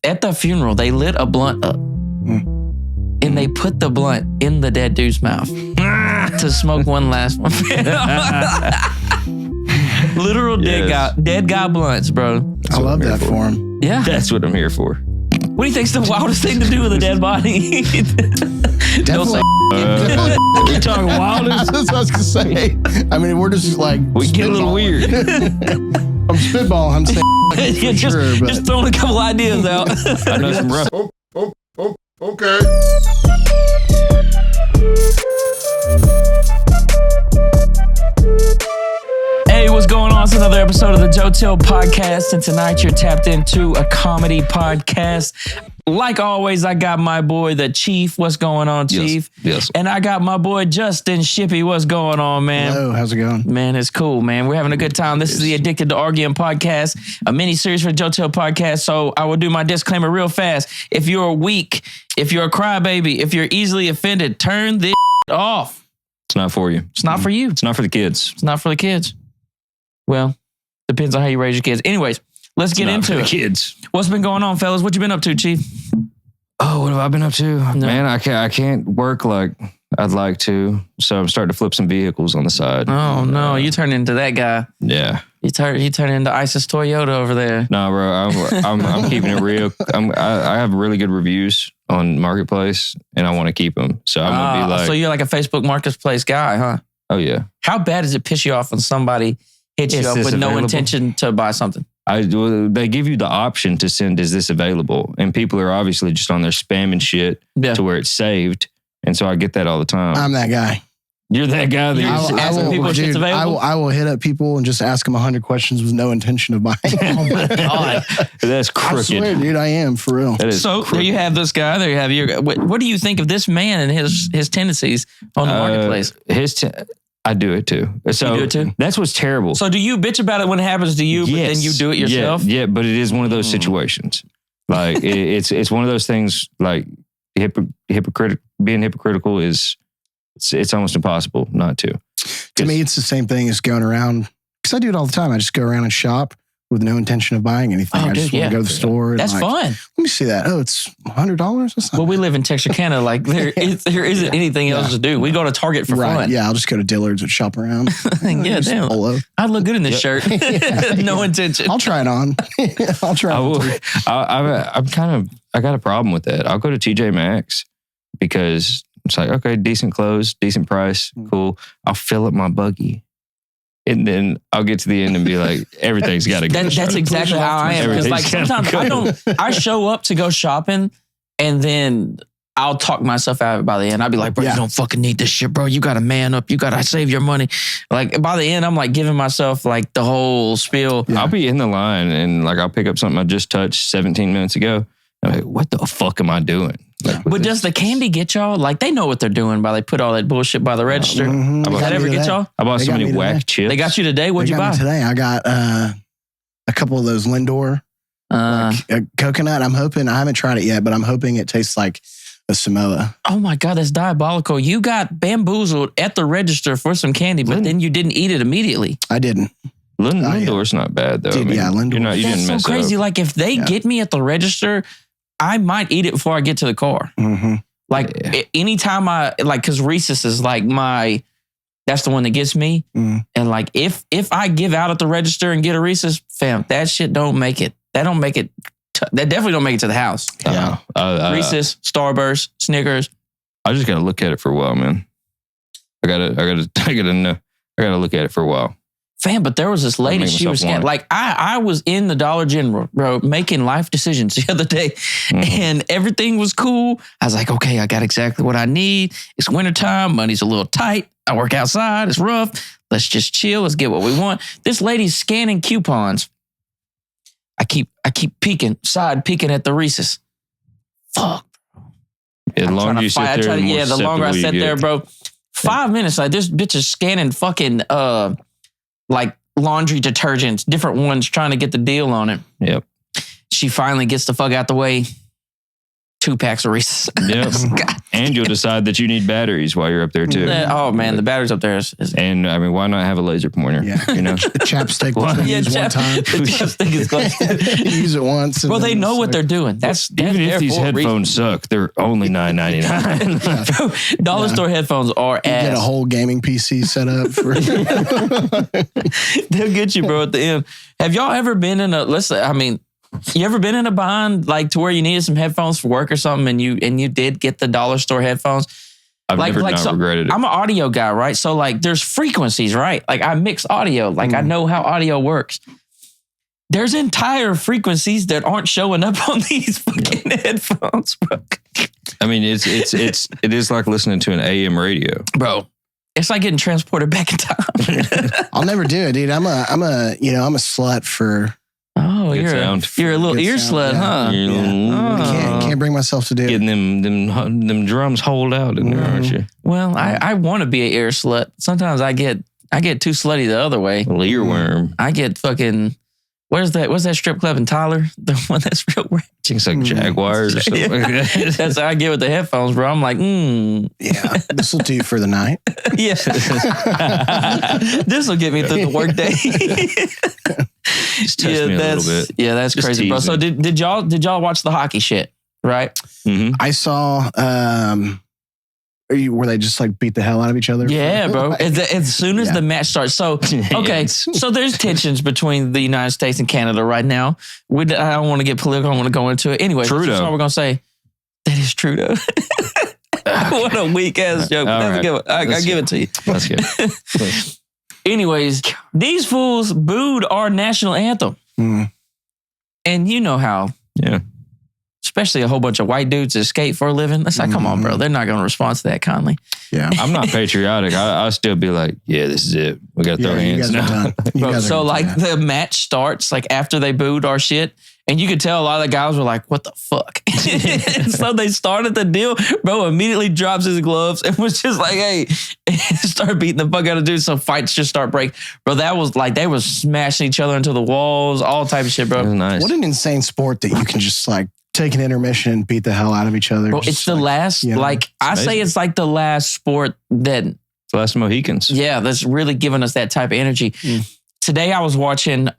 at the funeral, they lit a blunt up. And they put the blunt in the dead dude's mouth to smoke one last one. Literal dead guy blunts, bro. I love that for him. Yeah. That's what I'm here for. What do you think's the wildest thing to do with a dead body? Definitely. We talking wildest? That's what I was going to say. I mean, we're just like... We get a little weird. I'm spitballing. I'm saying Yeah, just throwing a couple ideas out. I know some rough. Okay. Hey, what's going on? It's another episode of the Teel podcast, and tonight you're tapped into a comedy podcast. Like always, I got my boy, the Chief. What's going on, Chief? Yes. And I got my boy, Justin Shippey. What's going on, man? Hello, how's it going? Man, it's cool, man. We're having a good time. This is the Addicted to Arguing podcast, a mini-series for the Teel podcast. So I will do my disclaimer real fast. If you're weak, if you're a crybaby, if you're easily offended, turn this off. It's not for you. It's not for you. It's not for the kids. It's not for the kids. Well, depends on how you raise your kids. Anyways, let's get into it. Kids. What's been going on, fellas? What you been up to, Chief? Oh, what have I been up to? No. Man, I can't work like I'd like to. So I'm starting to flip some vehicles on the side. Oh no, you turned into that guy. Yeah. You turned into ISIS Toyota over there. No, bro, I'm keeping it real. I have really good reviews on Marketplace, and I want to keep them. So I'm gonna be like. So you're like a Facebook Marketplace guy, huh? Oh yeah. How bad does it piss you off when somebody hits you up with no intention to buy something? They give you the option to send, is this available? And people are obviously just on there spamming shit to where it's saved. And so I get that all the time. I'm that guy. You're that guy that you're asking people if shit's available? I will hit up people and just ask them 100 questions with no intention of buying. Oh my God. That's crooked. I swear, dude, I am, for real. So crooked. There you have this guy. There you have your... What do you think of this man and his tendencies on the Marketplace? I do it too. So you do it too? That's what's terrible. So do you bitch about it when it happens to you, but then you do it yourself? Yeah, but it is one of those situations. Like it's one of those things. Like being hypocritical is it's almost impossible not to. To me, it's the same thing as going around, because I do it all the time. I just go around and shop with no intention of buying anything. I just want to go to the store. And that's fun. Let me see that. Oh, it's $100? Well, we live in Texarkana. Like there isn't anything else to do. We go to Target for fun. Yeah, I'll just go to Dillard's and shop around. Yeah, damn. Polo. I look good in this shirt. No intention. I'll try it on. I'll try it on. I got a problem with that. I'll go to TJ Maxx because it's like, okay, decent clothes, decent price, cool. I'll fill up my buggy. And then I'll get to the end and be like, everything's got to go. That's exactly how I am. Because like sometimes I show up to go shopping and then I'll talk myself out of it by the end. I'll be like, bro, you don't fucking need this shit, bro. You got to man up. You got to save your money. Like by the end, I'm like giving myself like the whole spiel. Yeah. I'll be in the line and like I'll pick up something I just touched 17 minutes ago. I'm like, what the fuck am I doing? Like, but does the candy get y'all? Like they know what they're doing by they put all that bullshit by the register. Does that ever get y'all? I bought so many whack chips. They got you today? What'd you buy? Today I got a couple of those Lindor coconut. I'm hoping, I haven't tried it yet, but I'm hoping it tastes like a Samoa. Oh my God, that's diabolical. You got bamboozled at the register for some candy, but then you didn't eat it immediately. I didn't. Lindor's not bad though. Dude, Lindor. You didn't mess so crazy. Up. Like if they get me at the register, I might eat it before I get to the car. Mm-hmm. Like anytime because Reese's is like that's the one that gets me. Mm. And like if I give out at the register and get a Reese's, fam, that shit don't make it. That definitely don't make it to the house. Yeah. Reese's, Starburst, Snickers. I just gotta look at it for a while, man. I gotta look at it for a while. Fam, but there was this lady, she was like, I was in the Dollar General, bro, making life decisions the other day, and everything was cool. I was like, okay, I got exactly what I need. It's wintertime, money's a little tight. I work outside, it's rough. Let's just chill, let's get what we want. This lady's scanning coupons. I keep peeking at the Reese's. Fuck, bro. Yeah, the longer you sit there, the longer I sit there, bro. 5 minutes, like this bitch is scanning fucking like laundry detergents, different ones, trying to get the deal on it. Yep. She finally gets the fuck out the way. 2 packs of Reese's. Yep. And you'll decide that you need batteries while you're up there too. Oh man, the batteries up there is and I mean, why not have a laser pointer? Yeah. You know, the chapstick was used one time. The chapstick is close. Use it once. Well, they know what they're doing. That's even if these headphones suck, they're only $9.99. Dollar store headphones are ass. Get a whole gaming PC set up for. They'll get you, bro. At the end, have y'all ever been in a? You ever been in a bind like to where you needed some headphones for work or something, and you did get the dollar store headphones? I've never regretted it. I'm an audio guy, right? So like, there's frequencies, right? Like I mix audio, like I know how audio works. There's entire frequencies that aren't showing up on these fucking headphones, bro. I mean, it is like listening to an AM radio, bro. It's like getting transported back in time. I'll never do it, dude. I'm a slut for. Oh, you're a little ear slut, huh? Yeah. Can't bring myself to do it. Getting them drums hold out in there, aren't you? Well, I want to be an ear slut. Sometimes I get too slutty the other way. Earworm. I get fucking. What's that strip club in Tyler? The one that's real rich. Things like Jaguars or something like that. That's how I get with the headphones, bro. I'm like, Yeah, this will do for the night. Yeah. This will get me through the workday. Just test me a little bit. Yeah, that's just crazy, bro. So did y'all watch the hockey shit, right? Mm-hmm. I saw where they just like beat the hell out of each other. Yeah, bro. As soon as the match starts. So, okay. So there's tensions between the United States and Canada right now. I don't want to get political. I want to go into it. Anyway, Trudeau. That's what we're going to say. That is Trudeau. What a weak ass joke. I give it to you. That's good. Anyways, these fools booed our national anthem. Mm. And you know how. Yeah. Especially a whole bunch of white dudes that skate for a living. It's like, come on, bro. They're not going to respond to that kindly. Yeah. I'm not patriotic. I'll still be like, yeah, this is it. We got to throw hands now. Bro, so like the match starts like after they booed our shit. And you could tell a lot of the guys were like, what the fuck? And so they started the deal. Bro immediately drops his gloves and was just like, hey, and started beating the fuck out of dudes. So fights just start breaking. Bro, that was like, they was smashing each other into the walls, all type of shit, bro. It was nice. What an insane sport that you can just like take an intermission and beat the hell out of each other. Bro, it's the last, I say it's like the last sport that. It's the last Mohicans. Yeah, that's really giving us that type of energy. Today I was watching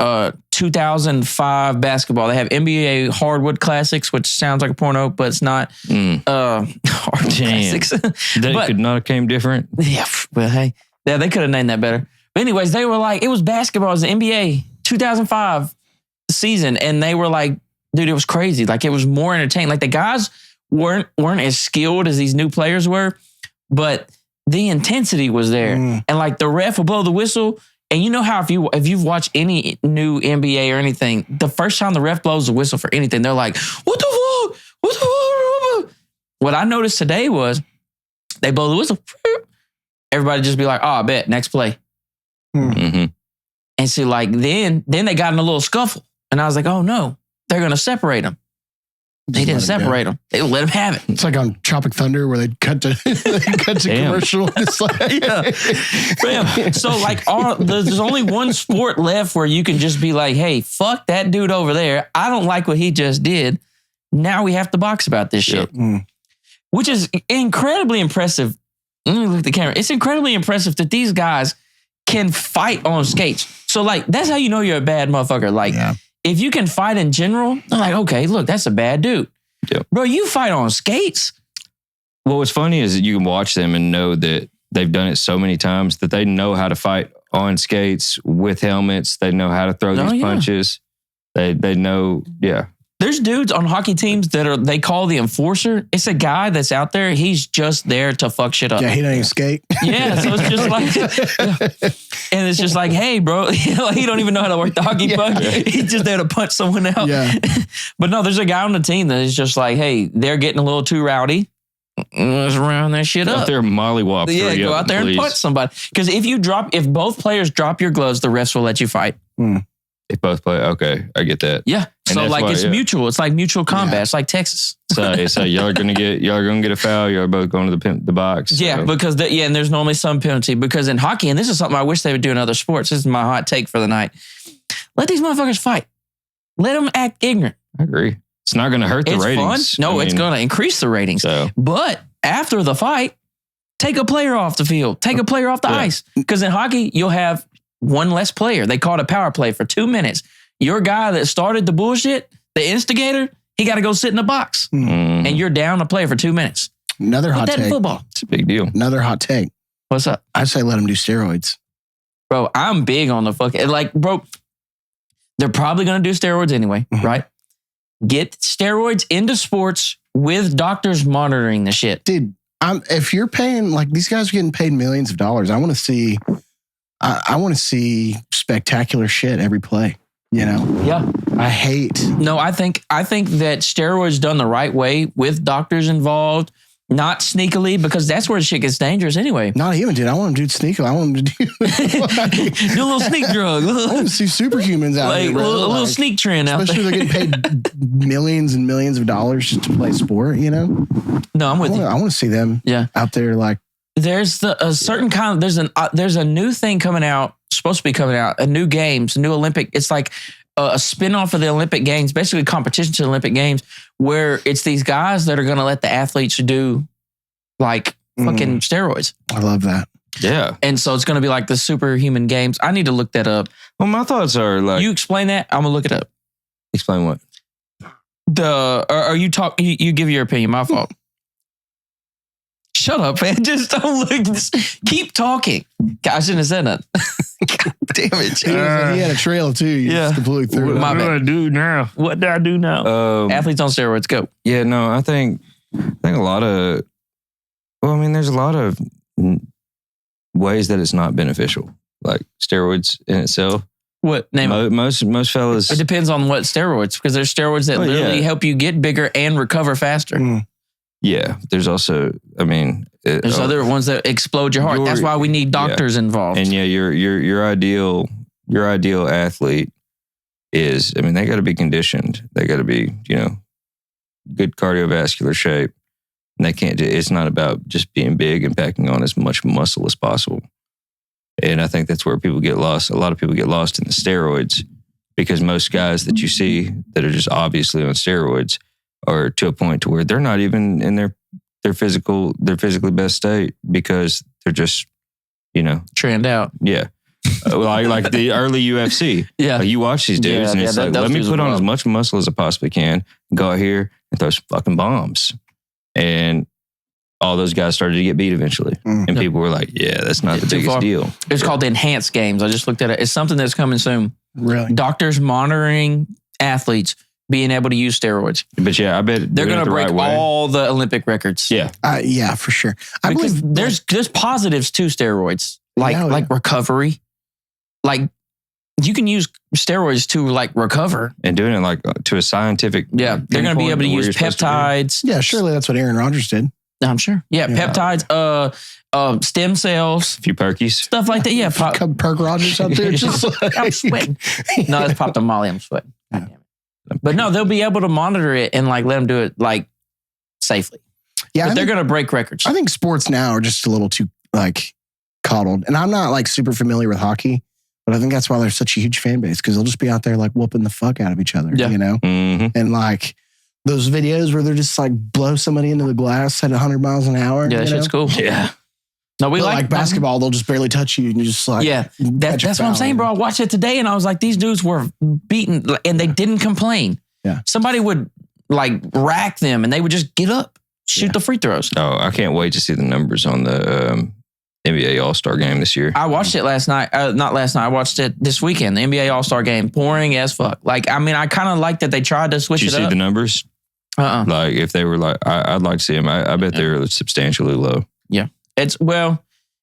2005 basketball. They have NBA Hardwood Classics, which sounds like a porno, but it's not. Hardwood Classics. They could not have came different. Yeah, well, hey, yeah, they could have named that better. But anyways, they were like, it was basketball. It was the NBA 2005 season, and they were like, dude, it was crazy. Like it was more entertaining. Like the guys weren't as skilled as these new players were, but the intensity was there. And like the ref would blow the whistle. And you know how if you've watched any new NBA or anything, the first time the ref blows the whistle for anything, they're like, what the fuck? What the fuck? What I noticed today was they blow the whistle. Everybody just be like, oh, I bet, next play. Mm-hmm. And so like then they got in a little scuffle. And I was like, oh no, they're going to separate them. They didn't separate them. They let them have it. It's like on Tropic Thunder where they cut to commercial. It's like, yeah. So like there's only one sport left where you can just be like, hey, fuck that dude over there. I don't like what he just did. Now we have to box about this shit. Which is incredibly impressive. Let me look at the camera. It's incredibly impressive that these guys can fight on skates. So like, that's how you know you're a bad motherfucker. Like, if you can fight in general, I'm like, okay, look, that's a bad dude. Yep. Bro, you fight on skates. Well, what's funny is that you can watch them and know that they've done it so many times that they know how to fight on skates with helmets. They know how to throw these punches. They know, There's dudes on hockey teams that they call the enforcer. It's a guy that's out there. He's just there to fuck shit up. Yeah, he don't even skate. Yeah, so it's just like, and it's just like, hey, bro, he don't even know how to work the hockey puck. He's just there to punch someone out. Yeah. But no, there's a guy on the team that is just like, hey, they're getting a little too rowdy. Let's round that shit up. Out there, mollywop. Yeah, go out there and punch somebody. Because if both players drop your gloves, the refs will let you fight. If both play, okay, I get that. Yeah, so like it's mutual. It's like mutual combat. It's like Texas. So y'all are gonna get a foul. Y'all are both going to the box. So. Yeah, because and there's normally some penalty because in hockey, and this is something I wish they would do in other sports. This is my hot take for the night. Let these motherfuckers fight. Let them act ignorant. I agree. It's not going to hurt the ratings. Fun. No, it's going to increase the ratings. So. But after the fight, take a player off the field. Take a player off the ice. Because in hockey, you'll have one less player. They call it a power play for 2 minutes. Your guy that started the bullshit, the instigator, he got to go sit in the box. Mm. And you're down a player for 2 minutes. Another hot take. Football. It's a big deal. Another hot take. What's up? I'd say let him do steroids. Bro, I'm big on the fucking... Like, bro, they're probably going to do steroids anyway, right? Get steroids into sports with doctors monitoring the shit. Dude, if you're paying, like these guys are getting paid millions of dollars, I want to see spectacular shit every play, you know? Yeah. I think that steroids done the right way with doctors involved, not sneakily, because that's where shit gets dangerous anyway. Not even, dude. I want them to do sneakily. I want them to do do a little sneak drug. I want to see superhumans out here, bro. A little sneak trend out there. Especially they're getting paid millions and millions of dollars just to play sport, you know? No, I'm with you. I want to see them out there like. There's a certain kind of, there's a new thing coming out, supposed to be coming out, a new games, a new Olympic. It's like a spin-off of the Olympic Games, basically competition to the Olympic Games, where it's these guys that are going to let the athletes do like fucking steroids. I love that. Yeah. And so it's going to be like the superhuman games. I need to look that up. Well, my thoughts are like... You explain that, I'm going to look it up. Explain what? You give your opinion, my fault. Shut up, man. Just don't look. Just keep talking. I shouldn't have said that. God damn it. He had a trail too. You just completely threw it. What do I do now? What do I do now? Athletes on steroids, go. Yeah, no, I think a lot of... Well, I mean, there's a lot of ways that it's not beneficial. Like steroids in itself. What? Name it. Most fellas... It depends on what steroids, because there's steroids that literally help you get bigger and recover faster. Yeah, there's also, I mean... There's other ones that explode your heart. That's why we need doctors involved. And your ideal athlete is, I mean, they got to be conditioned. They got to be, good cardiovascular shape. And they can't, it's not about just being big and packing on as much muscle as possible. And I think that's where people get lost. A lot of people get lost in the steroids because most guys that you see that are just obviously on steroids are to a point to where they're not even in their physically best state because they're just, trend out. Yeah. like the early UFC. Yeah. Like you watch these dudes and it's like, let me put on as much muscle as I possibly can, go out here and throw some fucking bombs. And all those guys started to get beat eventually. And people were like, yeah, that's not the biggest deal. It's called the enhanced games. I just looked at it. It's something that's coming soon. Really? Doctors monitoring athletes being able to use steroids. But yeah, I bet they're going to break all the Olympic records. Yeah. Yeah, for sure. I because believe there's positives to steroids, like recovery. Like you can use steroids to like recover. And doing it like to a scientific. Yeah. They're going to be able to use peptides. Yeah, surely that's what Aaron Rodgers did. I'm sure. Yeah, peptides, stem cells. A few perkies. Stuff like that. Yeah. Perk Rodgers out there. Just I'm sweating. No, that's popped a Molly. I'm sweating. God damn it. But no, they'll be able to monitor it and like let them do it like safely. Yeah, but they're going to break records. I think sports now are just a little too like coddled. And I'm not like super familiar with hockey, but I think that's why there's such a huge fan base because they'll just be out there like whooping the fuck out of each other, And like those videos where they're just like blow somebody into the glass at 100 miles an hour. Yeah, that shit's cool. Yeah. No, we like basketball. They'll just barely touch you, and you just like that's what I'm saying, bro. I watched it today, and I was like, these dudes were beaten, and they didn't complain. Yeah, somebody would like rack them, and they would just get up, shoot the free throws. Oh, I can't wait to see the numbers on the NBA All-Star game this year. I watched it last night. Not last night. I watched it this weekend. The NBA All-Star game, boring as fuck. Like, I mean, I kind of like that they tried to switch it up. Did you see the numbers? Like, if they were like, I'd like to see them. I bet they're substantially low. Yeah,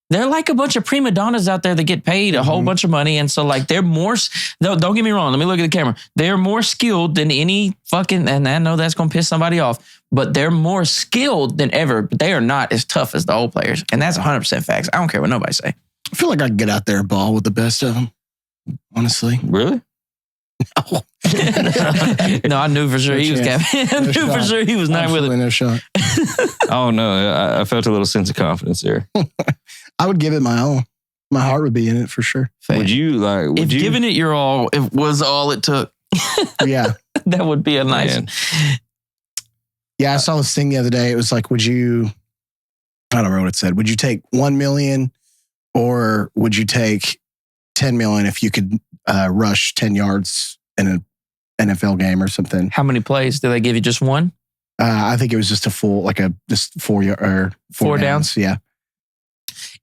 they're like a bunch of prima donnas out there that get paid a whole bunch of money. And so like they're more, don't get me wrong. Let me look at the camera. They're more skilled than any fucking, and I know that's going to piss somebody off, but they're more skilled than ever, but they are not as tough as the old players. And that's 100% facts. I don't care what nobody say. I feel like I could get out there and ball with the best of them. Honestly. Really? No. No, I knew for sure he was Kevin. I knew for sure he was not with it. No shot. Oh no, I felt a little sense of confidence there. I would give it my all. My heart would be in it for sure. Would you if giving it your all, it was all it took. Yeah. That would be a nice. Man. Yeah, I saw this thing the other day. It was like, I don't remember what it said. Would you take 1 million or would you take 10 million if you could rush 10 yards in an NFL game or something? How many plays? Did they give you just one? I think it was just a full, just 4 downs. Yeah.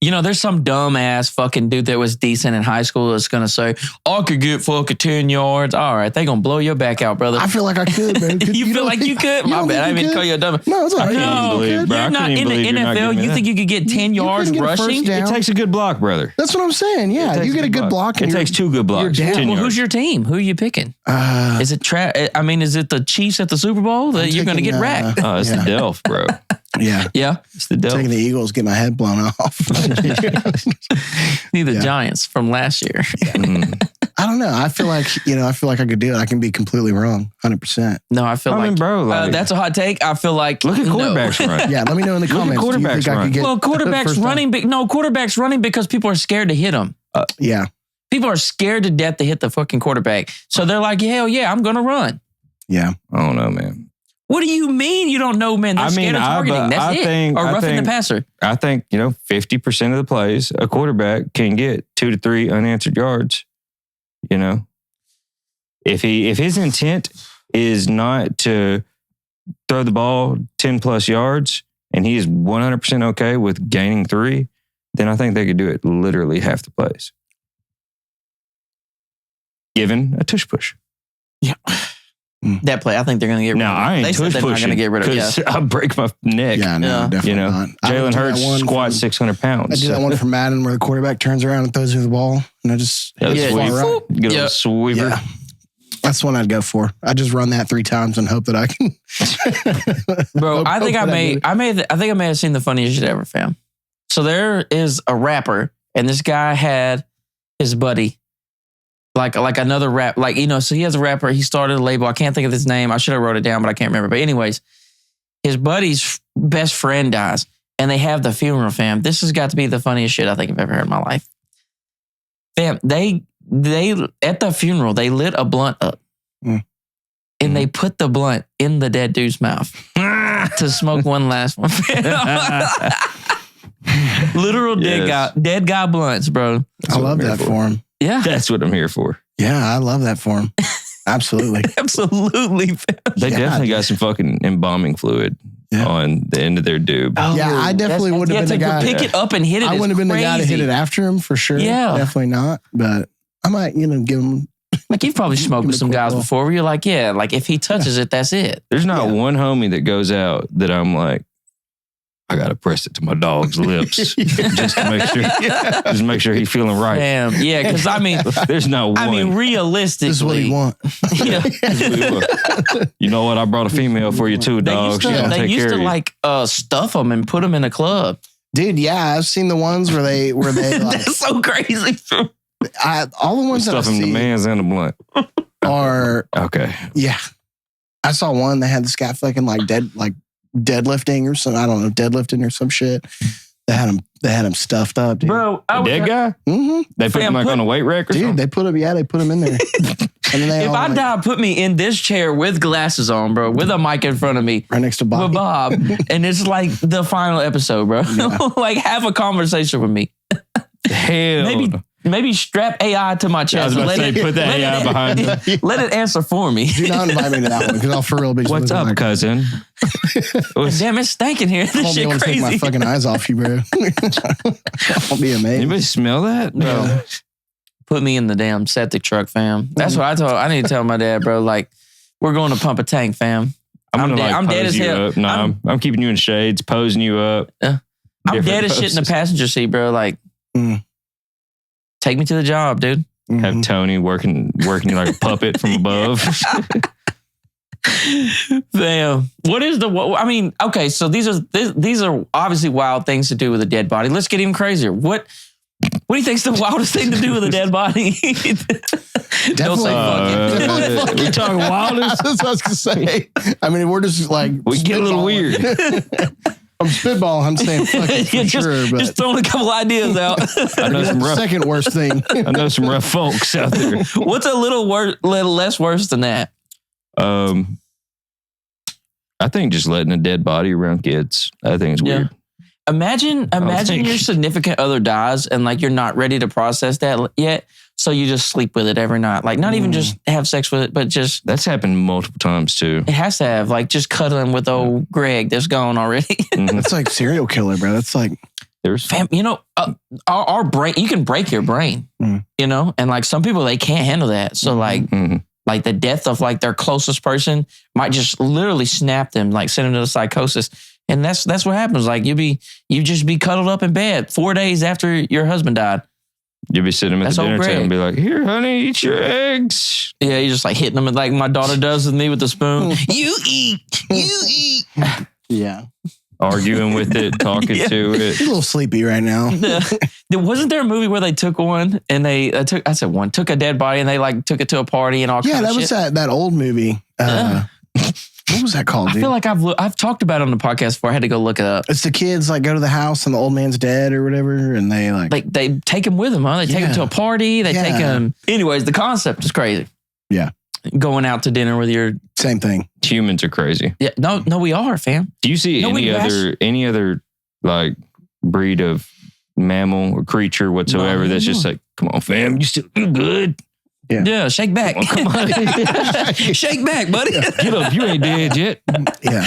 You know, there's some dumbass fucking dude that was decent in high school that's going to say, I could get fucking 10 yards. All right, they going to blow your back out, brother. I feel like I could, man. You feel like you could? My bad. I didn't mean to call you a dumbass. No, it's all right. No, you're not in the NFL. You think you could get 10 yards rushing? It takes a good block, brother. That's what I'm saying. Yeah, you get a good block. It takes 2 good blocks. Well, who's your team? Who are you picking? Is it is it the Chiefs at the Super Bowl that you're going to get racked? Oh, it's the Delph, bro. Yeah. It's the Delph. Taking the Eagles, get my head blown off. Need the Giants from last year. I don't know. I feel like I could do it. I can be completely wrong, 100%. No, I feel like, bro, that's a hot take. I feel like look at quarterbacks run. Yeah, let me know in the comments. Quarterbacks run. Quarterbacks running because people are scared to hit them. Yeah. People are scared to death to hit the fucking quarterback. So they're like, hell yeah, I'm going to run. Yeah. I don't know, man. What do you mean you don't know, man? They're scared of targeting. That's it. Or roughing the passer. I think, 50% of the plays, a quarterback can get 2 to 3 unanswered yards. If his intent is not to throw the ball 10 plus yards and he is 100% okay with gaining 3, then I think they could do it literally half the plays. Given a tush push. Yeah. That play, I think they're going to get rid of it. No, I ain't they tush said they're not going to get rid of it. Because I'll break my neck. Yeah, no, definitely not. Jalen Hurts squats 600 pounds. I did that one from Madden where the quarterback turns around and throws me the ball, and I just get a sweeper. Yeah. That's the one I'd go for. I just run that 3 times and hope that I can. Bro, I think I may have seen the funniest shit ever, fam. So there is a rapper, and this guy had his buddy. Like another rap, so he has a rapper. He started a label. I can't think of his name. I should have wrote it down, but I can't remember. But anyways, his buddy's best friend dies, and they have the funeral, fam. This has got to be the funniest shit I think I've ever heard in my life. Fam, they at the funeral, they lit a blunt up, and they put the blunt in the dead dude's mouth to smoke one last one. Literal dead guy blunts, bro. I love that for him. Yeah. That's what I'm here for. Yeah, I love that for him. Absolutely. Absolutely. They definitely got some fucking embalming fluid on the end of their dube. Oh, yeah, I definitely would have been the guy. Pick it up and hit it. I wouldn't have been the guy to hit it after him for sure. Yeah. Definitely not. But I might, give him. Like you've probably smoked with some guys before where you're like, yeah, like if he touches it, that's it. There's not one homie that goes out that I'm like, I gotta press it to my dog's lips just to make sure he's feeling right. Damn, yeah, because there's not one. I mean, realistically, this is what he want. Yeah. You know what? I brought a female for you too, dog. They used to stuff them and put them in a club. Dude, yeah, I've seen the ones where they like, that's so crazy. All the ones that I stuff them the man's and the blunt are okay. Yeah, I saw one that had this guy fucking deadlifting or some, I don't know, deadlifting or some shit. They had him stuffed up, dude. Bro, dead guy? Mm-hmm. They put him on a weight rack or something? Dude, they put him in there. And then if I die, put me in this chair with glasses on, bro, with a mic in front of me. Right next to Bob. With Bob. And it's like the final episode, bro. Yeah. Like have a conversation with me. Hell. Maybe strap AI to my chest. I was about to say, put the AI behind you. Let it answer for me. Do not invite me to that one because I'll for real be. What's up, cousin? Damn, it's stinking here. This shit crazy. Take my fucking eyes off you, bro. I'll be amazed. Anybody smell that, bro? Yeah. Put me in the damn septic truck, fam. That's what I need to tell my dad, bro. Like, we're going to pump a tank, fam. I'm dead as hell. No, I'm keeping you in shades, posing you up. I'm dead as shit in the passenger seat, bro. Like, take me to the job, dude. Have Tony working you like a puppet from above. Damn. What is okay, so these are obviously wild things to do with a dead body. Let's get even crazier. What do you think's the wildest thing to do with a dead body? Don't say fuck it. We talking wildest? That's what I was going to say. I mean, we're just like... We get a little weird. I'm spitballing. I'm saying fucking for sure. But just throwing a couple ideas out. I know some rough, second worst thing. I know some rough folks out there. What's a little less worse than that? I think just letting a dead body around kids. I think it's weird. Imagine your significant other dies and like you're not ready to process that yet. So you just sleep with it every night. Like not even just have sex with it, but just... That's happened multiple times too. It has to have. Like just cuddling with old Greg that's gone already. That's like serial killer, bro. That's like... our brain, you can break your brain, you know? And like some people, they can't handle that. So like the death of like their closest person might just literally snap them, like send them to the psychosis. And that's what happens. Like you just be cuddled up in bed 4 days after your husband died. You'll be sitting at the dinner table and be like, here, honey, eat your eggs. Yeah, you're just like hitting them like my daughter does with me with the spoon. You eat. Yeah. Arguing with it, talking to it. He's a little sleepy right now. Wasn't there a movie where they took one and they took a dead body and they like took it to a party and all kinds of shit? Yeah, that was that old movie. What was that called, dude? I feel like I've talked about it on the podcast before. I had to go look it up. It's the kids like go to the house and the old man's dead or whatever, and they they take him with them, huh? They take him to a party. They take him. Anyways, the concept is crazy. Yeah, going out to dinner with your same thing. Humans are crazy. Yeah, no, we are, fam. Do you see any other like breed of mammal or creature whatsoever that's just like, come on, fam, you still good? Yeah, shake back. Come on. Shake back, buddy. Get up, you ain't dead yet. Yeah.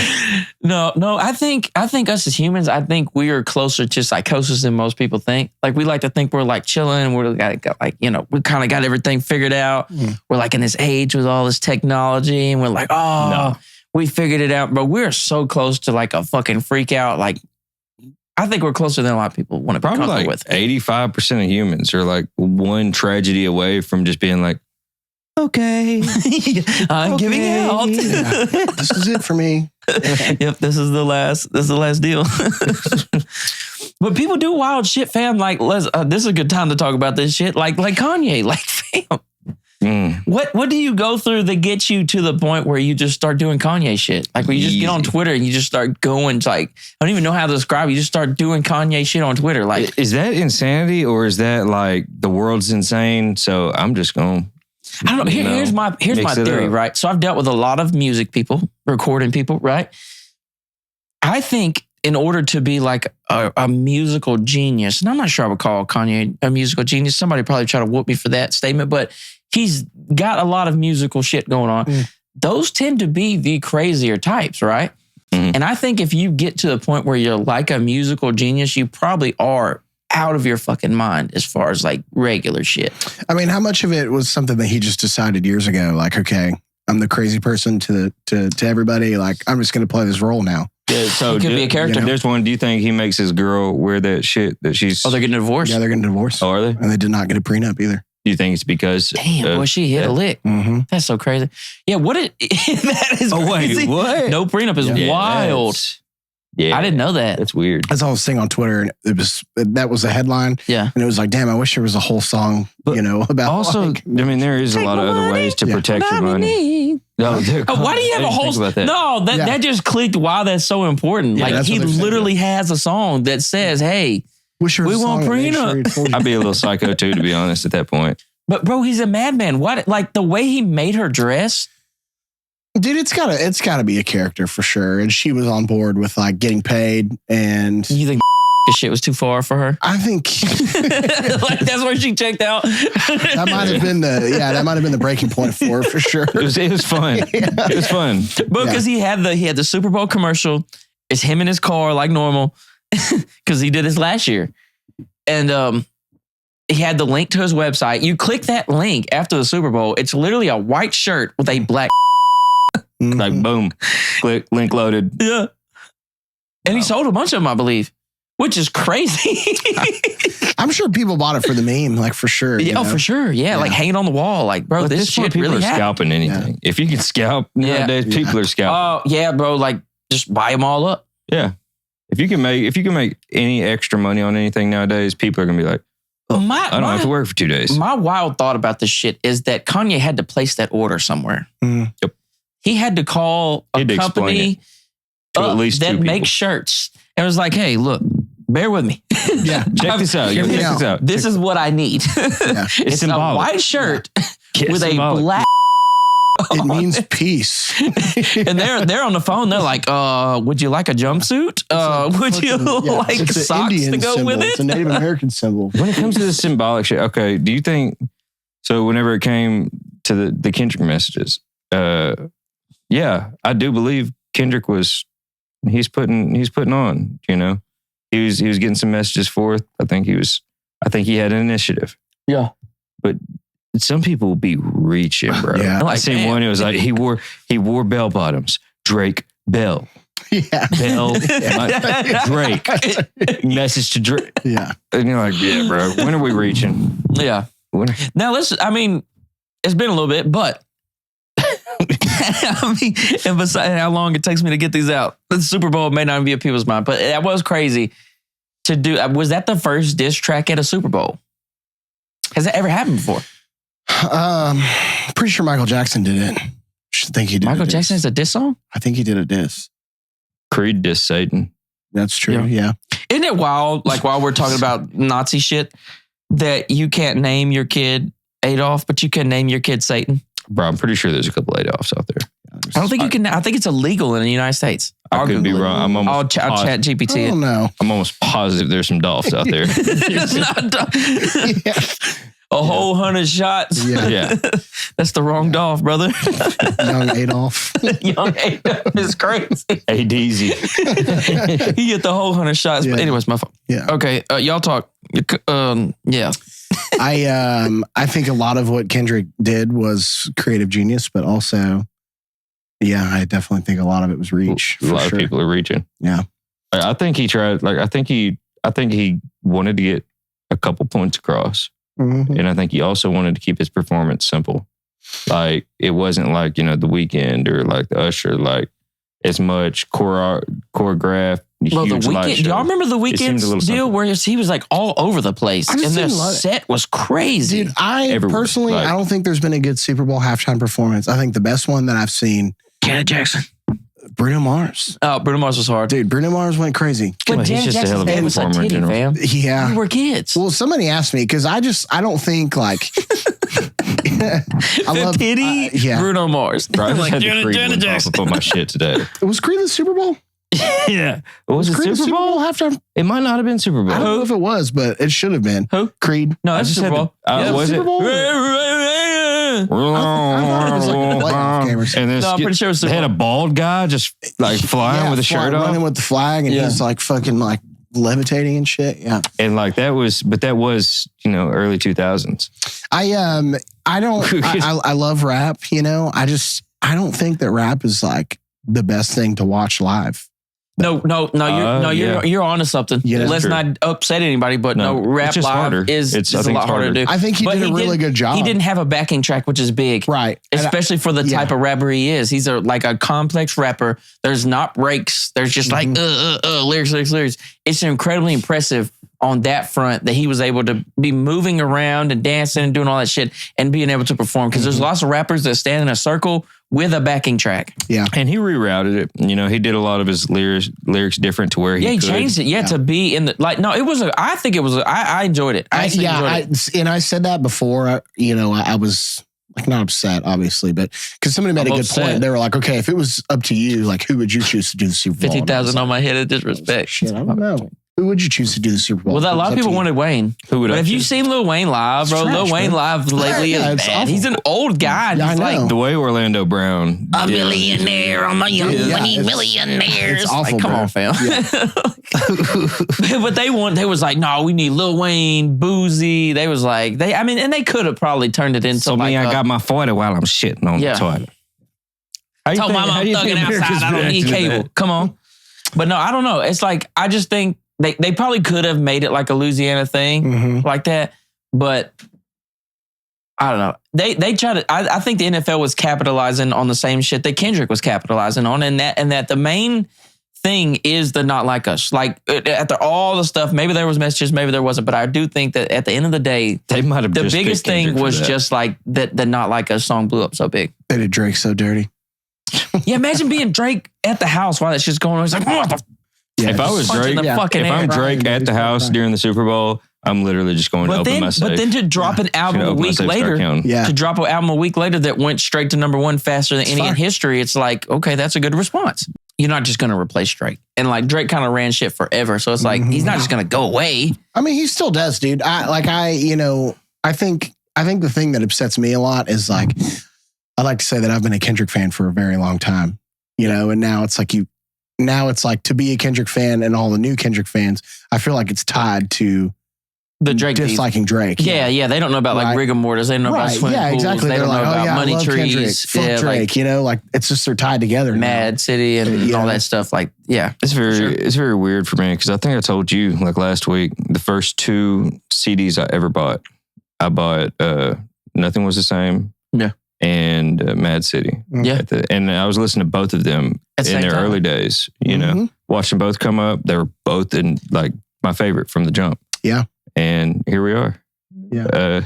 No, I think us as humans, I think we are closer to psychosis than most people think. Like we like to think we're like chilling, we kind of got everything figured out. We're like in this age with all this technology and we're like, we figured it out. But we're so close to like a fucking freak out. Like I think we're closer than a lot of people want to be comfortable like with. 85% of humans are like one tragedy away from just being like, okay, I'm giving out. Yeah. This is it for me. Yep, this is the last deal. But people do wild shit, fam. Like, this is a good time to talk about this shit. Like Kanye, like, fam. What do you go through that gets you to the point where you just start doing Kanye shit? Like where you just get on Twitter and you just start going like, I don't even know how to describe it. You just start doing Kanye shit on Twitter. Like, is that insanity or is that like the world's insane? So I'm just going. I don't know. Here's my theory, right? So I've dealt with a lot of music people, recording people, right? I think in order to be like a musical genius, and I'm not sure I would call Kanye a musical genius. Somebody probably try to whoop me for that statement, but he's got a lot of musical shit going on. Those tend to be the crazier types, right? And I think if you get to the point where you're like a musical genius, you probably are out of your fucking mind as far as like regular shit. I mean, how much of it was something that he just decided years ago? Like, okay, I'm the crazy person to everybody. Like, I'm just going to play this role now. Yeah, so it could be a character. There's one. Do you think he makes his girl wear that shit that she's? Oh, they're getting divorced. Yeah, they're getting divorced. Oh, are they? And they did not get a prenup either. Do you think it's because? Damn, boy, she hit a lick. That's so crazy. Yeah, that is crazy. Wait, what? No prenup is wild. Yeah, I didn't know that. That's weird. That's all I was seeing on Twitter, and that was the headline. Yeah, and it was like, damn, I wish there was a whole song, about. Also, like, I mean, there is a lot of other ways to protect your money. No, why do you have a whole? No, that just clicked. Wow, that's so important. Yeah, like he literally has a song that says, "Hey, we want prenup." I'd be a little psycho too, to be honest, at that point. But bro, he's a madman. What? Like the way he made her dress. Dude, it's gotta be a character for sure. And she was on board with like getting paid. And you think this shit was too far for her? I think like that's where she checked out. That might have been the breaking point for her for sure. It was fun. It was fun. But because he had the Super Bowl commercial, it's him in his car like normal because he did this last year, and he had the link to his website. You click that link after the Super Bowl. It's literally a white shirt with a black. Like boom, click, link loaded. Yeah. And he sold a bunch of them, I believe, which is crazy. I'm sure people bought it for the meme, like for sure. Yeah, for sure. Yeah, like hanging on the wall. Like, bro, this shit people really are happened. scalping anything. Yeah. If you can scalp nowadays, people are scalping. Oh, yeah, bro. Like, just buy them all up. Yeah. If you can make any extra money on anything nowadays, people are gonna be like, I don't have to work for 2 days. My wild thought about this shit is that Kanye had to place that order somewhere. Yep. He had to call a company to at least that two makes shirts and was like, hey, look, bear with me. Yeah. Check this out. Check this out. This is what I need. Yeah. It's symbolic. a white shirt with symbolic. a black. It means peace. And they're on the phone. They're like, would you like a jumpsuit? Would you like it's an socks Indian to go symbol. with it? It's a Native American symbol. When it comes to the symbolic shit, okay, do you think, so whenever it came to the Kendrick messages, yeah, I do believe Kendrick he's putting on, you know. He was getting some messages forth. I think he had an initiative. Yeah. But some people will be reaching, bro. Yeah. I seen one, it was like he wore bell bottoms. Drake, Bell. Yeah. Bell, Drake. Message to Drake. Yeah. And you're like, yeah, bro, when are we reaching? Yeah. Now it's been a little bit, but I mean, and besides how long it takes me to get these out, the Super Bowl may not be on people's mind, but that was crazy to do. Was that the first diss track at a Super Bowl? Has that ever happened before? Pretty sure Michael Jackson did it. I think he did. Michael Jackson has a diss song? I think he did a diss. Creed diss Satan. That's true. Yeah. Isn't it wild, like while we're talking about Nazi shit, that you can't name your kid Adolf, but you can name your kid Satan? Bro, I'm pretty sure there's a couple Adolfs out there. I don't think you can. I think it's illegal in the United States. I could be wrong. I'll chat GPT. Oh no. I'm almost positive there's some Dolphs out there. It's not a whole 100 shots. Yeah. That's the wrong Dolph, brother. Young Adolf. Young Adolf is crazy. ADZ. He hit the whole 100 shots. But anyways, my fault. Yeah. Okay, y'all talk. Yeah. I think a lot of what Kendrick did was creative genius, but also, yeah, I definitely think a lot of it was reach. A lot of people are reaching. Yeah. I think he tried, like, I think he wanted to get a couple points across. Mm-hmm. And I think he also wanted to keep his performance simple. Like, it wasn't like, you know, The Weeknd or like the Usher, like as much choreographed. Well, The Weeknd, do y'all remember The Weeknd's deal where he was like all over the place and the set was crazy? Dude, I don't think there's been a good Super Bowl halftime performance. I think the best one that I've seen, Janet Jackson. Bruno Mars. Oh, Bruno Mars was hard. Dude, Bruno Mars went crazy. But Janet he's just a hell of a performer in general. fam. Yeah. We were kids. Well, somebody asked me because I don't think like I love titty Bruno Mars. Bro, I just had the Creed one pop up on my shit today. Was Creed the Super Bowl? Yeah. Was it Creed Super Bowl? halftime? It might not have been Super Bowl. I don't know if it was, but it should have been. Who? Creed. No, that's Super Bowl. Was Super it? Bowl? I thought it was like a playoff game or something. And No, I'm pretty sure it was they had a bald guy just like flying with a shirt on. Running with the flag and he's like fucking like levitating and shit. Yeah. And like that was, you know, early 2000s. I love rap, you know. I don't think that rap is like the best thing to watch live. No, you're onto something. Yeah, Let's not upset anybody, but rap live harder. is a lot harder to do. I think he did a really good job. He didn't have a backing track, which is big. Right. Especially for the type of rapper he is. He's like a complex rapper. There's not breaks. There's just like lyrics. It's incredibly impressive on that front that he was able to be moving around and dancing and doing all that shit and being able to perform. Because there's lots of rappers that stand in a circle with a backing track. Yeah. And he rerouted it. You know, he did a lot of his lyrics different to where he could. Changed it. To be in the, like, no, it was, I enjoyed it. I said that before, you know, I was like not upset, obviously, but because somebody made a good point. They were like, okay, if it was up to you, like, who would you choose to do the Super Bowl? 50,000 on my head of disrespect. Shit, I don't know. Who would you choose to do the Super Bowl? Well, a lot of people wanted Wayne. Who would? But if you've seen Lil Wayne live, bro, Lil Wayne live lately is bad. He's an old guy. Yeah, he's like the way Orlando Brown, a millionaire. I'm a young money millionaire. It's awful. Like, come on, fam. But they was like, no, we need Lil Wayne, Boozy. They was like, and they could have probably turned it into so like I got my 40 while I'm shitting on the toilet. Tell my mom I'm thugging outside. I don't need cable. Come on. But no, I don't know. It's like, I just think they probably could have made it like a Louisiana thing like that. But I don't know. They try to, I think the NFL was capitalizing on the same shit that Kendrick was capitalizing on. And that the main thing is the not like us. Like after all the stuff, maybe there was messages, maybe there wasn't. But I do think that at the end of the day, they might have the biggest thing was just like that the not like us song blew up so big. They did Drake so dirty. Yeah, imagine being Drake at the house while that shit's going on. He's like, what the Yeah, if I was Drake, if I'm Drake at the house during the Super Bowl, I'm literally just going to open my safe. But then to drop an album a week later, that went straight to number one faster than any in history, it's like, okay, that's a good response. You're not just going to replace Drake. And like Drake kind of ran shit forever. So it's like, he's not just going to go away. I mean, he still does, dude. I think the thing that upsets me a lot is like, I like to say that I've been a Kendrick fan for a very long time, and now it's like to be a Kendrick fan and all the new Kendrick fans, I feel like it's tied to the Drake disliking Drake. Yeah. They don't know about like rigor mortis. They don't know about swimming pools. Exactly. They don't know about money trees. Fuck Drake. Like it's just they're tied together. Mad City and all that stuff. Like, it's very weird for me because I think I told you like last week the first 2 CDs I ever bought. I bought Nothing Was the Same. Yeah. And Mad City. Yeah. And I was listening to both of them in their early days. Watching both come up. They were both in like my favorite from the jump. Yeah. And here we are. Yeah.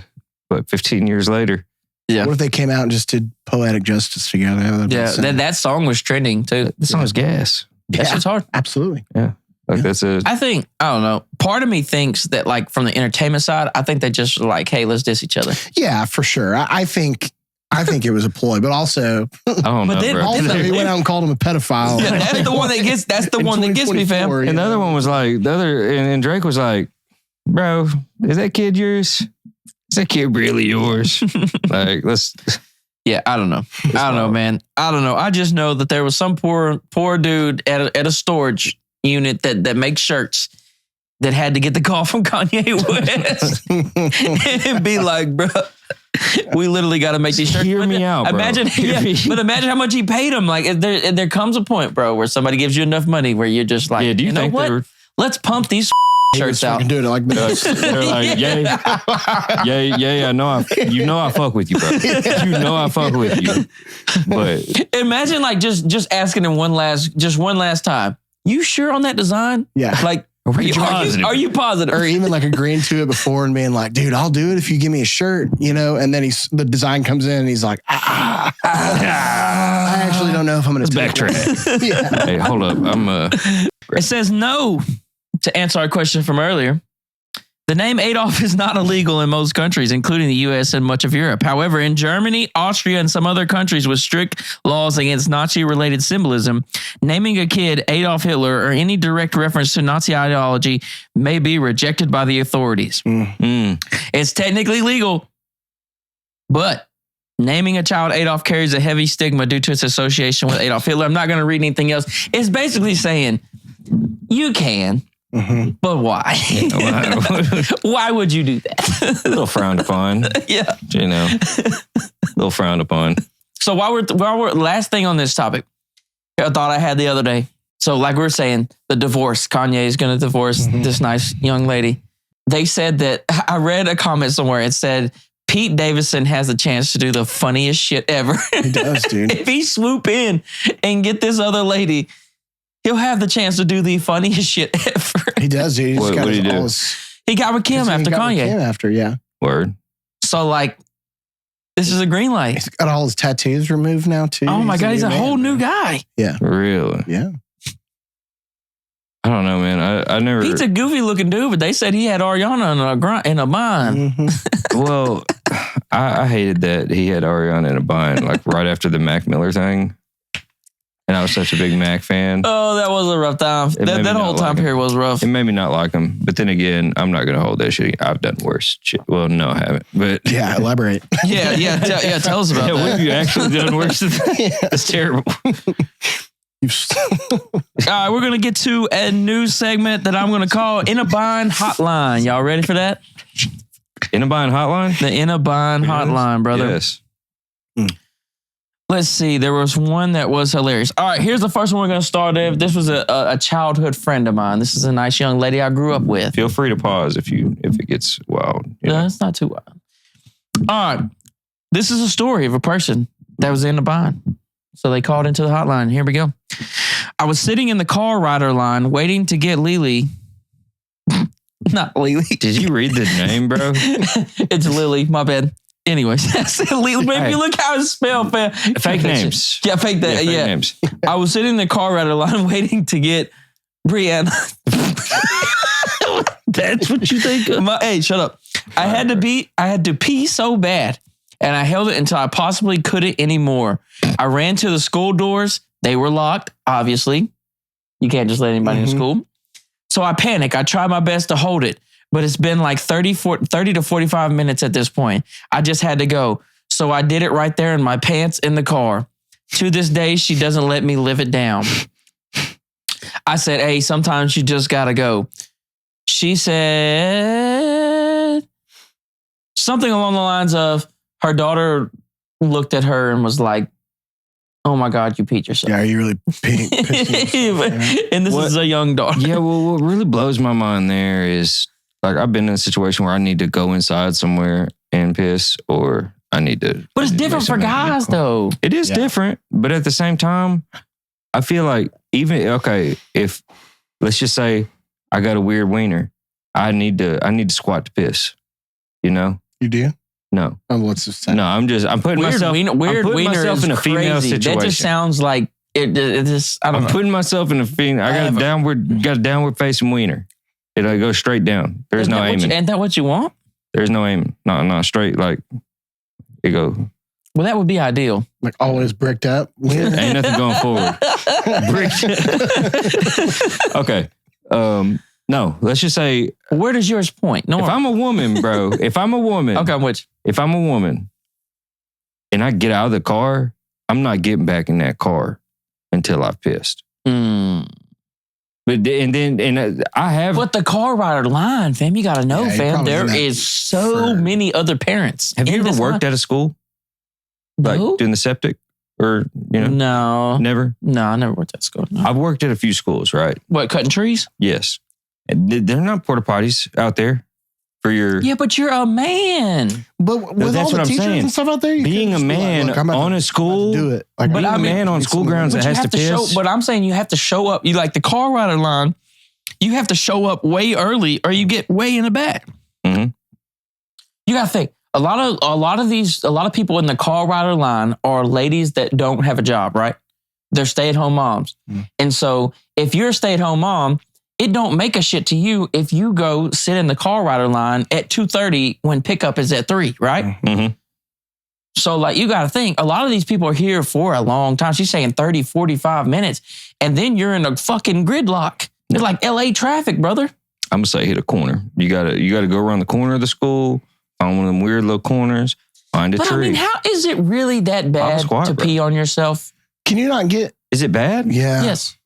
15 years later. Yeah. What if they came out and just did Poetic Justice together? That song was trending too. The song is gas. That shit's hard. Absolutely. Yeah. Like that's I think, I don't know. Part of me thinks that like from the entertainment side, I think they just like, hey, let's diss each other. Yeah, for sure. I think it was a ploy, but also, I don't know, bro. Also, he went out and called him a pedophile. Yeah, that's the one that gets me, fam. And the other one was like, and Drake was like, bro, is that kid yours? Is that kid really yours? Like, let's. Yeah, I don't know. I don't know, man. I don't know. I just know that there was some poor dude at a storage unit that makes shirts that had to get the call from Kanye West and be like, bro, we literally got to make these shirts. Hear me out, bro. But imagine how much he paid him. Like, there comes a point, bro, where somebody gives you enough money where you're just like, do you know think what? Let's pump these shirts out. Doing it like this. They're like, yay, I know I fuck with you, bro. You know I fuck with you. But imagine like just asking him one last time. You sure on that design? Yeah. Like, are you positive? Or even like agreeing to it before and being like, dude, I'll do it if you give me a shirt, and then the design comes in and he's like, I actually don't know if I'm going to backtrack. Yeah. Hey, hold up. It says no to answer our question from earlier. The name Adolf is not illegal in most countries, including the U.S. and much of Europe. However, in Germany, Austria, and some other countries with strict laws against Nazi-related symbolism, naming a kid Adolf Hitler or any direct reference to Nazi ideology may be rejected by the authorities. It's technically legal, but naming a child Adolf carries a heavy stigma due to its association with Adolf Hitler. I'm not going to read anything else. It's basically saying you can. But why? Why would you do that? A little frowned upon. Yeah. A little frowned upon. So while we're last thing on this topic, a thought I had the other day. So like we were saying, the divorce, Kanye is going to divorce this nice young lady. They said that, I read a comment somewhere. It said, Pete Davidson has a chance to do the funniest shit ever. He does, dude. If he swoop in and get this other lady, he'll have the chance to do the funniest shit ever. He does, dude. What did he do? He got with Kim after Kanye. Yeah. Word. So like, this is a green light. He's got all his tattoos removed now too. Oh my God, he's a whole new guy. Yeah. Really? Yeah. I don't know, man. I never. He's a goofy looking dude, but they said he had Ariana in a bind. Well, I hated that he had Ariana in a bind, like right after the Mac Miller thing. And I was such a big Mac fan. Oh, that was a rough time. That whole time period was rough. It made me not like him. But then again, I'm not going to hold that shit. I've done worse shit. Well, no, I haven't. But yeah, elaborate. Yeah. Tell us about that. What have you actually done worse than that? That's terrible. All right, we're going to get to a new segment that I'm going to call Inna Bind Hotline. Y'all ready for that? Inna Bind Hotline? The Inna Bind Hotline, brother. Yes. Let's see. There was one that was hilarious. All right, here's the first one we're going to start with. This was a childhood friend of mine. This is a nice young lady I grew up with. Feel free to pause if it gets wild. No, it's not too wild. All right. This is a story of a person that was in a bind. So they called into the hotline. Here we go. I was sitting in the car rider line waiting to get Lily. Not Lily. Did you read the name, bro? It's Lily. My bad. Anyways, Lily, but if you look how it's spelled, fam. Fake names. Yeah, fake that. Fake names. I was sitting in the car rider line waiting to get Brianna. That's what you think of? Hey, shut up. I had to pee so bad, and I held it until I possibly couldn't anymore. I ran to the school doors. They were locked, obviously. You can't just let anybody in school. So I panic. I try my best to hold it, but it's been like 30 to 45 minutes at this point. I just had to go. So I did it right there in my pants in the car. To this day, she doesn't let me live it down. I said, hey, sometimes you just gotta go. She said something along the lines of her daughter looked at her and was like, oh my God, you peed yourself. Yeah, are you really pissed yourself? And this is a young daughter. Yeah, well, what really blows my mind there is, like, I've been in a situation where I need to go inside somewhere and piss, or I need to... But it's different for guys, though. It is different, but at the same time, I feel like if, let's just say I got a weird wiener, I need to squat to piss, you know? You do? No. Oh, what's this? No, I'm putting myself in a female situation. That just sounds like it just, I don't know. I'm putting myself in a female. I got a downward facing wiener. It'll go straight down. There's no aiming. Ain't that what you want? There's no aiming. No, straight, like, it go. Well, that would be ideal. Like always bricked up. Ain't nothing going forward. Bricked. Okay. No, let's just say. Where does yours point? No. If I'm a woman, bro, Okay, which? If I'm a woman and I get out of the car, I'm not getting back in that car until I've pissed. But I have. But the car rider line, fam, you got to know, fam. There is so many other parents. Have you ever worked at a school? Like doing the septic? Or, you know? No. Never? No, I never worked at school. No. I've worked at a few schools, right? What, cutting trees? Yes. They're not porta potties out there for your... Yeah, but you're a man. But with all the teachers and stuff out there, being a man on a school... Do it. Like, being a man on school grounds that has to piss... But I'm saying you have to show up. You like the car rider line, you have to show up way early or you get way in the back. Mm-hmm. You got to think. A lot of people in the car rider line are ladies that don't have a job, right? They're stay-at-home moms. And so if you're a stay-at-home mom, it don't make a shit to you if you go sit in the car rider line at 2:30 when pickup is at 3, right? Mm-hmm. So like you got to think, a lot of these people are here for a long time. She's saying 30, 45 minutes, and then you're in a fucking gridlock. It's like LA traffic, brother. I'm going to say hit a corner. You gotta go around the corner of the school, find one of them weird little corners, find a tree. But I mean, how is it really that bad to pee on yourself? Can you not get... Is it bad? Yeah. Yes.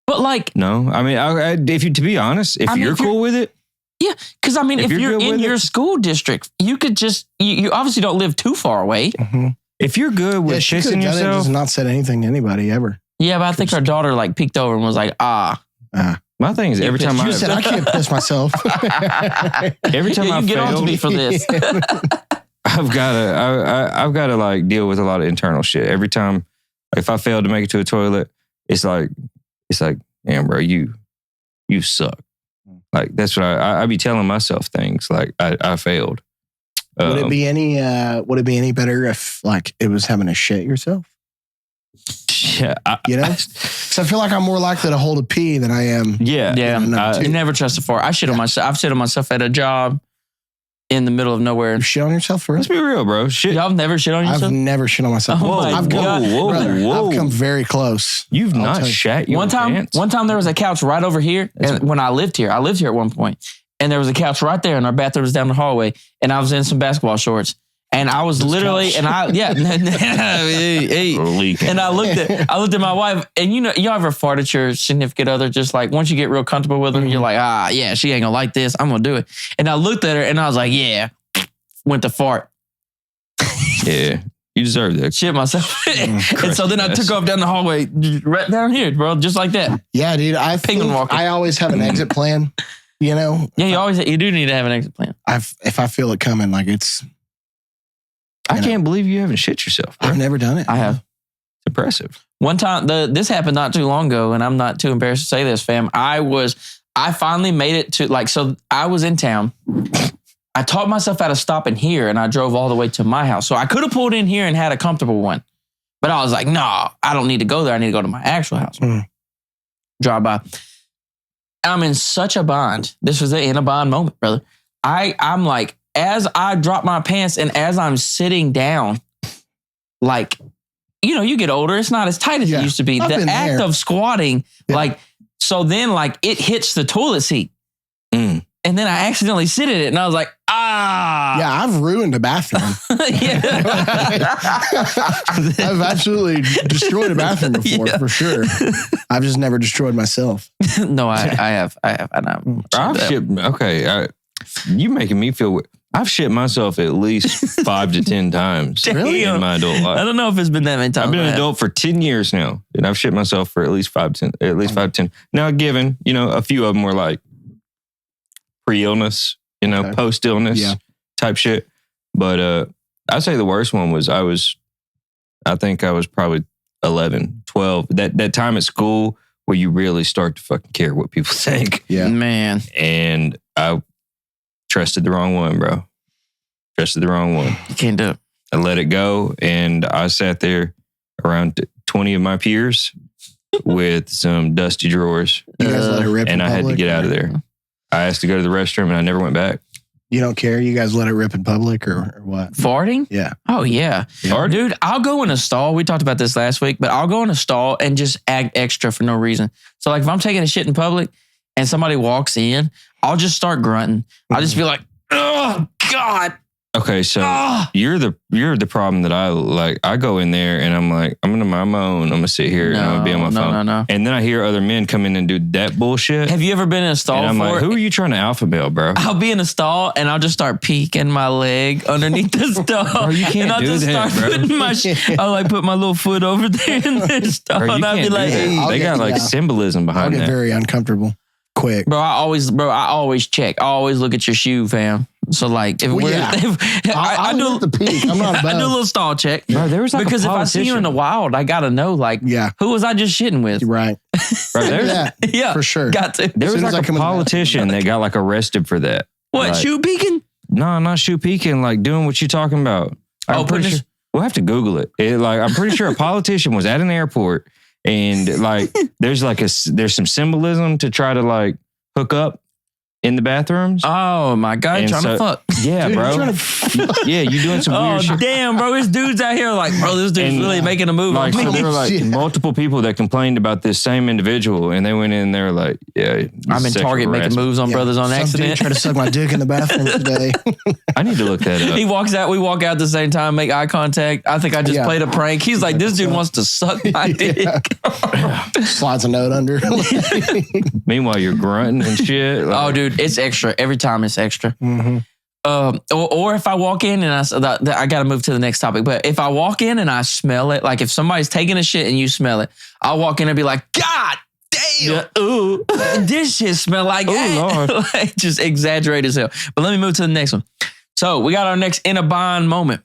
But like... No. I mean, to be honest, if you're cool with it... Yeah, because I mean, if you're in your school district, you could just... You obviously don't live too far away. Mm-hmm. If you're good with pissing yourself... Just not said anything to anybody ever. Yeah, but I think her daughter like peeked over and was like, My thing is every time I said I can't piss myself. Every time I get fail, on to me for this. I've got to like deal with a lot of internal shit. Every time, if I fail to make it to a toilet, it's like, damn, bro, you suck. Like that's what I be telling myself things like I failed. Would it be any better if like it was having to shit yourself? Yeah, you know. So I feel like I'm more likely to hold a pee than I am. Yeah. You never trust a fart. I shit on myself. I've shit on myself at a job in the middle of nowhere. You shit on yourself for real? Let's be real, bro. Shit. Y'all have never shit on yourself? I've never shit on myself. Oh my God. Whoa. I've come very close. You've not shat your pants? One time there was a couch right over here. And when I lived here at one point. And there was a couch right there and our bathroom was down the hallway. And I was in some basketball shorts. And I was literally, and I looked at my wife, and you know, y'all ever fart at your significant other? Just like once you get real comfortable with her, you're like, yeah, she ain't gonna like this. I'm gonna do it. And I looked at her, and I was like, yeah, went to fart. Yeah, you deserve that. Shit myself. And so then I took off down the hallway, right down here, bro, just like that. Yeah, dude. I always have an exit plan. You know. Yeah, you do need to have an exit plan. If I feel it coming, like it's. I can't believe you haven't shit yourself, bro. I've never done it. I have. It's impressive. One time, this happened not too long ago, and I'm not too embarrassed to say this, fam. I finally made it to, so I was in town. I taught myself how to stop in here, and I drove all the way to my house. So I could have pulled in here and had a comfortable one. But I was like, no, I don't need to go there. I need to go to my actual house. Drive by. I'm in such a bind. This was in a bind moment, brother. I'm like, as I drop my pants and as I'm sitting down, like, you know, you get older. It's not as tight as it used to be. The act of squatting, like, so then like it hits the toilet seat. And then I accidentally sit in it and I was like, Yeah, I've ruined a bathroom. I've absolutely destroyed a bathroom before, for sure. I've just never destroyed myself. No, I have. And you making me feel weird. I've shit myself at least 5 to 10 times in my adult life. I don't know if it's been that many times. I've been an adult for 10 years now, and I've shit myself for at least 5 to 10. Now, given, you know, a few of them were like pre-illness, you know, post-illness type shit. But I'd say the worst one was I think I was probably 11, 12. That time at school where you really start to fucking care what people think. Yeah. Man. And I trusted the wrong one, bro. Trusted the wrong one. You can't do it. I let it go, and I sat there around 20 of my peers with some dusty drawers. You guys let it rip and I had to get out of there. I asked to go to the restroom, and I never went back. You don't care? You guys let it rip in public or what? Farting? Yeah. Oh, yeah. Dude, I'll go in a stall. We talked about this last week, but I'll go in a stall and just act extra for no reason. So like if I'm taking a shit in public and somebody walks in, I'll just start grunting. I'll just be like, oh, God. Okay, so you're the problem that I like. I go in there and I'm like, I'm gonna mind my own. I'm gonna sit here and I'm gonna be on my phone. No. And then I hear other men come in and do that bullshit. Have you ever been in a stall? And I'm like, who are you trying to alpha male, bro? I'll be in a stall and I'll just start peeking my leg underneath the stall. Bro, you can't and I'll do just that, start bro. putting my I'll like put my little foot over there in the stall. Bro, and I'll be like, they got like symbolism I'll behind get that. very uncomfortable quick. Bro, I always check. I always look at your shoe, fam. So like, if I do the peak. I'm not I do a little stall check. Bro, there was like because if I see you in the wild, I gotta know like, who was I just shitting with? Right. Bro, yeah, for sure. Got to. There was like a politician that got like arrested for that. What, like, shoe peeking? No, not shoe peeking. Like doing what you talking about. I'm pretty sure. We'll have to Google it. I'm pretty sure a politician was at an airport and like there's some symbolism to try to like hook up in the bathrooms. Oh my God, and trying to fuck. Yeah, Dude, bro. Yeah, you doing some weird shit. Oh damn, bro. There's dudes out here like, bro, this dude's really making a move. Like, on so me. there were like multiple people that complained about this same individual, and they went in there like, I'm in Target making moves on brothers on accident. Dude tried to suck my dick in the bathroom today. I need to look that up. He walks out, we walk out at the same time, make eye contact. I think I just played a prank. He's like, this dude wants to suck my dick. Slides a note under. Meanwhile, you're grunting and shit. Like, oh, dude, it's extra. Every time it's extra. Mm-hmm. Or if I walk in and I got to move to the next topic, but if I walk in and I smell it, like if somebody's taking a shit and you smell it, I'll walk in and be like, God damn, ooh, this shit smell like, Lord. Like just exaggerate as hell. But let me move to the next one. So we got our next Inna Bind moment.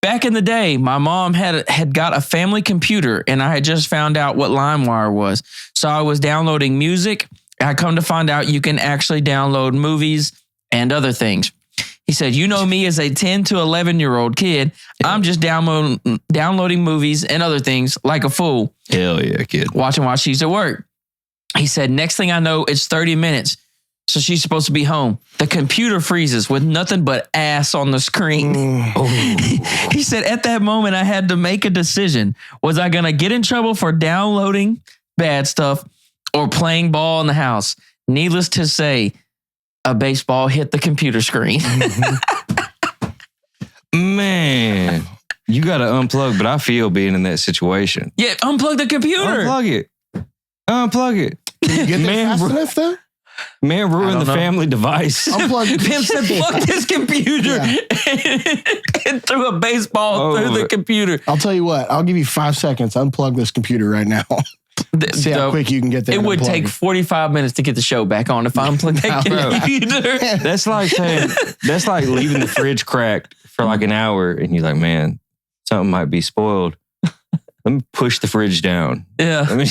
Back in the day, my mom had got a family computer and I had just found out what LimeWire was. So I was downloading music. I come to find out you can actually download movies and other things. He said, you know me as a 10 to 11-year-old kid. I'm just downloading movies and other things like a fool. Hell yeah, kid. Watching while she's at work. He said, next thing I know, it's 30 minutes. So she's supposed to be home. The computer freezes with nothing but ass on the screen. He said, at that moment, I had to make a decision. Was I going to get in trouble for downloading bad stuff or playing ball in the house? Needless to say, a baseball hit the computer screen. Man, you got to unplug, but I feel being in that situation. Yeah, unplug the computer. Unplug it. Can you get there fast enough though? Man ruined the family device. Unplug. Pimp said, fuck this computer. And threw a baseball through the computer. I'll tell you what, I'll give you 5 seconds. Unplug this computer right now. See how quick you can get there. It would take 45 minutes to get the show back on if I unplugged that computer. That's like leaving the fridge cracked for like an hour and you're like, man, something might be spoiled. Let me push the fridge down. Yeah. Let me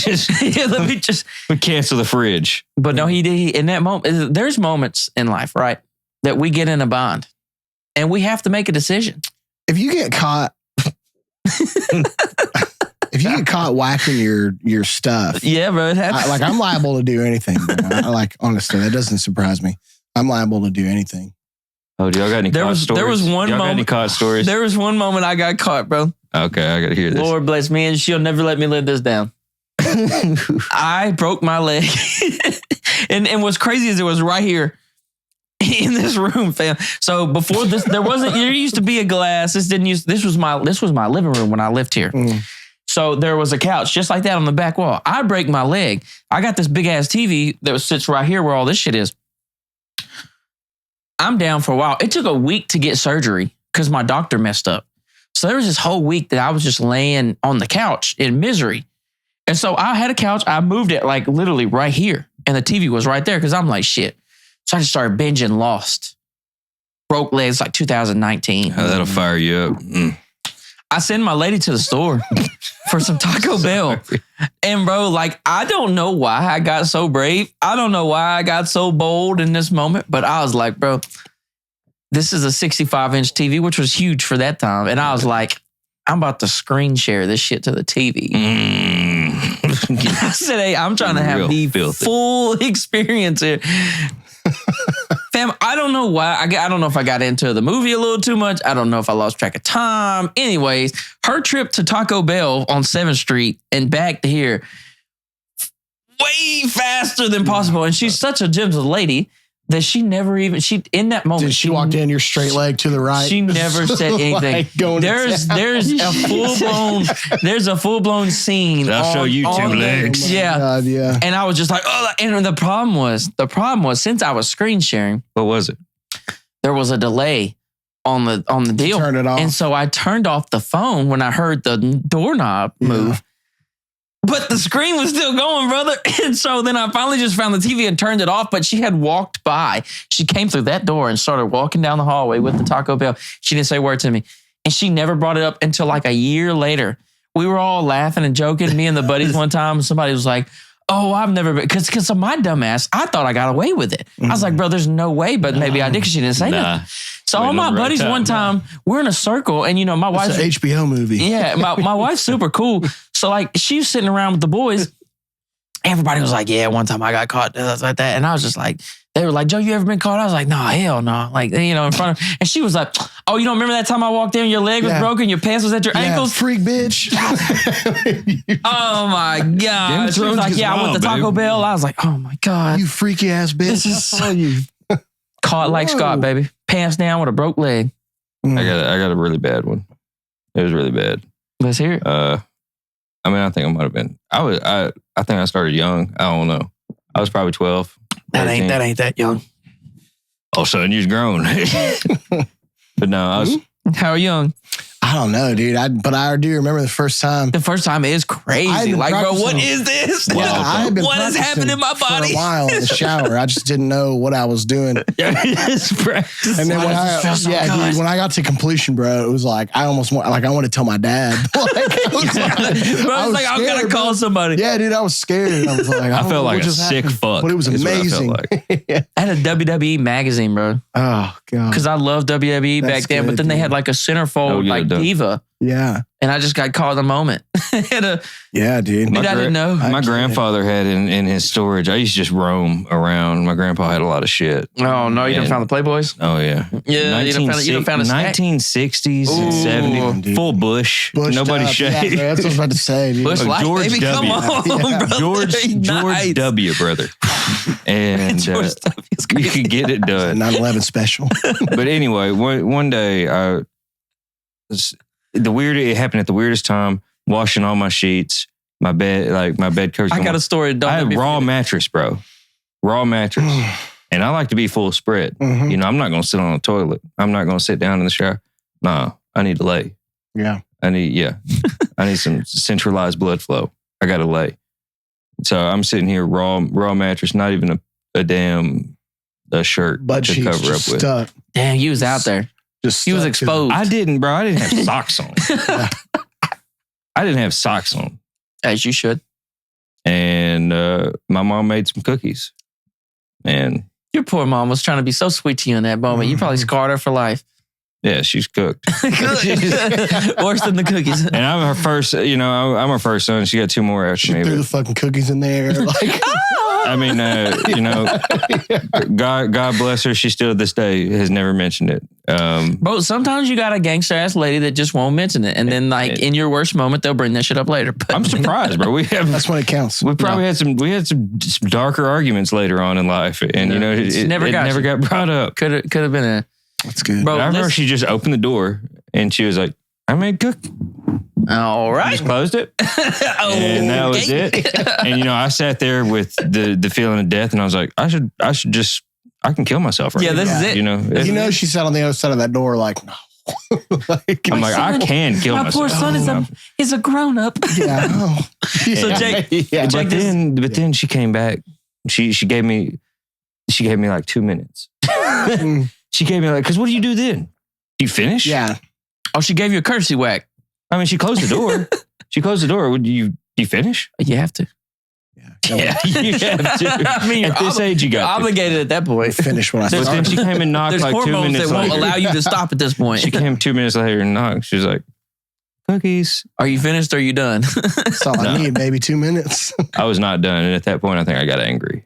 cancel the fridge. But no, he did. In that moment, there's moments in life, right, that we get in a bind and we have to make a decision. If you get caught, If you get caught whacking your stuff, yeah, bro, it happens. I'm liable to do anything. Honestly, that doesn't surprise me. I'm liable to do anything. Oh, do y'all got any caught stories? There was one y'all moment. Got any caught stories? There was one moment I got caught, bro. Okay, I got to hear this. Lord bless me, and she'll never let me live this down. I broke my leg, and what's crazy is it was right here in this room, fam. So before this, there used to be a glass. This was my living room when I lived here. So there was a couch just like that on the back wall. I break my leg. I got this big ass TV that sits right here where all this shit is. I'm down for a while. It took a week to get surgery because my doctor messed up. So there was this whole week that I was just laying on the couch in misery. And so I had a couch. I moved it like literally right here. And the TV was right there because I'm like, shit. So I just started binging Lost. Broke legs like 2019. Oh, that'll fire you up. I send my lady to the store for some Taco Bell. And bro, like, I don't know why I got so brave. I don't know why I got so bold in this moment. But I was like, bro, this is a 65-inch TV, which was huge for that time. And I was like, I'm about to screen share this shit to the TV. I said, hey, I'm trying to have the full experience here. Fam, I don't know why. I don't know if I got into the movie a little too much. I don't know if I lost track of time. Anyways, her trip to Taco Bell on 7th Street and back to here, way faster than possible. And she's such a gentle lady that she never even, in that moment. She walked in your straight leg to the right. She never said anything. There's a full-blown scene. I'll show you two legs. Yeah. God, yeah. And I was just like, oh, and the problem was since I was screen sharing. What was it? There was a delay on the deal. Turn it off. And so I turned off the phone when I heard the doorknob move. But the screen was still going, brother. And so then I finally just found the TV and turned it off, but she had walked by. She came through that door and started walking down the hallway with the Taco Bell. She didn't say a word to me. And she never brought it up until like a year later. We were all laughing and joking. Me and the buddies one time, somebody was like, oh, I've never been, because of my dumbass, I thought I got away with it. I was like, bro, there's no way, but maybe I did because she didn't say nothing. So all my buddies one time, we're in a circle and, my wife's... It's an HBO movie. Yeah, my wife's super cool. So like, she's sitting around with the boys. Everybody was like, yeah, one time I got caught like that. And I was just like, they were like, Joe, you ever been caught? I was like, no, hell no. Like, in front of, and she was like, oh, you don't remember that time I walked in and your leg was broken, your pants was at your ankles? Freak bitch. Oh my God. She was like, yeah, I went to Taco Bell. I was like, oh my God. You freaky ass bitch. This is caught like Scott, baby. Pants down with a broke leg. I got a really bad one. It was really bad. Let's hear it. I think I might have been. I think I started young. I don't know. I was probably 12. That ain't that young. All of a sudden, you're grown. But no, I was. How young? I don't know, dude. But I do remember the first time. The first time is crazy. Like, bro, what is this? What has happened in my body? For a while in the shower. I just didn't know what I was doing. And then when I got to completion, bro, it was like I almost want to tell my dad. I was gonna call somebody. Yeah, dude, I was scared. I was like, I felt like a sick fuck. But it was amazing. I had a WWE magazine, bro. Oh God. Because I loved WWE back then, but then they had like a centerfold diva. Yeah. And I just got caught in the moment. Yeah, dude. I didn't know. My grandfather had in his storage, I used to just roam around. My grandpa had a lot of shit. Oh, no, you didn't find the Playboys? Oh, yeah. Yeah, you didn't find a 1960s and 70s. Full bush. Nobody shaved. Yeah, that's what I was about to say, dude. Bush life, George baby, W. come on, brother. George W, brother. And George you could get it done. 9/11 special. But anyway, one day, it happened at the weirdest time, washing all my sheets, my bed covers. I got a story. I had raw mattress, bro. Raw mattress. And I like to be full spread. Mm-hmm. I'm not going to sit on a toilet. I'm not going to sit down in the shower. No, I need to lay. Yeah. I need some centralized blood flow. I got to lay. So I'm sitting here, raw mattress, not even a damn shirt Butt to cover up with. Stuck. Damn, you was out there. Just he was exposed. I didn't have socks on. I didn't have socks on. As you should. And my mom made some cookies. And your poor mom was trying to be so sweet to you in that moment. You probably scarred her for life. Yeah, she's cooked. Worse than the cookies. And I'm her first, I'm her first son. She got 2 more after me. She threw the fucking cookies in there. Like, I mean, God bless her. She still to this day has never mentioned it. Bro, sometimes you got a gangster ass lady that just won't mention it. And then in your worst moment, they'll bring that shit up later. But I'm surprised, bro. That's when it counts. We probably had some darker arguments later on in life. And, it never got brought up. Could have been a... That's good. Bro, I remember she just opened the door and she was like, I made cookies. All right. Just closed it. And that was it. And, I sat there with the feeling of death and I was like, I can kill myself right now. This is it. She sat on the other side of that door like, no. I'm like, I can kill myself. My poor son is a grown up. Yeah. Oh. So Jake, but then she came back. She gave me like 2 minutes. She gave me because what do you do then? Do you finish? Yeah. Oh, she gave you a courtesy whack. I mean, she closed the door. Would you finish? You have to. Yeah, you have to. I mean, at this age, you got obligated at that point. Finish what I started. But then she came and knocked There's like 2 minutes later. that won't allow you to stop at this point. She came 2 minutes later and knocked. She was like, cookies. Are you finished or are you done? That's all I need, baby. 2 minutes. I was not done. And at that point, I think I got angry.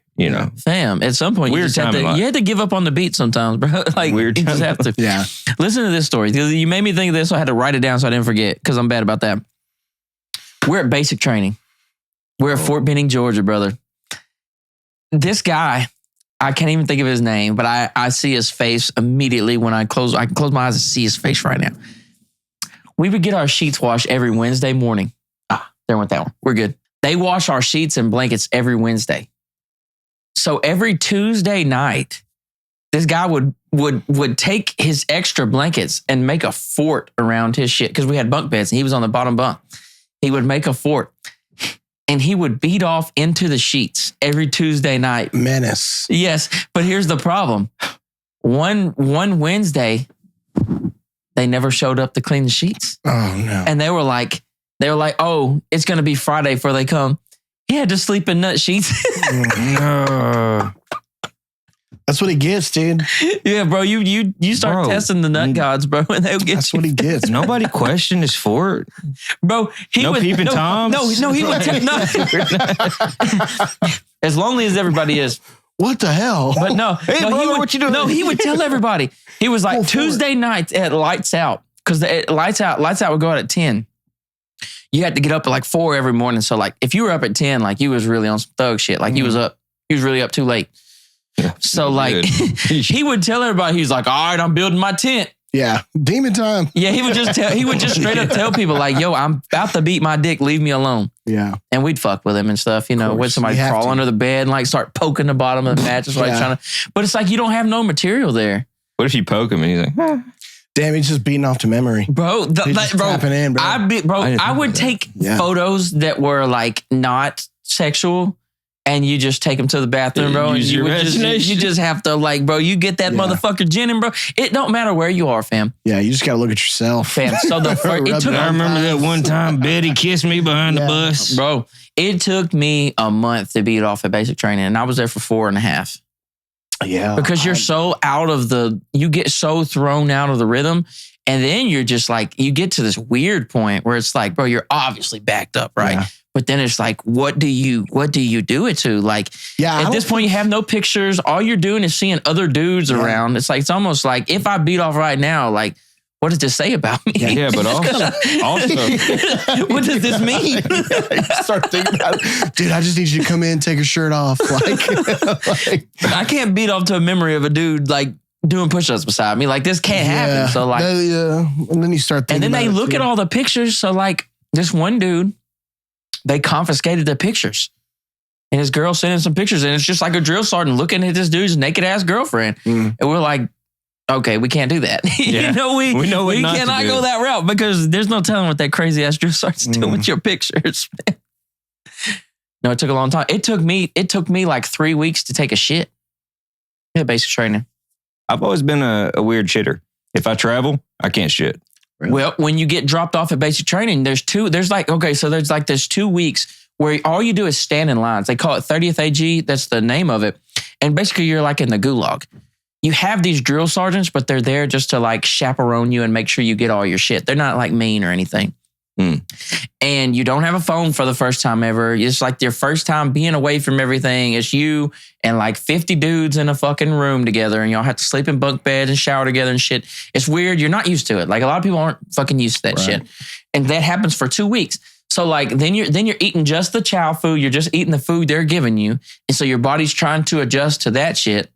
Fam, at some point, you had to give up on the beat sometimes, bro. Like, you just have to. Yeah. Listen to this story. You made me think of this, so I had to write it down so I didn't forget because I'm bad about that. We're at basic training. We're at Fort Benning, Georgia, brother. This guy, I can't even think of his name, but I see his face immediately when I can close my eyes and see his face right now. We would get our sheets washed every Wednesday morning. There went that one. We're good. They wash our sheets and blankets every Wednesday. So every Tuesday night, this guy would take his extra blankets and make a fort around his shit because we had bunk beds and he was on the bottom bunk. He would make a fort and he would beat off into the sheets every Tuesday night. Menace. Yes, but here's the problem. One Wednesday, they never showed up to clean the sheets. Oh no! And they were like, oh, it's gonna be Friday before they come. He had to sleep in nut sheets. No. That's what he gets, dude. Yeah, bro. You start testing the nut gods, bro, and they'll get That's what he gets. Nobody questioned his fort, bro. No peeping toms. No, he would tell as lonely as everybody is. What the hell? But no, hey, no, brother, what you doing? No, he would tell everybody. He was like Tuesday nights at lights out because the lights out would go out at 10. You had to get up at like 4 every morning. So like if you were up at 10, like you was really on some thug shit. Like he was really up too late. Yeah, so like he would tell everybody, he's like, all right, I'm building my tent. Yeah. Demon time. Yeah, he would just straight up tell people like, yo, I'm about to beat my dick. Leave me alone. Yeah. And we'd fuck with him and stuff, with somebody crawl under the bed and like start poking the bottom of the mattress. But it's like, you don't have no material there. What if you poke him and he's like, damn, he's just beating off to memory. Bro, tapping in, bro. I would take photos that were like not sexual and you just take them to the bathroom, bro. And you just have to like, bro, you get that motherfucker ginning, bro. It don't matter where you are, fam. Yeah, you just got to look at yourself. Fam, so I remember that one time Betty kissed me behind the bus. Bro, it took me a month to beat off at basic training and I was there for 4.5. Yeah. Because you're so you get so thrown out of the rhythm. And then you're just like, you get to this weird point where it's like, bro, you're obviously backed up, right? Yeah. But then it's like, what do you do it to? Like, at this point, you have no pictures. All you're doing is seeing other dudes around. It's like, it's almost like if I beat off right now, like, what does this say about me? Yeah, but also what does this mean? Start thinking about it. Dude, I just need you to come in, take your shirt off. Like I can't beat off to a memory of a dude like doing push-ups beside me. Like this can't happen. So like, and then you start thinking. And then they look at all the pictures. So like this one dude, they confiscated the pictures. And his girl sent in some pictures and it's just like a drill sergeant looking at this dude's naked ass girlfriend. And we're like, okay, we can't do that. Yeah. we cannot go that route because there's no telling what that crazy ass drill sergeant's doing with your pictures. No, it took a long time. It took me like 3 weeks to take a shit. Yeah, basic training. I've always been a weird shitter. If I travel, I can't shit. Really? Well, when you get dropped off at basic training, there's 2 weeks where all you do is stand in lines. They call it 30th AG. That's the name of it. And basically you're like in the gulag. you have these drill sergeants, but they're there just to like chaperone you and make sure you get all your shit. They're not like mean or anything. And you don't have a phone for the first time ever. It's like your first time being away from everything. It's you and like 50 dudes in a fucking room together, and y'all have to sleep in bunk beds and shower together and shit. It's weird. You're not used to it. Like a lot of people aren't fucking used to that shit. And that happens for 2 weeks. So like then you're eating just the chow food. You're just eating the food they're giving you. And so your body's trying to adjust to that shit.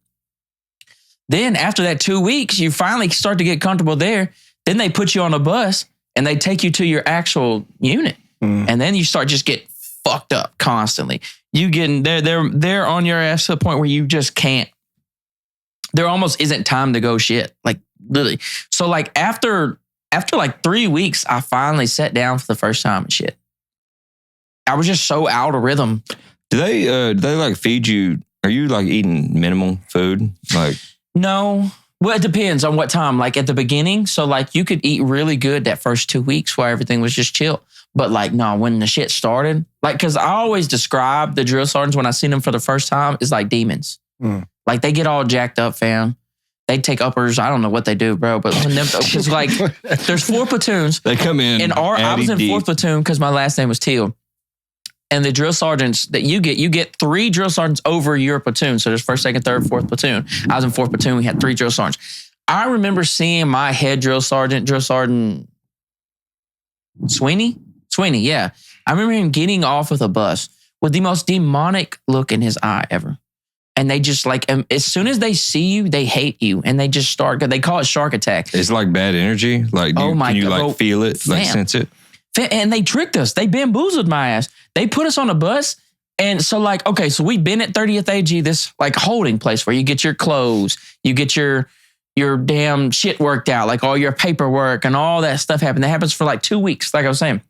Then after that 2 weeks, you finally start to get comfortable there. Then they put you on a bus and they take you to your actual unit. And then you start just get fucked up constantly. You getting they're on your ass to the point where you just can't. There almost isn't time to go shit. Like literally. So like after like 3 weeks, I finally sat down for the first time and shit. I was just so out of rhythm. Do they like feed you? Are you like eating minimal food? Like no. Well, it depends on what time. Like at the beginning, so like you could eat really good that first 2 weeks while everything was just chill. But like, no, when the shit started, like, because I always describe the drill sergeants when I seen them for the first time is like demons. Like they get all jacked up, fam. They take uppers. I don't know what they do, bro. But when them, because like there's 4 platoons. They come in. And I was in 4th platoon because my last name was Teel. And the drill sergeants that you get 3 drill sergeants over your platoon. So there's 1st, 2nd, 3rd, 4th platoon. I was in 4th platoon. We had 3 drill sergeants. I remember seeing my head drill sergeant Sweeney, yeah. I remember him getting off of the bus with the most demonic look in his eye ever. And they just like, as soon as they see you, they hate you. And they just start, they call it shark attack. It's like bad energy. Like, can you like feel it, like sense it? And they tricked us. They bamboozled my ass. They put us on a bus. And so like, okay, so we've been at 30th AG, this like holding place where you get your clothes, you get your damn shit worked out, like all your paperwork and all that stuff happen. That happens for like 2 weeks, like I was saying.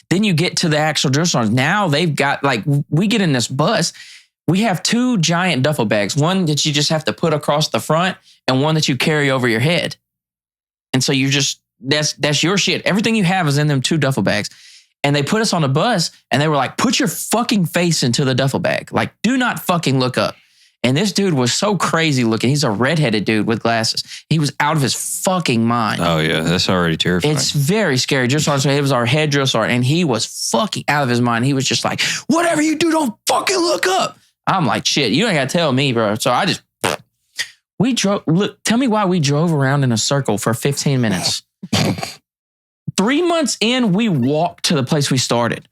Then you get to the actual drill sergeants. Now they've got like, we get in this bus. We have 2 giant duffel bags, one that you just have to put across the front and one that you carry over your head. And so you just, that's your shit. Everything you have is in them 2 duffel bags. And they put us on a bus and they were like, put your fucking face into the duffel bag. Like, do not fucking look up. And this dude was so crazy looking. He's a redheaded dude with glasses. He was out of his fucking mind. Oh yeah, that's already terrifying. It's very scary. Drill sergeant, it was our head drill sergeant, and he was fucking out of his mind. He was just like, whatever you do, don't fucking look up. I'm like, shit, you ain't got to tell me, bro. So I just, we drove, look, tell me why we drove around in a circle for 15 minutes. 3 months in, we walked to the place we started.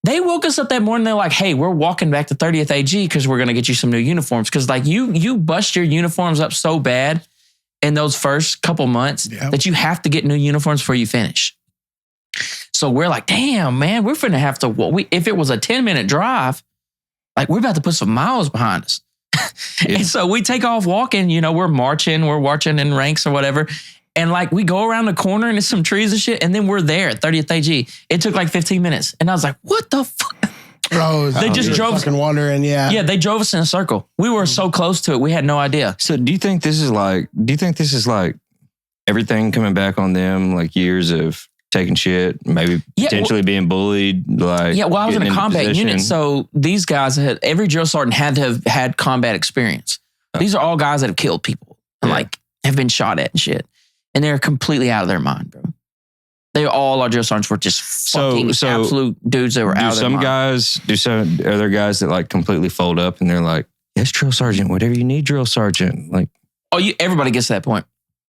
They woke us up that morning. They're like, hey, we're walking back to 30th AG because we're going to get you some new uniforms. Because like you bust your uniforms up so bad in those first couple months that you have to get new uniforms before you finish. So we're like, damn, man, we're finna have to, if it was a 10-minute drive, like we're about to put some miles behind us. And so we take off walking, we're marching in ranks or whatever. And like we go around the corner and there's some trees and shit. And then we're there at 30th AG. It took like 15 minutes. And I was like, what the fuck? Bro, they just drove us. Fucking wandering, yeah. Yeah, they drove us in a circle. We were so close to it. We had no idea. So do you think this is like everything coming back on them, like years of taking shit, maybe potentially being bullied? Like, well, I was in a combat unit. So these guys every drill sergeant had to have had combat experience. These are all guys that have killed people and like have been shot at and shit. And they're completely out of their mind, bro. All our drill sergeants were just fucking absolute dudes that were out of their mind. Are there guys that like completely fold up and they're like, yes, drill sergeant, whatever you need, drill sergeant. Like, everybody gets to that point.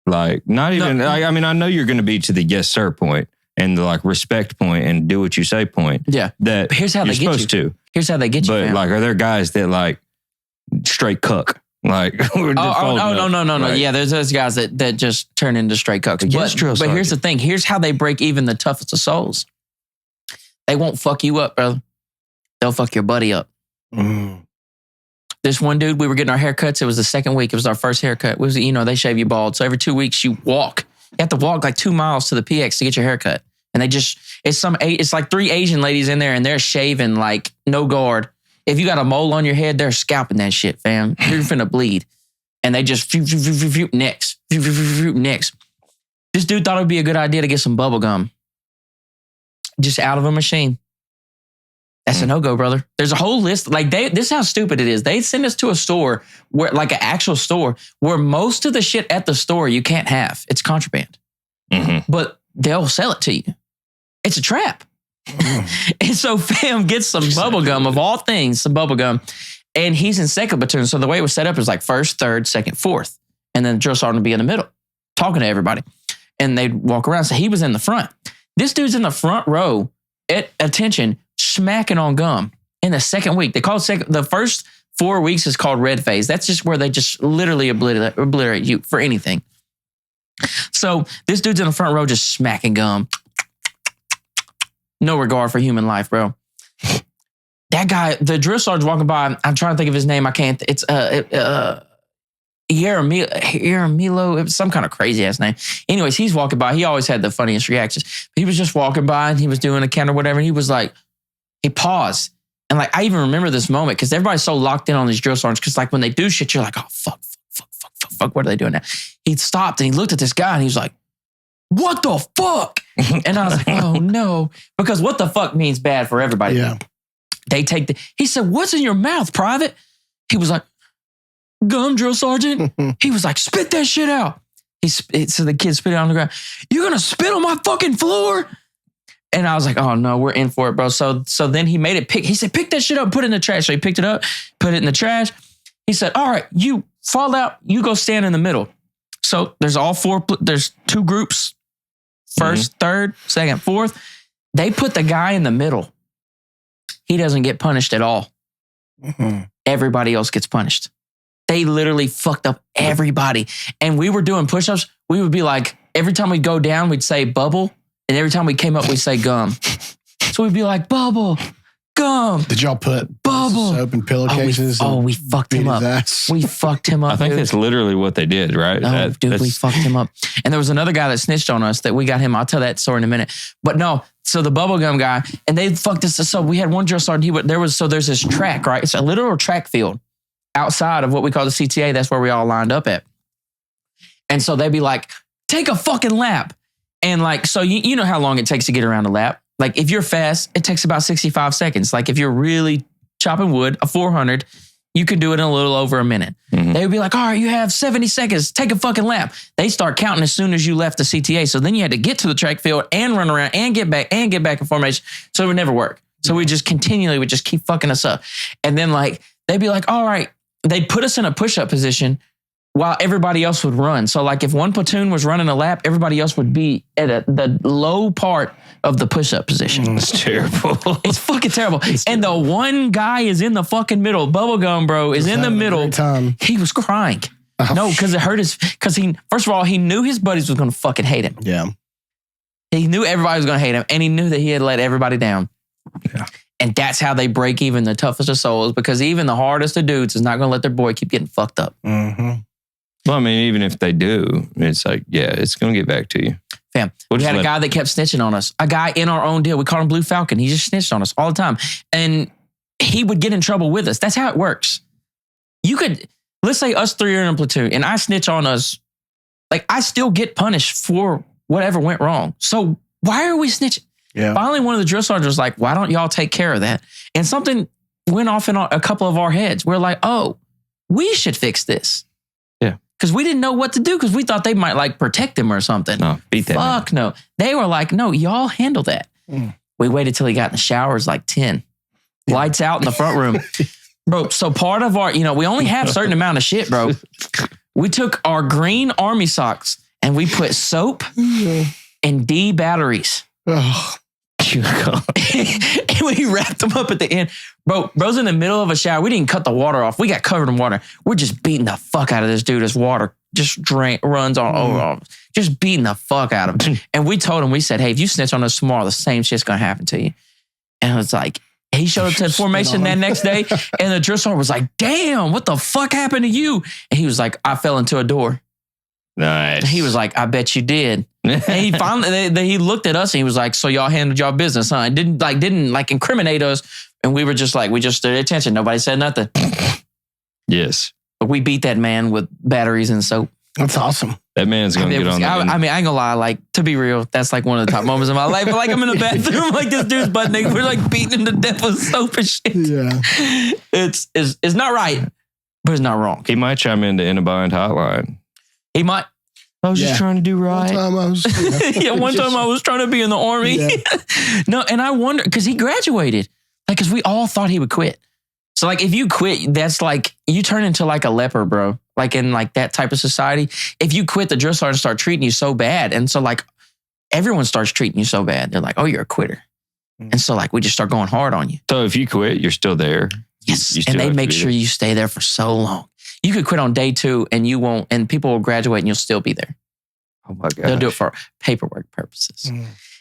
Like, not even, I mean, I know you're going to be to the yes, sir point and the like respect point and do what you say point. Yeah. That here's how you're they get supposed you. to. Here's how they get you. But like, are there guys that like straight cuck? Like, no. Right. Yeah, there's those guys that just turn into straight cucks. But here's the thing. Here's how they break even the toughest of souls. They won't fuck you up, brother. They'll fuck your buddy up. This one dude, we were getting our haircuts. It was the second week. It was our first haircut. It was, they shave you bald. So every 2 weeks you walk. You have to walk like 2 miles to the PX to get your haircut. And it's like 3 Asian ladies in there and they're shaving like no guard. If you got a mole on your head, they're scalping that shit, fam. You're finna bleed. And they just next. This dude thought it would be a good idea to get some bubble gum. Just out of a machine. That's a no-go, brother. There's a whole list. Like this is how stupid it is. They send us to a store where, like an actual store, where most of the shit at the store you can't have. It's contraband. But they'll sell it to you. It's a trap. And so fam gets some bubble gum, of all things, some bubble gum. And he's in second platoon. So the way it was set up is like first, third, second, fourth. And then the drill sergeant would be in the middle, talking to everybody. And they'd walk around. So he was in the front. This dude's in the front row at attention, smacking on gum in the second week. They call it the first 4 weeks is called red phase. That's just where they just literally obliterate you for anything. So this dude's in the front row just smacking gum. No regard for human life, bro. That guy, the drill sergeant's walking by. I'm trying to think of his name. I can't. It's Yaramilo. It was some kind of crazy ass name. Anyways, he's walking by. He always had the funniest reactions. He was just walking by and he was doing a count or whatever. And he was like, he paused. And like, I even remember this moment because everybody's so locked in on these drill sergeants. Because like when they do shit, you're like, oh, fuck. What are they doing now? He stopped and he looked at this guy and he was like, what the fuck? And I was like, oh no. Because what the fuck means bad for everybody. Yeah. He said, what's in your mouth, private? He was like, gum, drill sergeant. He was like, spit that shit out. So the kid spit it on the ground. You're going to spit on my fucking floor? And I was like, oh no, we're in for it, bro. So then he made it pick. He said, pick that shit up and put it in the trash. So he picked it up, put it in the trash. He said, all right, you fall out. You go stand in the middle. So there's two groups. First, third, second, fourth. They put the guy in the middle. He doesn't get punished at all. Everybody else gets punished. They literally fucked up everybody. And we were doing push-ups. We would be like, every time we'd go down, we'd say bubble. And every time we came up, we'd say gum. So we'd be like, bubble, gum. Did y'all put bubble soap in pillowcases? We fucked him up. We fucked him up. I think that's literally what they did, right? No, we fucked him up. And there was another guy that snitched on us that we got him. I'll tell that story in a minute. But no, so the bubblegum guy, and they fucked us. So we had one drill sergeant. There's this track, right? It's a literal track field outside of what we call the CTA. That's where we all lined up at. And so they'd be like, take a fucking lap. And like, so you know how long it takes to get around a lap. Like if you're fast, it takes about 65 seconds. Like if you're really chopping wood, a 400, you can do it in a little over a minute. They would be like, all right, you have 70 seconds. Take a fucking lap. They start counting as soon as you left the CTA. So then you had to get to the track field and run around and get back in formation. So it would never work. So we just continually would just keep fucking us up. And then like, they'd be like, all right, they'd put us in a push-up position while everybody else would run. So like if one platoon was running a lap, everybody else would be at the low part of the push-up position. It's terrible. It's fucking terrible. And the one guy is in the fucking middle. Bubblegum, bro, is in the middle. He was crying. No, because it hurt first of all, he knew his buddies was going to fucking hate him. Yeah. He knew everybody was going to hate him. And he knew that he had let everybody down. Yeah. And that's how they break even the toughest of souls, because even the hardest of dudes is not going to let their boy keep getting fucked up. Well, I mean, even if they do, it's like, yeah, it's going to get back to you. Fam, we had a guy that kept snitching on us. A guy in our own deal. We called him Blue Falcon. He just snitched on us all the time. And he would get in trouble with us. That's how it works. Let's say us three are in a platoon and I snitch on us. Like, I still get punished for whatever went wrong. So why are we snitching? Yeah. Finally, one of the drill sergeants was like, why don't y'all take care of that? And something went off in a couple of our heads. We're like, oh, we should fix this. Because we didn't know what to do, because we thought they might like protect him or something. No, beat that. Fuck no. They were like, no, y'all handle that. We waited till he got in the showers like 10. Lights out in the front room. Bro, so part of our, we only have a certain amount of shit, bro. We took our green army socks and we put soap and D batteries. And we wrapped them up at the end. Bro's in the middle of a shower. We didn't cut the water off. We got covered in water. We're just beating the fuck out of this dude as water just runs all over. Just beating the fuck out of him. And we told him, we said, hey, if you snitch on us tomorrow, the same shit's going to happen to you. And it's like, he showed up to the formation that next day, and the drill sergeant was like, damn, what the fuck happened to you? And he was like, I fell into a door. Nice. And he was like, I bet you did. And he finally, he looked at us and he was like, so y'all handled y'all business, huh? It didn't incriminate us. And we were just like, we just stood at attention. Nobody said nothing. Yes. But we beat that man with batteries and soap. That's awesome. That man's going to get on that. I mean, I ain't gonna lie. Like, to be real, that's like one of the top moments of my life. But like, I'm in the bathroom, like this dude's butt naked. We're like beating him to death with soap and shit. Yeah. It's not right, but it's not wrong. He might chime into Inna Bind Hotline. He might. I was just trying to do right. One time I was trying to be in the army. Yeah. No, and I wonder, because he graduated. Like, because we all thought he would quit. So like, if you quit, that's like, you turn into like a leper, bro. Like in like that type of society. If you quit, the drill sergeants start treating you so bad. And so like, everyone starts treating you so bad. They're like, oh, you're a quitter. And so like, we just start going hard on you. So if you quit, you're still there. Yes. And they make sure you stay there for so long. You could quit on day 2 and you won't, and people will graduate and you'll still be there. Oh my God. They'll do it for paperwork purposes.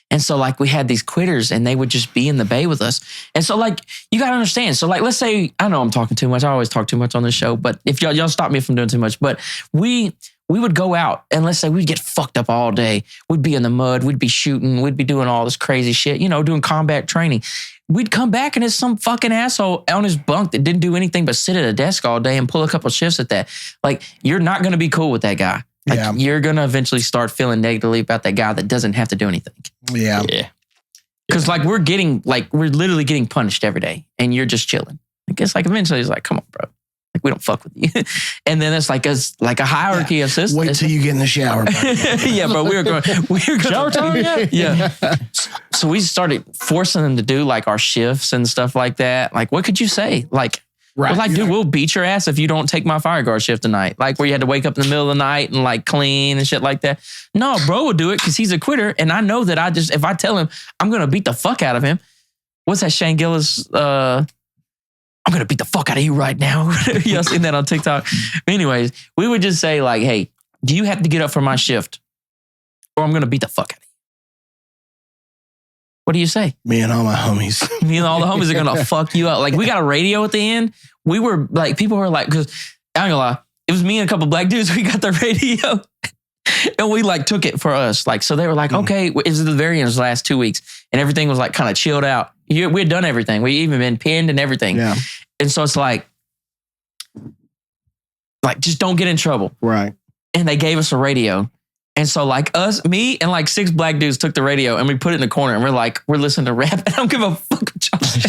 And so like we had these quitters and they would just be in the bay with us. And so like, you got to understand. So like, let's say, I know I'm talking too much. I always talk too much on this show, but if y'all stop me from doing too much, but we would go out and let's say we'd get fucked up all day. We'd be in the mud. We'd be shooting. We'd be doing all this crazy shit, doing combat training. We'd come back and it's some fucking asshole on his bunk that didn't do anything but sit at a desk all day and pull a couple shifts at that. Like, you're not going to be cool with that guy. Like, you're going to eventually start feeling negatively about that guy that doesn't have to do anything. Yeah. Because like we're literally getting punished every day and you're just chilling. I guess like eventually it's like, come on, bro. Like, we don't fuck with you. And then it's like a hierarchy of systems. Wait till you get in the shower. Yeah, bro. We were going shower time. Yeah. So we started forcing them to do like our shifts and stuff like that. Like, what could you say? Like, right. We're like, dude, we'll beat your ass if you don't take my fire guard shift tonight. Like, where you had to wake up in the middle of the night and like clean and shit like that. No, bro will do it because he's a quitter. And I know that if I tell him I'm going to beat the fuck out of him. What's that Shane Gillis? I'm going to beat the fuck out of you right now. Y'all seen that on TikTok? Anyways, we would just say like, hey, do you have to get up for my shift or I'm going to beat the fuck out of you? What do you say? Me and all my homies. Me and all the homies are going to fuck you up. Like, we got a radio at the end. We were like, people were like, because I ain't gonna lie, it was me and a couple black dudes. We got the radio and we like took it for us. Like, so they were like, okay, it was the very end of the last 2 weeks and everything was like kind of chilled out. We had done everything. We even been pinned and everything. Yeah. And so it's like, just don't get in trouble. Right. And they gave us a radio. And so like me and like 6 black dudes took the radio and we put it in the corner and we're listening to rap. And I don't give a fuck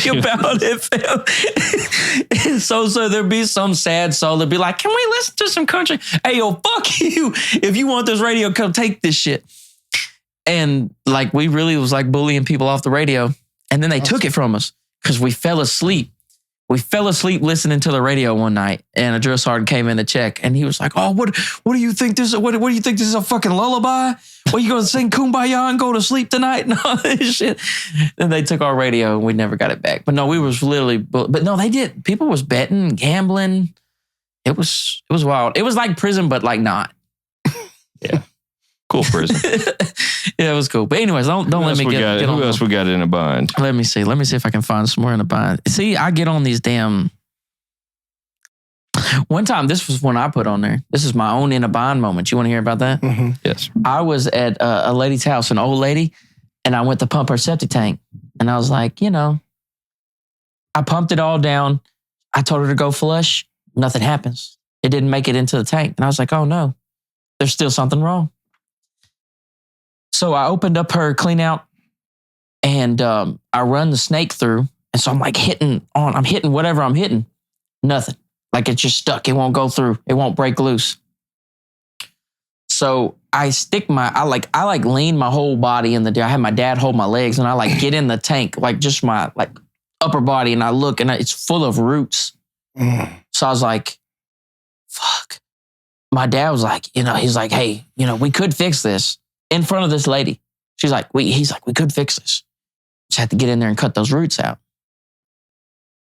about it, fam. And so there'd be some sad soul that'd be like, can we listen to some country? Hey, yo, fuck you. If you want this radio, come take this shit. And like, we really was like bullying people off the radio. And then they took it from us because we fell asleep. We fell asleep listening to the radio one night, and a drill sergeant came in to check, and he was like, "Oh, what do you think this? What do you think this is, a fucking lullaby? What, you gonna sing Kumbaya and go to sleep tonight?" And all this shit. And they took our radio, and we never got it back. But no, we was literally, but no, they did. People was betting, gambling. It was wild. It was like prison, but like not. Yeah. Cool prison. Yeah, it was cool. But anyways, don't let me get who else we got in a bind? Let me see if I can find some more in a bind. See, I get on these damn. One time, this was when I put on there. This is my own in a bind moment. You want to hear about that? Mm-hmm. Yes. I was at a lady's house, an old lady, and I went to pump her septic tank. And I was like, I pumped it all down. I told her to go flush. Nothing happens. It didn't make it into the tank. And I was like, oh no, there's still something wrong. So I opened up her clean out and I run the snake through. And so I'm like I'm hitting whatever I'm hitting. Nothing. Like, it's just stuck. It won't go through. It won't break loose. So I I lean my whole body in the, I had my dad hold my legs and I like get in the tank, like just my like upper body. And I look and it's full of roots. So I was like, fuck. My dad was like, he's like, hey, we could fix this. In front of this lady. He's like, we could fix this. Just had to get in there and cut those roots out.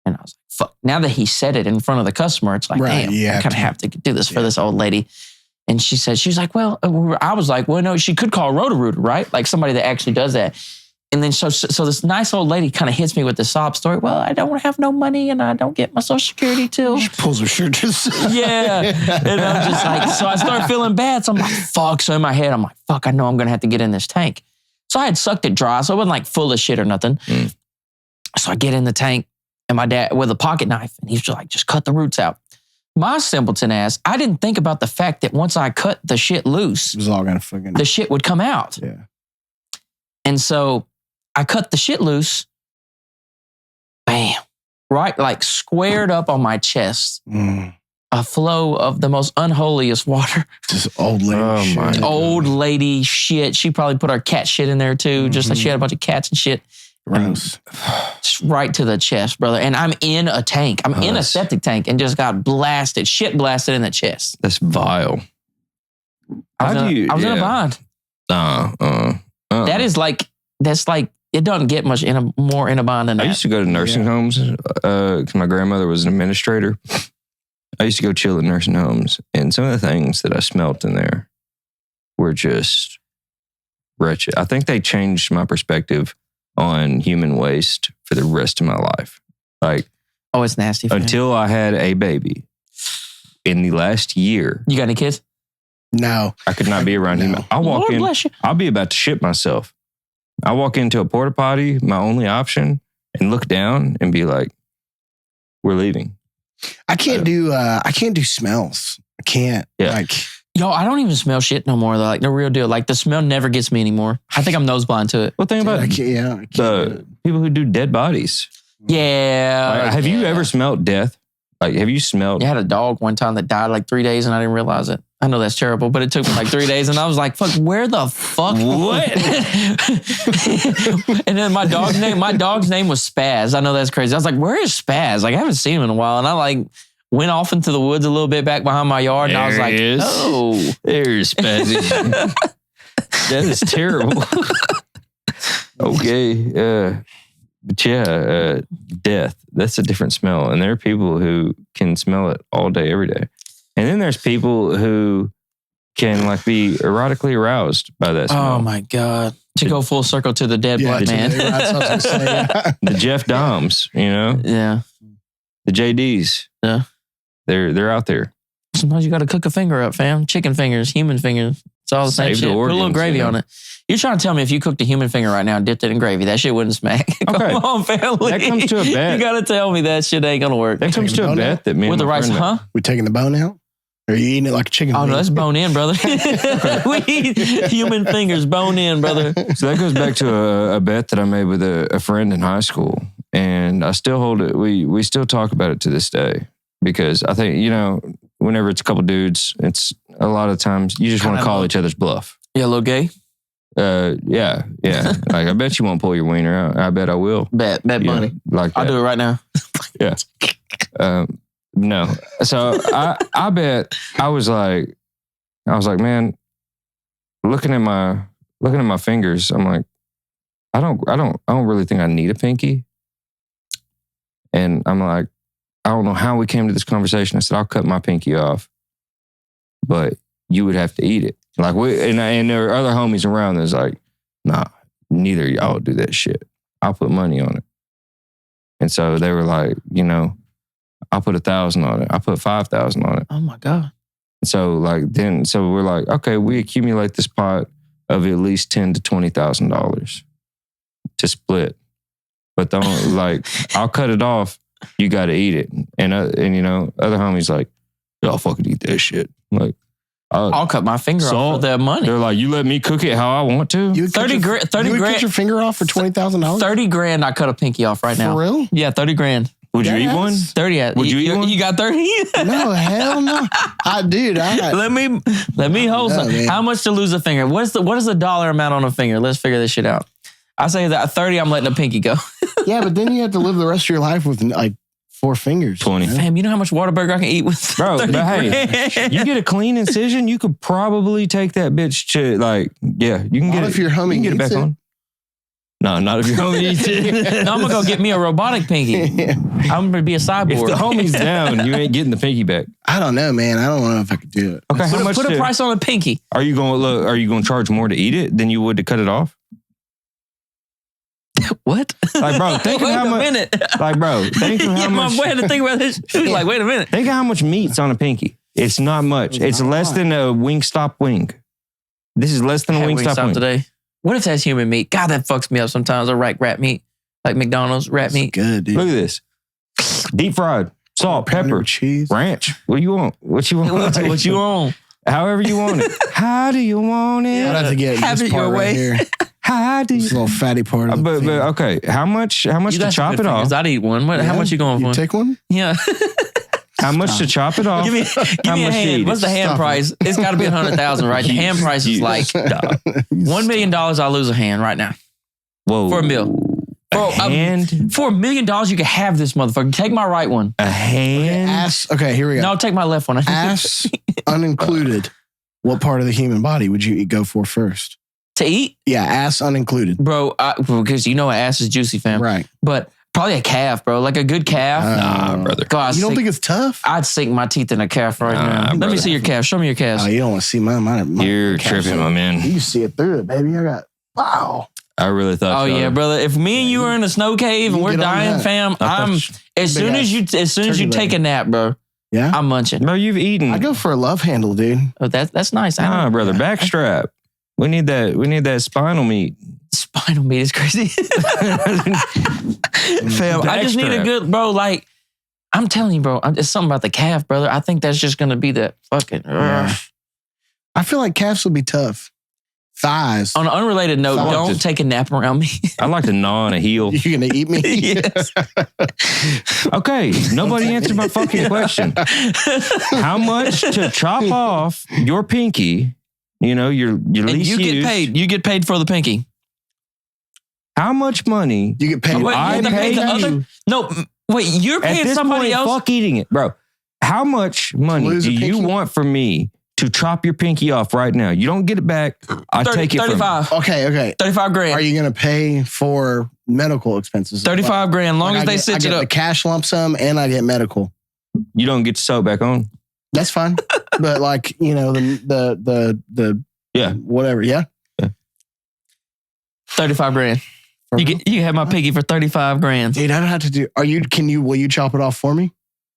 And I was like, fuck. Now that he said it in front of the customer, it's like, damn, I kind of have to do this for this old lady. And she was like, well, I was like, well, no, she could call Roto-Rooter, right? Like somebody that actually does that. And then so this nice old lady kind of hits me with the sob story. Well, I don't have no money and I don't get my Social Security till. She pulls her shirt just. Yeah. And I'm just like, so I start feeling bad. So I'm like, fuck. So in my head, I'm like, fuck, I know I'm going to have to get in this tank. So I had sucked it dry. So it wasn't like full of shit or nothing. So I get in the tank and my dad with a pocket knife and he's just like, just cut the roots out. my simpleton ass, I didn't think about the fact that once I cut the shit loose, It was all gonna fucking. the shit would come out. Yeah. And so I cut the shit loose. Bam. Right, like squared up on my chest. A flow of the most unholiest water. Just old lady shit. Old lady shit. She probably put our cat shit in there too. Just like she had a bunch of cats and shit. Gross. Just right to the chest, brother. And I'm in a tank. I'm in a septic tank and just got blasted, shit blasted in the chest. That's vile. I was in a bind. That is like, that's like, it doesn't get much more in a bind than that. I used to go to nursing homes because my grandmother was an administrator. I used to go chill at nursing homes, and some of the things that I smelt in there were just wretched. I think they changed my perspective on human waste for the rest of my life. Like, oh, it's nasty. Until I had a baby in the last year. You got any kids? No. I could not be around him. I'll walk in. Bless you. I'll be about to shit myself. I walk into a porta potty, my only option, and look down and be like, "We're leaving." I can't do smells. I can't. Yeah. Like, yo, I don't even smell shit no more. Like the real deal. Like the smell never gets me anymore. I think I'm nose blind to it. Well, think about I can't the people who do dead bodies. Yeah. Like, have you ever smelled death? Like, have you smelled? I had a dog one time that died like 3 days and I didn't realize it. I know that's terrible, but it took me like 3 days and I was like, fuck, where the fuck? What? And then my dog's name was Spaz. I know that's crazy. I was like, where is Spaz? Like, I haven't seen him in a while. And I like went off into the woods a little bit back behind my yard and I was like, oh. There's Spazzy. That is terrible. Okay. But yeah, death, that's a different smell. And there are people who can smell it all day, every day. And then there's people who can like be erotically aroused by that smell. Oh my God. To go full circle to the dead black man. The Jeff Doms, you know? Yeah. The JDs. Yeah. They're out there. Sometimes you got to cook a finger up, fam. Chicken fingers, human fingers. It's all the same shit. Put a little gravy on it. You're trying to tell me if you cooked a human finger right now and dipped it in gravy, that shit wouldn't smack. Okay. Come on, family. That comes to a bet. You got to tell me that shit ain't going to work. That comes to a bet that me with and the rice, huh? We taking the bone out? Or are you eating it like a chicken? Oh, no, that's bone in, brother. We eat human fingers, bone in, brother. So that goes back to a bet that I made with a friend in high school. And I still hold it. We still talk about it to this day. Because I think, you know, whenever it's a couple dudes, it's a lot of times you just want to call each other's bluff. Yeah, a little gay? Yeah. Like, I bet you won't pull your wiener out. I bet I will. Bet money. Like that. I'll do it right now. Yeah. No. So I bet I was like, man, looking at my fingers, I'm like, I don't really think I need a pinky. And I'm like, I don't know how we came to this conversation. I said, I'll cut my pinky off, but you would have to eat it. Like and there are other homies around that's like, nah, neither of y'all do that shit. I'll put money on it. And so they were like, you know, I'll put 1,000 on it. I'll put 5,000 on it. Oh my God. And so so we're like, okay, we accumulate this pot of at least $10,000 to $20,000 to split. But don't like, I'll cut it off. You got to eat it. And you know, other homies like, y'all fucking eat that shit. Like, I'll cut my finger off for that money. They're like, you let me cook it how I want to? You would cut your finger off for $20,000? 30 grand, I cut a pinky off right now. For real? Yeah, 30 grand. Would you eat one? 30. Would you eat one? You got 30? No, hell no. Let me hold some. How much to lose a finger? What is the dollar amount on a finger? Let's figure this shit out. I say that at 30, I'm letting a pinky go. Yeah, but then you have to live the rest of your life with like 4 fingers. 20. Fam, you know how much Whataburger I can eat with? Bro, but hey, you get a clean incision, you could probably take that bitch to like, yeah, you can get it. If your homie get it back on. No, not if your homie eats it. No, I'm going to go get me a robotic pinky. I'm going to be a cyborg. If the homie's down, you ain't getting the pinky back. I don't know, man. I don't know if I could do it. Okay, put a price on a pinky. Are you going to charge more to eat it than you would to cut it off? What? Like, bro, think of how much. Wait a minute. Like, bro, think of how much. I had to think about this. Like, wait a minute. Think of how much meat's on a pinky. It's not much. It's less than a Wingstop wing. This is less than a Wingstop wing. Today. What if that's human meat? God, that fucks me up sometimes. I like rat meat, like McDonald's rat meat. Good, dude. Look at this. Deep fried. Salt, pepper, cheese, ranch. What do you want? What you want? What you want? However you want it. How do you want it? I'd have to get Have this it part your right way. here. How do This you? little fatty part of the But thing. okay, how much to chop it off? I'd eat one. How much you going for? You take one? Yeah. How much to chop it off? Give me How a much to hand. eat What's it? the hand Stop price? It's got to be 100,000, right? The hand price is like $1 million. I'll lose a hand right now Whoa. for a meal. A hand? For $1 million, you can have this motherfucker. Take my right one. A hand? Ass. Okay, here we go. No, take my left one. Ass unincluded. What part of the human body would you go for first? To eat, Yeah, ass unincluded. bro. Because you know ass is juicy, fam. Right. But probably a calf, bro. Like a good calf. Nah, brother. God, You don't think it's tough? I'd sink my teeth in a calf right Nah, now. Let me brother. see your calf. Show me your calves. Oh, you don't want to see mine. You're tripping, my man. You see it through it, baby. I got, wow. I really thought Oh so. yeah, brother. If me and you were in a snow cave and You we're get on dying, that. fam, I'm as soon as you turkey take a nap, bro, Yeah? I'm munching. Bro, you've eaten. I go for a love handle, dude. Oh, that's nice. I Nah, don't- brother, backstrap. We need that spinal meat. Spinal meat is crazy. Fam, I just need a good, bro. Like, I'm telling you, bro. It's something about the calf, brother. I think that's just gonna be the fucking. Yeah. I feel like calves will be tough. Thighs. On an unrelated note, I like don't to- take a nap around me. I like to gnaw on a heel. You gonna eat me? Yes. Okay, nobody answered my fucking question. How much to chop off your pinky? You know, your And least you get used. paid. You get paid for the pinky. How much money? You get paid. Wait, you have to pay pay the you. other. No, wait. You're At paying this somebody point, else. fuck eating it, bro. How much money lose do a you pinky? want from me to chop your pinky off right now? You don't get it back. I 30, take it from 35. Okay. 35 grand. Are you gonna pay for medical expenses? 35 grand. Long Like, as they I sit get it the up. cash lump sum and I get medical. You don't get to sew back on. That's fine. But like, you know, the Yeah. whatever. Yeah. 35 grand. You can have my piggy for 35 grand. Dude, I don't have to do. Will you chop it off for me?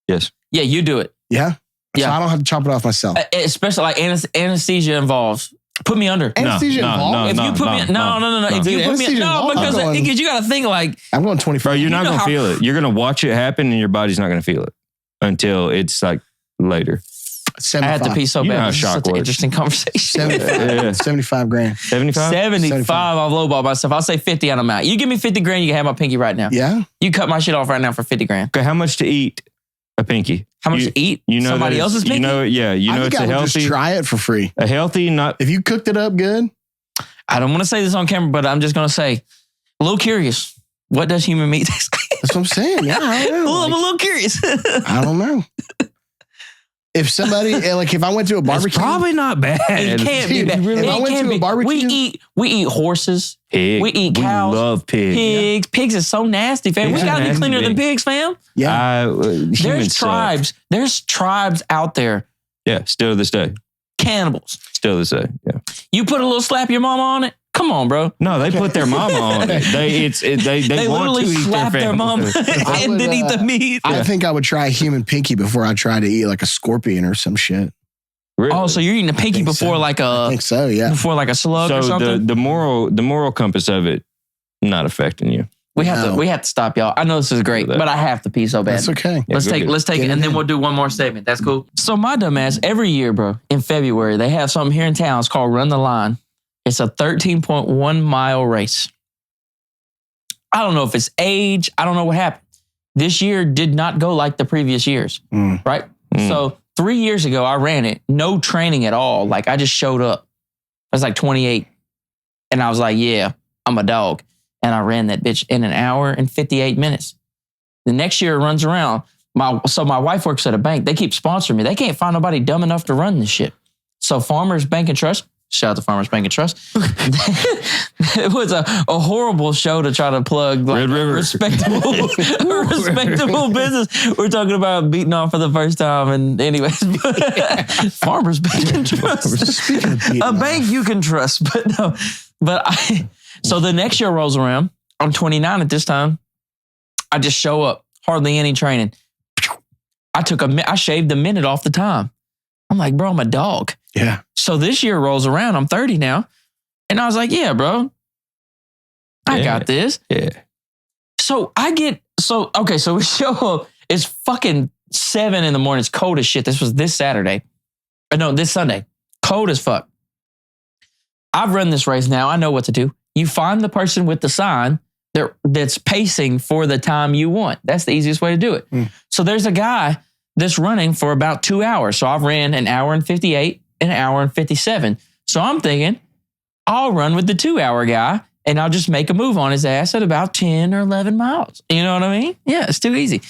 Yes. Yeah, you do it. Yeah. Yeah. So I don't have to chop it off myself. Especially like anesthesia involves. Put me under. Anesthesia involved? If you put me, no. If you Dude, put me, anesthesia no, involved? because you got to think like, I'm going 25. Bro, you're not You know going to how- feel it. You're going to watch it happen and your body's not going to feel it until it's like later. I had to pee so You know bad. how This is shock such an works. interesting conversation. 75 grand. 75? 75, I've lowballed myself. I'll say 50 and I'm out. You give me 50 grand, you can have my pinky right now. Yeah. You cut my shit off right now for 50 grand. Okay, how much to eat a pinky? How much to eat? You know Somebody that it's- else's pinky? You know, yeah, you know I it's think a I would just healthy, try it for free. not. If you cooked it up good, I don't want to say this on camera, but I'm just going to say, a little curious. What does human meat taste like? that's what I'm saying. Yeah, I don't know. I'm a little curious. I don't know. If somebody, like, if I went to a It's barbecue, probably not bad. It can't be Dude, bad. if It I went can't to a be. barbecue- We eat horses, Pig. We eat cows, We love pig. pigs. Pigs is so nasty, fam. Pigs We are gotta be nasty, cleaner than big. pigs, fam. yeah, There's Humans suck. tribes. There's tribes out there, Yeah, still to this day. cannibals. Still to this day. Yeah. You put a little slap your mama on it. Come on, bro. No, they put their mama on it. They want literally to eat slap their their family. mama I and would, then eat the meat. I think I would try a human pinky before I try to eat like a scorpion or some shit. Really? Oh, so you're eating a pinky think before so. like I a think so. Yeah. slug or so something? the moral compass of it not affecting you. we have No. to stop, y'all. I know this is great, but I have to pee so bad. That's okay. Yeah, Let's go take get it, Get and it then in. we'll do one more statement. That's cool. So my dumbass, every year, bro, in February, they have something here in town. It's called Run the Line. It's a 13.1 mile race. I don't know if it's age. I don't know what happened. This year did not go like the previous years, Mm. right? Mm. So 3 years ago, I ran it. No training at all. Like I just showed up. I was like 28. And I was like, yeah, I'm a dog. And I ran that bitch in an hour and 58 minutes. The next year it runs around. My wife works at a bank. They keep sponsoring me. They can't find nobody dumb enough to run this shit. So Farmers Bank and Trust, shout out to Farmers Bank and Trust. It was a horrible show to try to plug like Red River. a respectable business. We're talking about beating off for the first time. And anyways, Farmers Bank and Trust. Speaking of beating A off, bank you can trust, but no. So the next year rolls around. I'm 29 at this time. I just show up. Hardly any training. I shaved a minute off the time. I'm like, bro, I'm a dog. Yeah. So this year rolls around. I'm 30 now. And I was like, yeah, bro. I got this. Yeah. So we show up. It's fucking 7 in the morning. It's cold as shit. This was this Saturday. No, this Sunday. Cold as fuck. I've run this race now. I know what to do. You find the person with the sign that's pacing for the time you want. That's the easiest way to do it. So there's a guy that's running for about 2 hours. So I've ran an hour and 58, an hour and 57. So I'm thinking I'll run with the 2 hour guy and I'll just make a move on his ass at about 10 or 11 miles. You know what I mean? Yeah, it's too easy.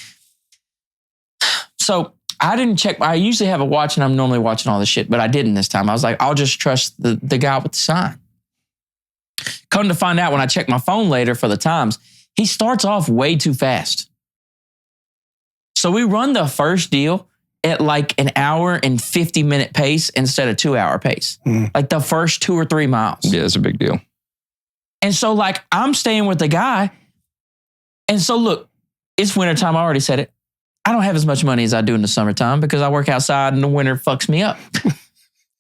So I didn't check. I usually have a watch and I'm normally watching all this shit, but I didn't this time. I was like, I'll just trust the guy with the sign. Come to find out when I check my phone later for the times, he starts off way too fast. So we run the first deal at like an hour and 50-minute pace instead of 2 hour pace. Like the first 2 or 3 miles. Yeah, it's a big deal. And so like I'm staying with the guy. And so look, it's wintertime. I already said it. I don't have as much money as I do in the summertime because I work outside and the winter fucks me up.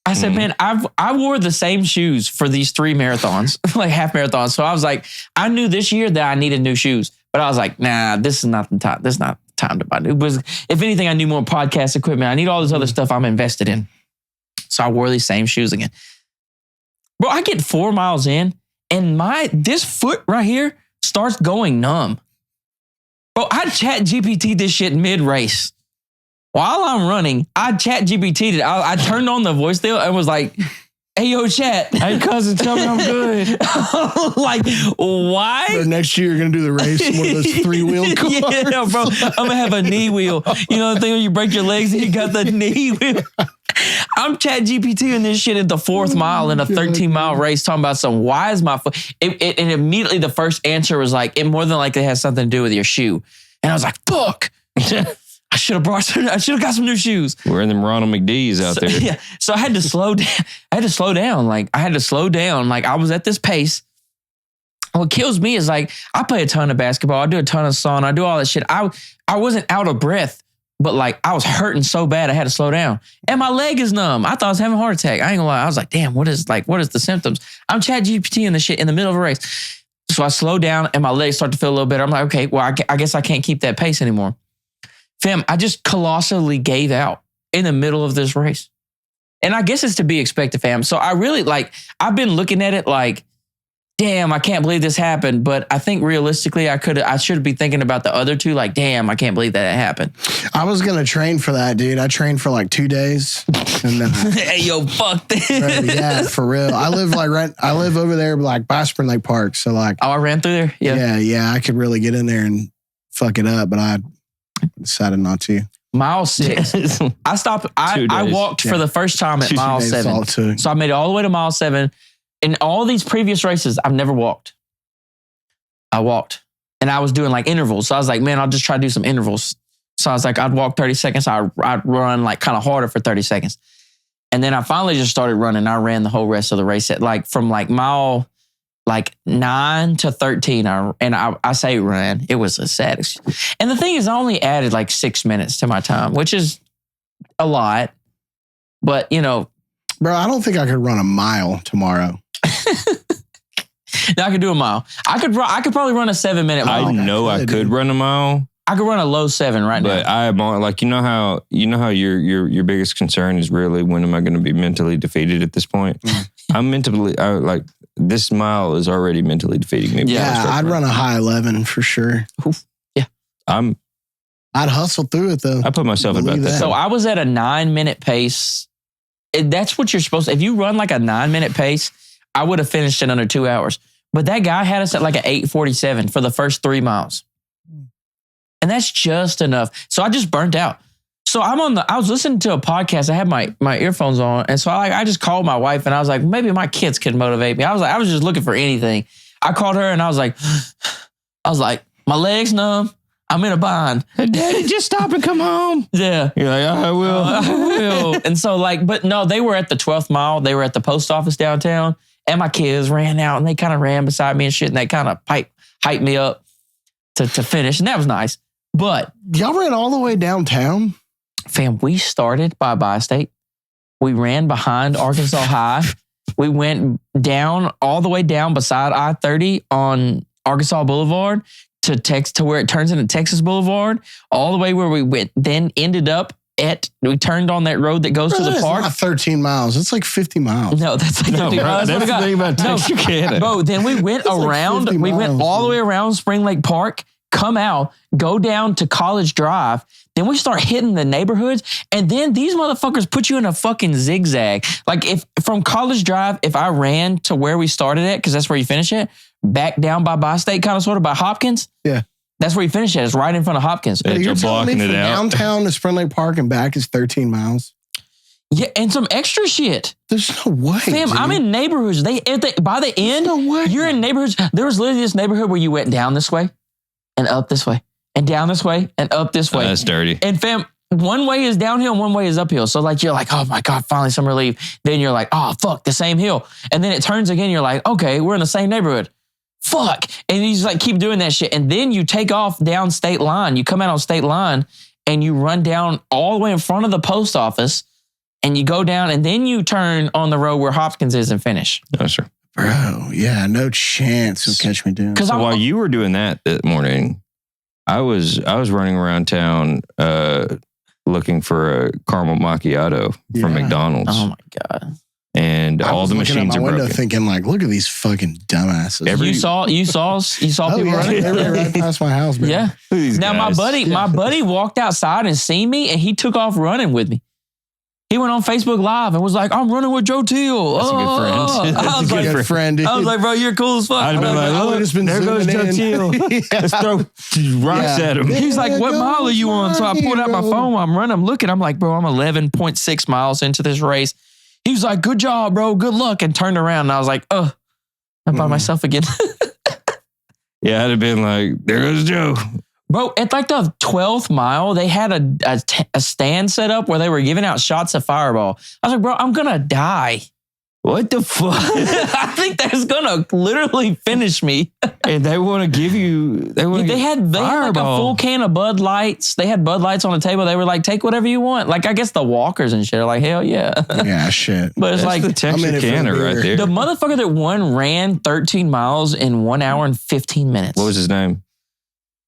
I said, man, I wore the same shoes for these 3 marathons, like half marathons. So I was like, I knew this year that I needed new shoes, but I was like, nah, this is not the time. This is not the time to buy new. If anything, I need more podcast equipment. I need all this other stuff I'm invested in. So I wore these same shoes again. Bro, I get 4 miles in and this foot right here starts going numb. Bro, I chat GPT this shit mid-race. While I'm running, I chat GPT'd it. I turned on the voice deal and was like, hey, yo, chat. Hey, cousin, tell me I'm good. Like, why? So next year, you're going to do the race in one of those 3-wheel cars. Yeah, bro. I'm going to have a knee wheel. You know the thing when you break your legs and you got the knee wheel? I'm chat GPTing this shit at the 4th mile in a 13-mile race talking about why is my foot? And immediately the first answer was like, it more than likely has something to do with your shoe. And I was like, fuck. I should have got some new shoes. We're in them Ronald McDee's out there. Yeah. So I had to slow down. Like I was at this pace. What kills me is like, I play a ton of basketball. I do a ton of sauna. I do all that shit. I wasn't out of breath, but like I was hurting so bad I had to slow down. And my leg is numb. I thought I was having a heart attack. I ain't gonna lie. I was like, damn, what is the symptoms? I'm chat GPTing the shit in the middle of a race. So I slow down and my legs start to feel a little better. I'm like, okay, well, I guess I can't keep that pace anymore. Fam, I just colossally gave out in the middle of this race. And I guess it's to be expected, fam. So I really I've been looking at it like, damn, I can't believe this happened. But I think realistically, I should be thinking about the other 2. Like, damn, I can't believe that it happened. I was going to train for that, dude. I trained for like 2 days. And then hey, yo, fuck this. Yeah, for real. I live over there like by Spring Lake Park. So like. Oh, I ran through there? Yeah. I could really get in there and fuck it up, but I decided not to. Mile 6. I stopped. I walked for the first time at mile 7. So I made it all the way to mile 7. In all these previous races, I've never walked. I walked. And I was doing like intervals. So I was like, man, I'll just try to do some intervals. So I was like, I'd walk 30 seconds. I'd run like kind of harder for 30 seconds. And then I finally just started running. I ran the whole rest of the race at like from like mile 9 to 13. I say ran. It was a sad. And the thing is, I only added like 6 minutes to my time, which is a lot. But, you know. Bro, I don't think I could run a mile tomorrow. Now I could do a mile. I could probably run a 7-minute mile. I know I could run a mile. I could run a low 7 right now. But I'm like, you know how your biggest concern is really when am I going to be mentally defeated at this point? I'm this mile is already mentally defeating me. Yeah, I'd run a high 11 for sure. Yeah. I'd hustle through it though. I put myself at about that. So I was at a 9-minute pace. That's what you're supposed to. If you run like a 9-minute pace, I would have finished in under 2 hours. But that guy had us at like an 8:47 for the first 3 miles. And that's just enough. So I just burnt out. So I was listening to a podcast. I had my earphones on. And so I just called my wife and I was like, maybe my kids could motivate me. I was just looking for anything. I called her and I was like, my leg's numb. I'm in a bind. Hey, Daddy, just stop and come home. Yeah. You're like, I will. And so but no, they were at the 12th mile. They were at the post office downtown. And my kids ran out and they kind of ran beside me and shit. And they kind of hyped me up to finish. And that was nice. But y'all ran all the way downtown? Fam, we started by Bi-State. We ran behind Arkansas High. We went down all the way down beside I-30 on Arkansas Boulevard to where it turns into Texas Boulevard, all the way where we went, then ended up we turned on that road that goes to the park. It's not 13 miles. It's like 50 miles. No, that's like 50 miles. That's the thing about Texarkana. Bro, then we went around. Like we went all the way around Spring Lake Park, come out, go down to College Drive. Then we start hitting the neighborhoods. And then these motherfuckers put you in a fucking zigzag. Like if from College Drive, if I ran to where we started at, because that's where you finish it, back down by State, kind of sort of by Hopkins. Yeah. That's where you finish at. It's right in front of Hopkins. Yeah, you're blocking it out. Downtown to Spring Lake Park and back is 13 miles. Yeah, and some extra shit. There's no way. Fam, dude. I'm in neighborhoods. By the end, no way. You're in neighborhoods. There was literally this neighborhood where you went down this way and up this way and down this way and up this way. That's dirty. And fam, one way is downhill, one way is uphill. So like, you're like, oh my God, finally some relief. Then you're like, oh fuck, the same hill. And then it turns again. You're like, okay, we're in the same neighborhood. Fuck. And you just like keep doing that shit. And then you take off down State Line. You come out on State Line and you run down all the way in front of the post office and you go down and then you turn on the road where Hopkins is and finish. No, sir. Bro, yeah, no chance you'll catch me doing. So while you were doing that morning, I was running around town looking for a caramel macchiato from McDonald's. Oh my God. And all the machines are broken. Thinking like, look at these fucking dumbasses. You saw people running. They ran right past my house, man. Yeah. Now guys. my buddy walked outside and seen me, and he took off running with me. He went on Facebook Live and was like, "I'm running with Joe Teel." That's a good friend. I was like, good friend, dude. I was like, "Bro, you're cool as fuck." I'd have been like, "Oh, just been there goes Joe Teel." Let's throw rocks at him. He's like, "What mile are you on?" So I pulled out my phone. I'm running. I'm looking. I'm like, "Bro, I'm 11.6 miles into this race." He was like, "Good job, bro. Good luck." And turned around and I was like, I'm by myself again. Yeah, I'd have been like, there goes Joe. Bro, at like the 12th mile, they had a stand set up where they were giving out shots of Fireball. I was like, bro, I'm going to die. What the fuck? I think that's going to literally finish me. And they want to give you, they had like a full can of Bud Lights. They had Bud Lights on the table. They were like, take whatever you want. Like, I guess the walkers and shit are like, hell yeah. Yeah, shit. But it's that's like the Texarkana right there. The motherfucker that won ran 13 miles in 1 hour and 15 minutes. What was his name?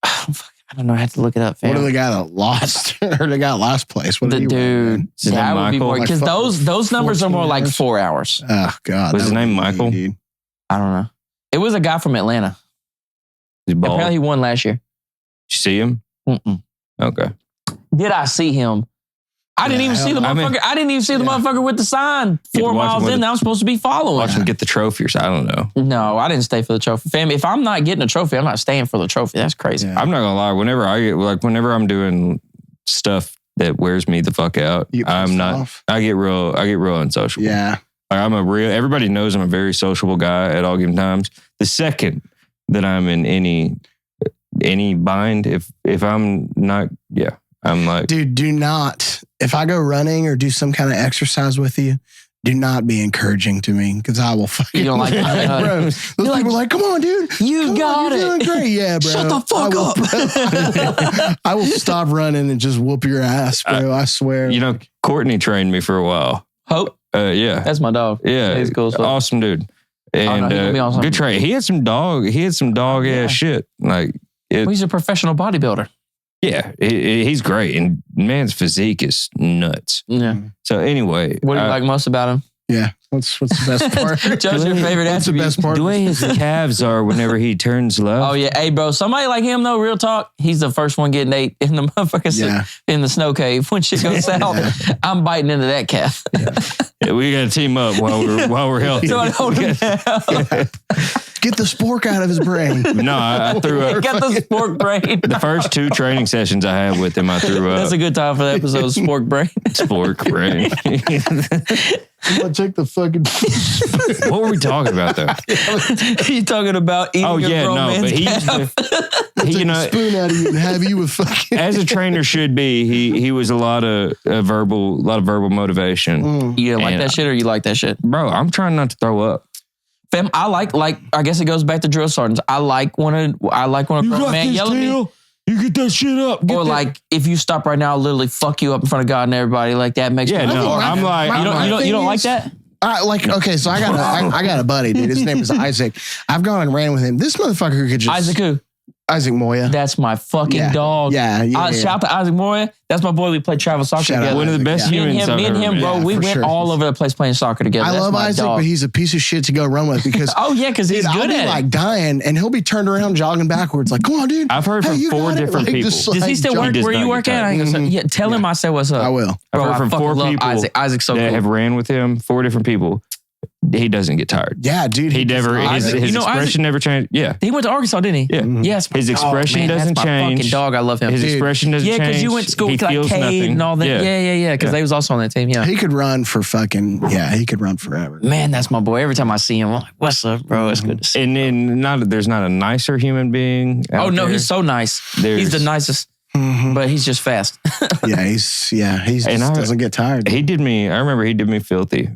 I don't know. I had to look it up. Fam. What are the guy that lost or the guy last place? What the dude? That would be more because those numbers are more like 4 hours. Oh God! Was his name Michael? I don't know. It was a guy from Atlanta. He's bald. Apparently, he won last year. Did you see him? Mm-mm. Okay. Did I see him? I didn't even see the motherfucker. I didn't even see the motherfucker with the sign 4 miles in that I'm supposed to be following. Watch him get the trophy or something. I don't know. No, I didn't stay for the trophy. Fam, if I'm not getting a trophy, I'm not staying for the trophy. That's crazy. Yeah. I'm not gonna lie. Whenever I'm doing stuff that wears me the fuck out, I'm not. Off. I get real unsociable. Yeah. Like everybody knows I'm a very sociable guy at all given times. The second that I'm in any bind, if I'm not, I'm like, dude, do not. If I go running or do some kind of exercise with you, do not be encouraging to me because I will fucking. You don't like it, bro. Those people are like, come on, dude. You got it. You're doing great. Yeah, bro. Shut the fuck up. I will stop running and just whoop your ass, bro. I swear. You know, Courtney trained me for a while. Hope? Yeah. That's my dog. Yeah. He's cool. Awesome dude. And awesome. Good train. He had some dog ass shit. Like he's a professional bodybuilder. Yeah, he's great, and man's physique is nuts. Yeah. So anyway, what do you like most about him? Yeah, what's the best part? Joe's your favorite attribute. What's the best part? The way his calves are whenever he turns left. Oh yeah, hey bro, somebody like him though, real talk, he's the first one getting ate in the motherfucking in the snow cave when shit goes south. I'm biting into that calf. Yeah, we got to team up while we're healthy. So I hold him down. Get the spork out of his brain. No, I threw up. Got the spork brain. The first 2 training sessions I had with him, I threw up. That's a good time for the episode, spork brain. Spork brain. I'm gonna check the fucking. What were we talking about though? You talking about eating but he used to. Take a spoon out of you and have you with fucking. As a trainer should be, he was a lot of verbal motivation. You like that shit or you like that shit? Bro, I'm trying not to throw up. Fam, I like I guess it goes back to drill sergeants. I like when a man yell at me. You get that shit up. Or like if you stop right now, I'll literally fuck you up in front of God and everybody. Like that makes me. I'm like you don't like that. Okay, so I got a buddy, dude. His name is Isaac. I've gone and ran with him. This motherfucker could just Isaac who? Isaac Moya. That's my fucking dog. Yeah. Shout out to Isaac Moya. That's my boy. We played travel soccer together. One of the best humans. Me and him, bro, we went all over the place playing soccer together. I love Isaac, but he's a piece of shit to go run with because because he's good at it. Like dying, and he'll be turned around jogging backwards. Like, come on, dude. I've heard from 4 different people. Does he still work where you work at? Yeah, tell him I said what's up. I will. I've heard from 4 people. Isaac's so cool. That have ran with him. 4 different people. He doesn't get tired. Yeah, dude. He never. His expression never changed. Yeah. He went to Arkansas, didn't he? Yeah. Yes. His expression doesn't that's my change. Fucking dog. I love him. His expression doesn't change. Yeah, because you went to school with like feels Cade nothing. and all that. Yeah. Because they was also on that team. Yeah. He could run for fucking. Yeah, he could run forever. Man, that's my boy. Every time I see him, I'm like, "What's up, bro? It's good to see." And then there's not a nicer human being. Oh no, he's so nice. He's the nicest. But he's just fast. He just doesn't get tired. I remember he did me filthy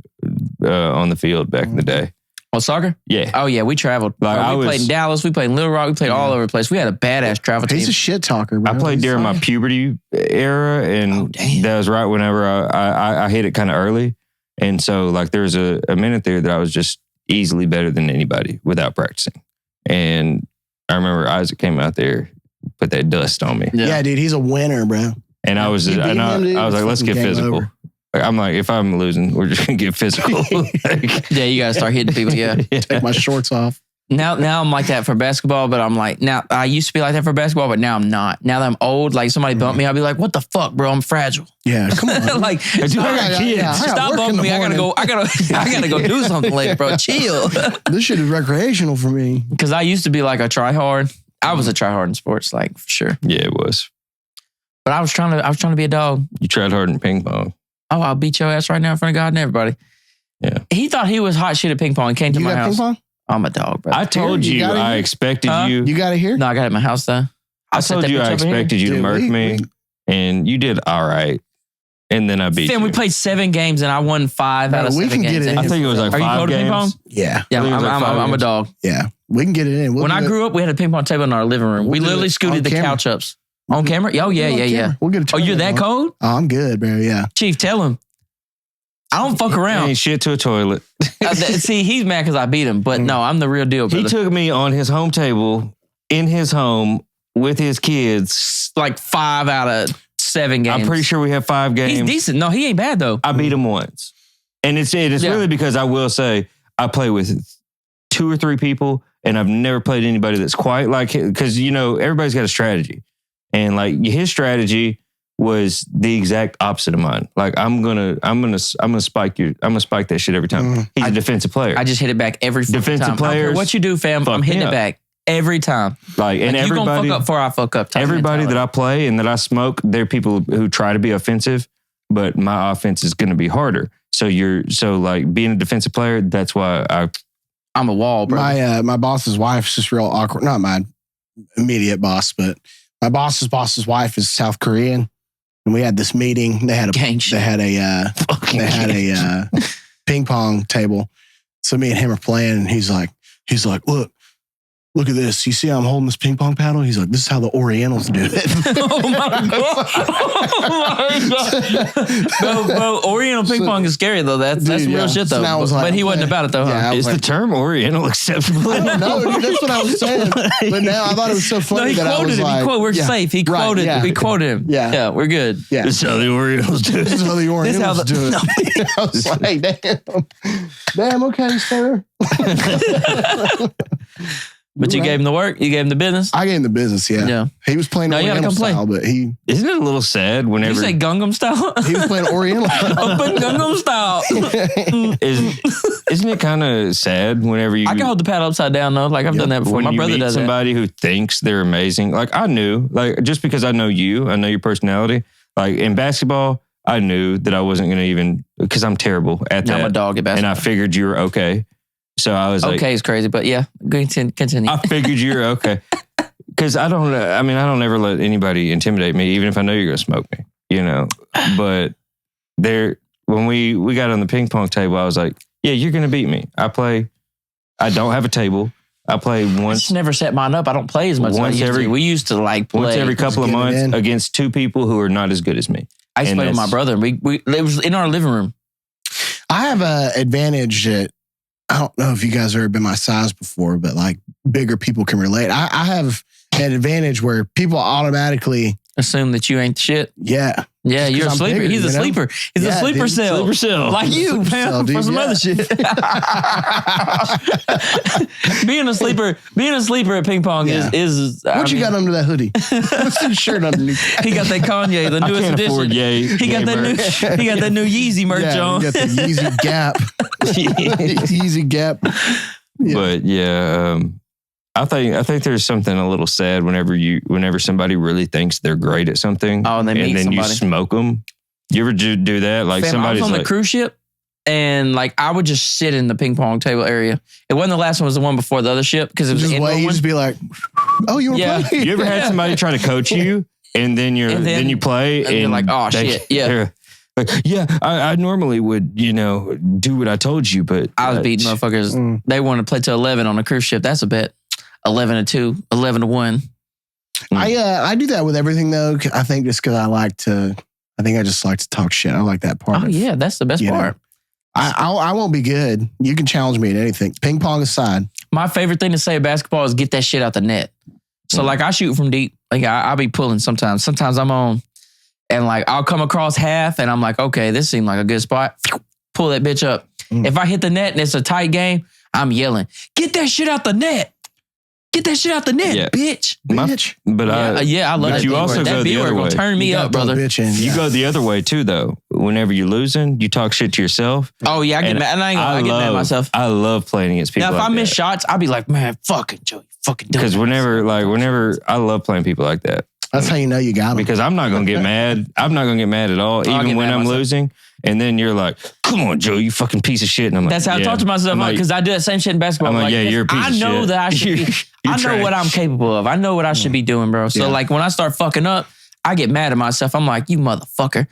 on the field back in the day. On soccer? Yeah. Oh yeah, we traveled. We played in Dallas. We played in Little Rock. We played all over the place. We had a badass travel team. He's a shit talker, bro. I played during my puberty era, and that was right whenever I hit it kind of early. And so like there was a minute there that I was just easily better than anybody without practicing. And I remember Isaac came out there, put that dust on me. Yeah, dude, he's a winner, bro. And I was like, let's get physical. I'm like, if I'm losing, we're just gonna get physical. Yeah, you gotta start hitting people. Yeah. Take my shorts off. Now I'm like that for basketball, but I'm like, now I used to be like that for basketball, but now I'm not. Now that I'm old, like somebody bumped me, I'll be like, what the fuck, bro? I'm fragile. Yeah, come on. Like, stop bumping me. I gotta go do something later, bro. Chill. This shit is recreational for me. Because I used to be like a try hard. I was a try hard in sports, like for sure. Yeah, it was. But I was trying to be a dog. You tried hard in ping pong. Oh, I'll beat your ass right now in front of God and everybody. Yeah. He thought he was hot shit at ping pong and came to my house. Ping pong? I'm a dog, bro. I told you I expected you. You got it here? No, I got it at my house though. I told you I expected you to murk me, and you did all right. And then I beat you. We played 7 games and I won 5 out of 7 games. I think it was like 5 games. Are you to ping pong? Yeah. Yeah, I'm a dog. Yeah. We can get it in. When I grew up, we had a ping pong table in our living room. We literally scooted the couch ups. On camera? Oh, yeah. We'll get a you're that cold? Oh, I'm good, bro. Yeah. Chief, tell him. I don't fuck around. Ain't shit to a toilet. See, he's mad because I beat him, but no, I'm the real deal, brother. He took me on his home table in his home with his kids. Like 5 out of 7 games. I'm pretty sure we have 5 games. He's decent. No, he ain't bad though. I beat him once. And it's really because I will say I play with 2 or 3 people and I've never played anybody that's quite like him. Because, everybody's got a strategy. And like his strategy was the exact opposite of mine. Like I'm gonna spike that shit every time. He's a defensive player. I just hit it back every defensive time. Players. What you do, fam? I'm hitting it back every time. Like and you everybody gonna fuck up before I fuck up. Everybody that I play and that I smoke, they're people who try to be offensive, but my offense is gonna be harder. So like being a defensive player, that's why I'm a wall, bro. My boss's wife's just real awkward. Not my immediate boss, but my boss's wife is South Korean. And we had this meeting. They had a ping pong table. So me and him are playing, and he's like, look at this. You see how I'm holding this ping pong paddle? He's like, this is how the Orientals do it. Oh my God. Bro, Oriental ping pong is scary though. That's real shit though. But he wasn't about it though. Huh? Is the term Oriental acceptable? I don't know, dude. That's what I was saying. But now I thought it was so funny that I was like, we're safe. He quoted. We quoted him. Yeah, we're good. Yeah. This is how the Orientals do it. This is how the Orientals do it. I was like, damn, okay, sir. But you gave him the work? You gave him the business? I gave him the business, yeah. He was playing Oriental style, but he... Isn't it a little sad whenever... Did you say Gangnam style? He was playing Oriental style. Open Gangnam style. Isn't it kind of sad whenever you... I can hold the paddle upside down though. Like I've done that before. My brother does somebody who thinks they're amazing. Like I knew, like just because I know you, I know your personality. Like in basketball, I knew that I wasn't going to even... Because I'm terrible at that. I'm a dog at basketball. And I figured you were okay. So I was like... Okay is crazy, but yeah, continue. I figured you were okay. Because I don't ever let anybody intimidate me, even if I know you're going to smoke me, But when we got on the ping pong table, I was like, yeah, you're going to beat me. I don't have a table. I play once. I just never set mine up. I don't play as much as I used to. We used to like play. Once every couple of months against 2 people who are not as good as me. I used to play with my brother. It was in our living room. I have an advantage that I don't know if you guys have ever been my size before, but like bigger people can relate. I have an advantage where people automatically assume that you ain't the shit. Yeah. Yeah, you're a sleeper. Bigger, He's a sleeper. He's a sleeper cell. Sleeper cell. Like you, man, for some other shit. being a sleeper at ping pong is what you got under that hoodie? What's your shirt underneath? He got that Kanye, the newest edition. Afford he got that new Yeezy merch on. He got the Yeezy Gap. Yeezy Gap. Yeah. But I think there's something a little sad whenever somebody really thinks they're great at something. Oh, and they meet somebody. You smoke them. You ever do that? Like somebody's I was on the cruise ship, and like I would just sit in the ping pong table area. It wasn't the last one; it was the one before the other ship because it was the indoor one. Just be like, "Oh, you were playing." You ever had somebody try to coach you, and then you play, and you're like, "Oh shit, yeah." Like, I normally would, do what I told you, but I was beating motherfuckers. They want to play till 11 on a cruise ship. That's a bet. 11-2, 11-1. I do that with everything though. I think just because I just like to talk shit. I like that part. Oh yeah, that's the best part. I won't be good. You can challenge me at anything. Ping pong aside. My favorite thing to say at basketball is get that shit out the net. So like I shoot from deep. Like I'll be pulling sometimes. Sometimes I'm on and like I'll come across half and I'm like, okay, this seemed like a good spot. Pull that bitch up. If I hit the net and it's a tight game, I'm yelling, get that shit out the net. Get that shit out the net, bitch. Bitch. I love that. You also go the other way. Gonna turn me up, brother. You go the other way too, though. Whenever you're losing, you talk shit to yourself. Oh yeah, I get mad. And I get mad at myself. I love playing against people. Now, if I miss shots, I'll be like, man, fucking Joey, fucking. Because whenever I love playing people like that. That's how you know you got them. Because I'm not gonna get mad. I'm not gonna get mad at all, even when I'm losing. And then you're like, come on, Joe, you fucking piece of shit. And I'm like, that's how I talk to myself because I do that same shit in basketball. I'm like, yeah, you're a piece of shit. I know that I should be. I know what I'm capable of. I know what I should be doing, bro. So like when I start fucking up, I get mad at myself. I'm like, you motherfucker,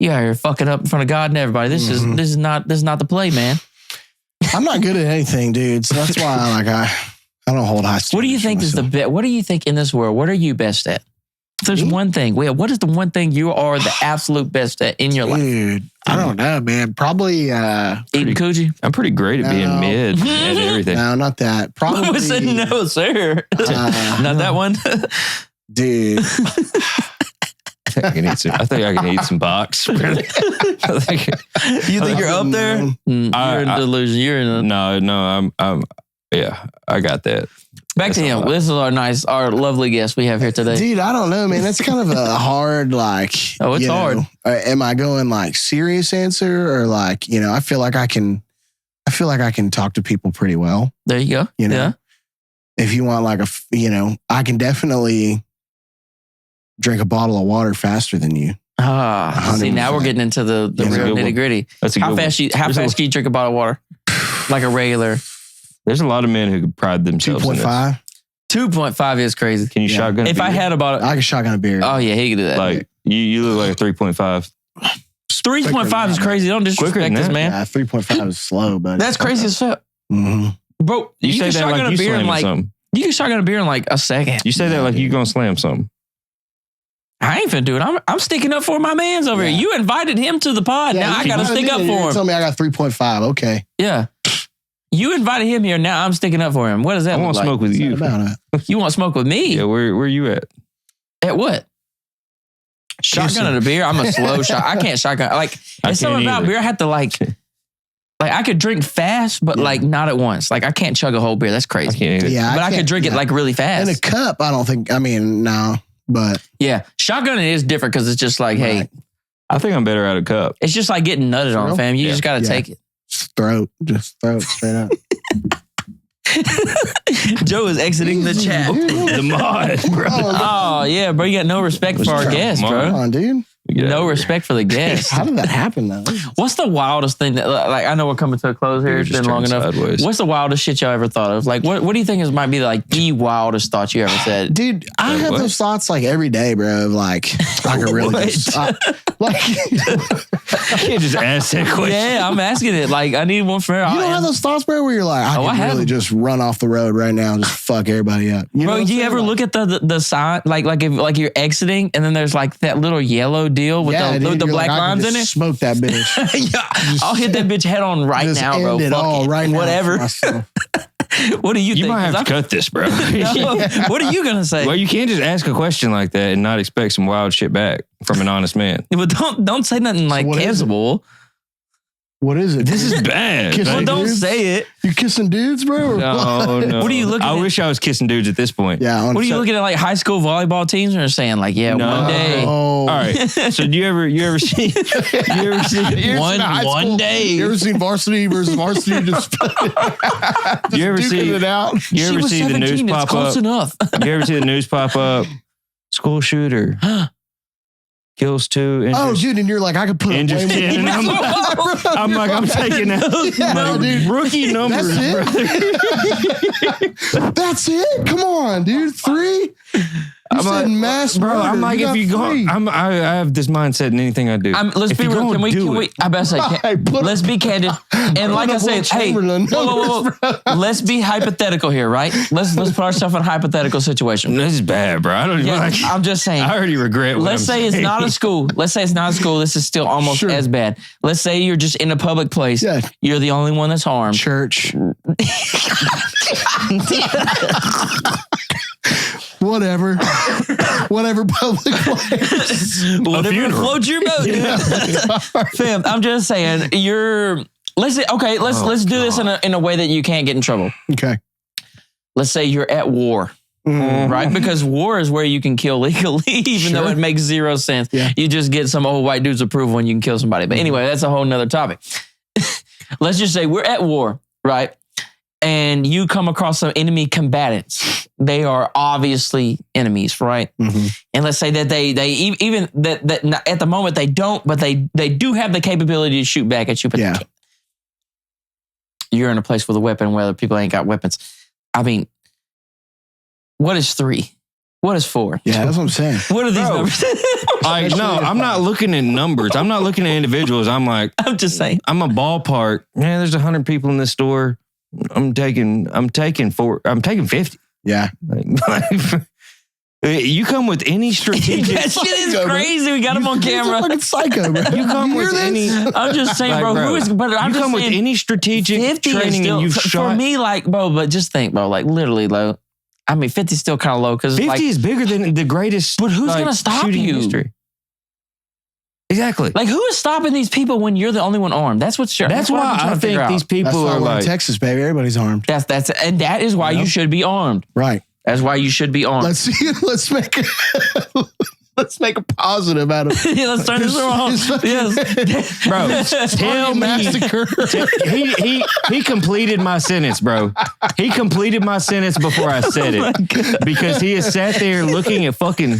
you out here fucking up in front of God and everybody. This is not the play, man. I'm not good at anything, dude. So that's why I don't hold high standards. What do you think is the best? What do you think in this world? What are you best at? If there's one thing, what is the one thing you are the absolute best at in your life? Dude, I don't know, man. Probably eating coochie. I'm pretty great at being mid at everything. No, not that. Probably. I said no, sir. Not that one, dude. I think I can eat some box. You think you're up there? You're in delusion. You're in No, I'm. Yeah, I got that. Back to him. This is our lovely guest we have here today. Dude, I don't know, man. That's kind of a hard, like. Oh, it's hard. Am I going like serious answer or like, I feel like I can talk to people pretty well. There you go. Yeah. If you want like I can definitely drink a bottle of water faster than you. See, now we're getting into the real nitty gritty. How fast can you drink a bottle of water? Like a regular. There's a lot of men who could pride themselves 2.5? 2.5 is crazy. Can you shotgun a beer? If I had about I can shotgun a beer. Oh, yeah, he could do that. Like, you look like a 3.5. 3.5 is crazy. Don't disrespect this, man. Yeah, 3.5 is slow, but that's crazy as fuck. Mm-hmm. Bro, you say can that shotgun like a beer in like something. You can shotgun a beer in like a second. You say that like you gonna slam something. I ain't finna do it. I'm sticking up for my mans over here. You invited him to the pod. Now I gotta stick up for him. Tell me I got 3.5. Okay. Yeah. You invited him here. Now I'm sticking up for him. What does that look like? I want to smoke with you. You want to smoke with me? Yeah, where you at? At what? Shotgun at a beer? I'm a slow shot. I can't shotgun. Like, it's something about beer. I have to like I could drink fast, but like not at once. Like I can't chug a whole beer. That's crazy. I can't either. Yeah, but I could drink it like really fast. In a cup, I don't think, no. But yeah, shotgunning is different because it's just like, hey. I think I'm better at a cup. It's just like getting nutted on, fam. You just got to take it. Just throw it straight up. Joe is exiting the chat. The mod, bro. Oh, yeah, bro. You got no respect for our guest, bro. Come on, dude. No respect for the guest. How did that happen, though? What's the wildest thing that, like, I know we're coming to a close here. It's been long enough. Sideways. What's the wildest shit y'all ever thought of? Like, what do you think might be like the wildest thought you ever said? Dude, I have those thoughts like every day, bro. Like I could really I can't just ask that question. Yeah, I'm asking it. Like, I need one for her. You don't have those thoughts, bro, where you're like, I could really just run off the road right now and just fuck everybody up. Bro, do you ever look at the sign, like if you're exiting and then there's like that little yellow deal wheel with the black lines in it. Smoke that bitch. Yeah, I'll hit that bitch head on right now, bro. Fuck it. Right now. Whatever. What do you think? You might have to cut this, bro. What are you going to say? Well, you can't just ask a question like that and not expect some wild shit back from an honest man. But don't say nothing like cancelable. What is it? This is bad. Well, don't say it. You kissing dudes, bro? No. What are you looking at? I wish I was kissing dudes at this point. Yeah. What are you looking at, like high school volleyball teams, or saying like, one day? Oh. All right. So do you ever see one day? You ever seen varsity versus varsity? Just you ever see it out? You ever see the news pop up? Close enough. You ever see the news pop up? School shooter kills 2. Injured, oh, dude, and you're like, I could put injured away 10. And I'm taking out my rookie numbers. That's it. That's it. Come on, dude. 3. You said mass bro. murder. I'm like, if you go, I have this mindset in anything I do. Let's be real. Can we? I better say, let's be candid. And like I said, hey, whoa. Let's be hypothetical here, right? Let's put ourselves in a hypothetical situation. This is bad, bro. I don't even like. I'm just saying. I already regret. Let's say it's not a school. Let's say it's not a school. This is still almost as bad. Let's say you're just in a public place. Yeah. You're the only one that's harmed. Church. Whatever public place. Whatever floats your boat. Fam, I'm just saying, let's do this in a way that you can't get in trouble. Okay. Let's say you're at war. Right? Because war is where you can kill legally, even though it makes zero sense. Yeah. You just get some old white dude's approval when you can kill somebody. But anyway, that's a whole nother topic. Let's just say we're at war, right? And you come across some enemy combatants. They are obviously enemies, right? Mm-hmm. And let's say that they even that at the moment they don't, but they do have the capability to shoot back at you. But they can't. You're in a place with a weapon where other people ain't got weapons. I mean, what is 3? What is 4? Yeah, that's what I'm saying. What are these numbers? I'm not looking at numbers. I'm not looking at individuals. I'm just saying. I'm a ballpark. Yeah, there's 100 people in this store. I'm taking 50. Yeah. You come with any strategic. That shit is crazy. We got him on camera. Fucking psycho, bro. You come with any. I'm just saying, bro. Who is? But I'm you just come saying, with any strategic training and you've shot. For me, like, bro. But just think, bro. Like, literally, low. I mean, 50 is still kind of low because 50 is bigger than the greatest. But who's gonna stop you? History. Exactly. Like, who is stopping these people when you're the only one armed? That's what's sure. That's why I think these people are like Texas, baby. Everybody's armed. And that is why you should be armed. Right. That's why you should be armed. Let's make a positive out of it. Yeah, let's turn this around. Yes. Bro, tell me. He completed my sentence, bro. He completed my sentence before I said it. Because he has sat there looking at fucking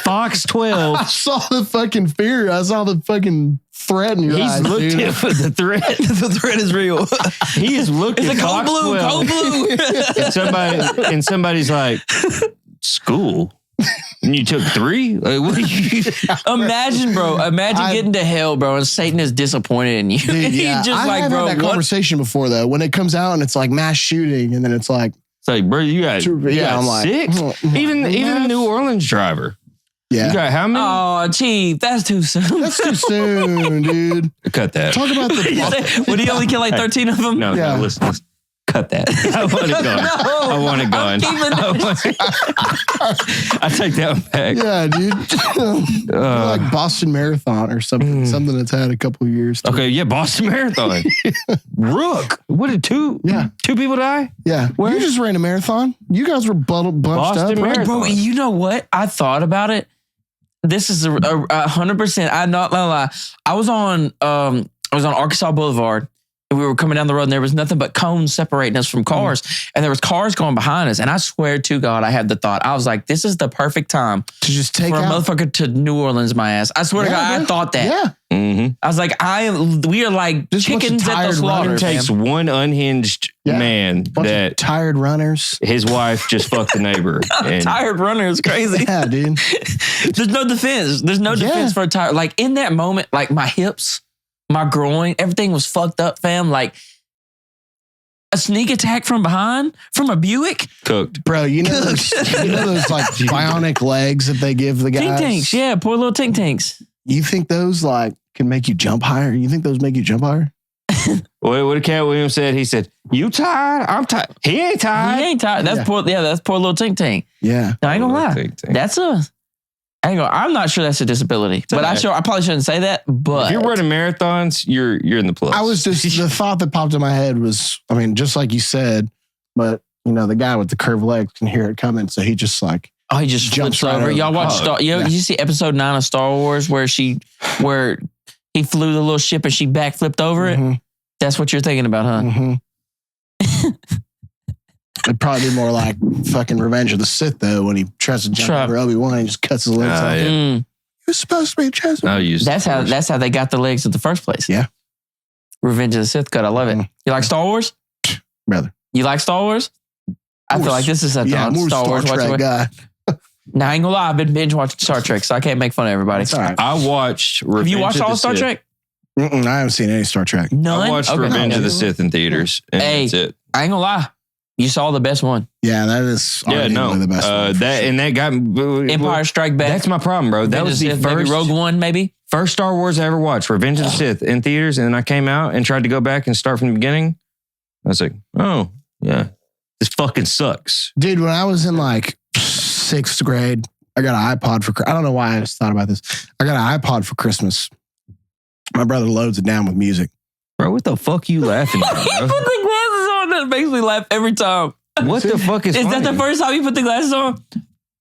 Fox 12. I saw the fucking fear. I saw the fucking threat in your eyes. He's looked at the threat. The threat is real. He has looked at Fox 12. Cold blue. And somebody's like, school? And you took 3? Like, what are you? Imagine, bro. Imagine getting to hell, bro, and Satan is disappointed in you. Dude, yeah. He's just I've had that conversation before, though. When it comes out and it's like mass shooting, and then it's like, bro, you got I'm 6? Like, even the New Orleans driver. Yeah. You got how many? Oh, Chief, that's too soon. That's too soon, dude. Cut that. Talk about the. Would he only kill like 13 of them? No, listen. Cut that. I want it gone. I want it gone. I take that one back. Yeah, dude. Like Boston Marathon or something. Something that's had a couple of years. Okay, yeah, Boston Marathon. Rook. What did 2 people die? Yeah. You just ran a marathon. You guys were bunched Boston up. Marathon. Bro, you know what? I thought about it. This is 100%. I'm not gonna lie. I was on Arkansas Boulevard. And we were coming down the road and there was nothing but cones separating us from cars. And there was cars going behind us. And I swear to God, I had the thought. I was like, this is the perfect time to just take for out a motherfucker to New Orleans my ass. I swear to God, I thought that. Yeah. Mm-hmm. I was like, we are like just chickens at the slaughter. It takes one unhinged man that tired runners. His wife just fucked the neighbor. Tired runner is crazy. Yeah, dude. There's no defense. There's no defense for a tired. Like in that moment, like my hips, my groin, everything was fucked up, fam. Like A sneak attack from behind? From a Buick? Cooked. Bro, you know those like bionic legs that they give the guys? Tink tanks, yeah, poor little tink tanks. You think those like can make you jump higher? You think those make you jump higher? What did Cat Williams said? He said, "You tired? I'm tired. He ain't tired. He ain't tired. That's poor. Yeah, that's poor little tink tank. Yeah, I ain't gonna lie. That's I'm not sure that's a disability, but I probably shouldn't say that. But if you're running marathons, you're in the plus. I was just the thought that popped in my head was, I mean, just like you said, but the guy with the curved legs can hear it coming, so he just like he just jumps flips over. Y'all watch you see episode 9 of Star Wars where he flew the little ship and she backflipped over it. That's what you're thinking about, huh? Mm-hmm. It'd probably be more like fucking Revenge of the Sith, though, when he tries to jump over Obi-Wan and just cuts his legs off. Yeah. You're supposed to be a Jedi. That's how they got the legs in the first place. Yeah. Revenge of the Sith cut. I love it. You like Star Wars? Brother. You like Star Wars? I feel like this is a Star Wars Trek guy. Now, I ain't gonna lie, I've been binge watching Star Trek, so I can't make fun of everybody. That's all right. I watched Revenge Have you watched all Star Sith. Trek? I haven't seen any Star Trek. None? I watched Revenge of the Sith in theaters. And that's it. I ain't gonna lie. You saw the best one. Yeah, that is the best one. That got Empire Strike Back. That's my problem, bro. That was the Sith, first maybe Rogue One, maybe. First Star Wars I ever watched, Revenge of the Sith in theaters, and then I came out and tried to go back and start from the beginning. I was like, oh yeah, this fucking sucks, dude. When I was in like 6th grade, I got an iPod for. I don't know why I just thought about this. I got an iPod for Christmas. My brother loads it down with music. Bro, what the fuck you laughing at, bro? He put the glasses on. That makes me laugh every time. What the fuck is Is funny? that the first time you put the glasses on?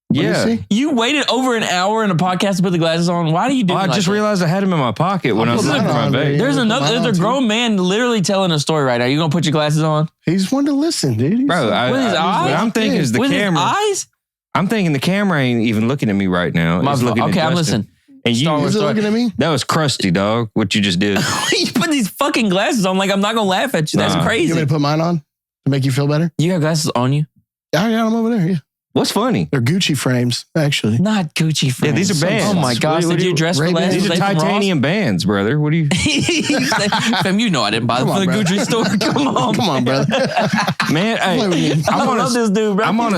Yeah. You waited over an hour in a podcast to put the glasses on. Why do you do that? I just realized I had them in my pocket when I was looking for my vape. There's a grown man literally telling a story right now. You gonna put your glasses on? He just wanted to listen, dude. With his eyes? What I'm thinking is the camera. His eyes? I'm thinking the camera ain't even looking at me right now. Okay, I'm listening. And you looking at me? That was crusty, dog. What you just did. You put these fucking glasses on like I'm not gonna laugh at you. That's crazy. You want me to put mine on to make you feel better? You got glasses on you? I got them over there. Yeah. What's funny? They're Gucci frames, actually. Not Gucci frames. Yeah, these are bands. Oh my gosh, did you dress for glasses? These are titanium bands, brother. What do you? Fam, you know I didn't buy them for the Gucci store. Come on, brother. Man, hey, I love this dude, bro. I'm on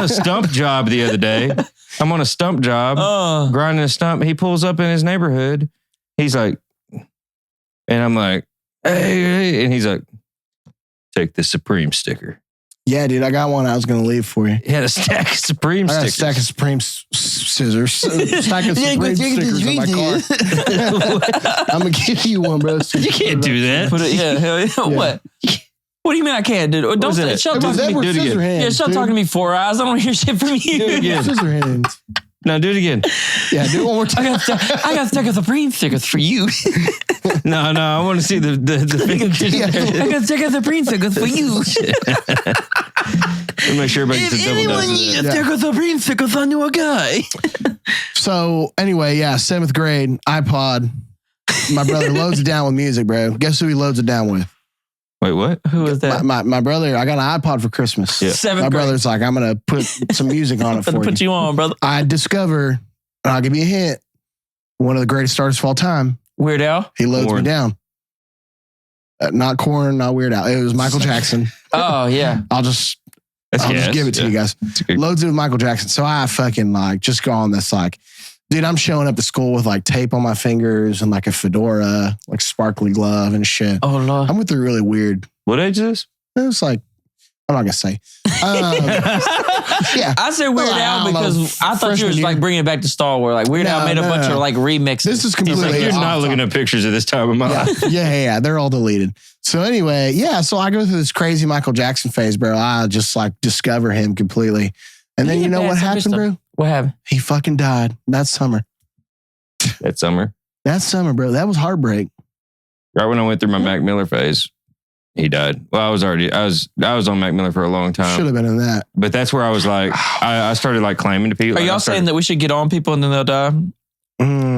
a stump job the other day. I'm on a stump job, grinding a stump. He pulls up in his neighborhood. He's like, and I'm like, hey, and he's like, take the Supreme sticker. Yeah, dude, I got one I was going to leave for you. He had a stack of Supreme stickers. I got a stack of Supreme scissors. Stack of Supreme stickers in my car. I'm going to give you one, bro. You can't do that. Hell yeah. What? What do you mean I can't, dude? Don't stop talking to me. Stop talking to me 4 eyes. I don't want to hear shit from you. Do it again. Scissor hands. No, do it again. Yeah, do it one more time. I got a stack of Supreme stickers for you. No, I want to see the I got a stack of Supreme stickers for you. Let me make sure everybody gets a double dose. If anyone needs a stack of Supreme stickers, I know a guy. So anyway, 7th grade, iPod. My brother loads it down with music, bro. Guess who he loads it down with? Wait, what? Who is that? My brother, I got an iPod for Christmas. Yeah. 7th grade. My brother's like, I'm going to put some music on it for you. Put you on, brother. I discover, and I'll give you a hint, one of the greatest artists of all time. Weird Al? He loads me down. Not Korn, not Weird Al. It was Michael Jackson. Oh, yeah. I'll just give it to you guys. Loads it with Michael Jackson. So I fucking just go on this dude, I'm showing up to school with tape on my fingers and a fedora, sparkly glove and shit. Oh, Lord. I went through really weird. What age is this? It was I'm not going to say. Yeah. I said Weird Al because I thought you was bringing it back to Star Wars. Weird Al made a bunch of remixes. This is completely You're not looking at pictures of this time of my life. Yeah. They're all deleted. So anyway, so I go through this crazy Michael Jackson phase, bro. I just discover him completely. And then you know what happened, bro? What happened? He fucking died that summer. That summer? That summer, bro. That was heartbreak. Right when I went through my Mac Miller phase, he died. Well, I was on Mac Miller for a long time. Should have been in that. But that's where I was I started claiming to people. Are y'all saying that we should get on people and then they'll die?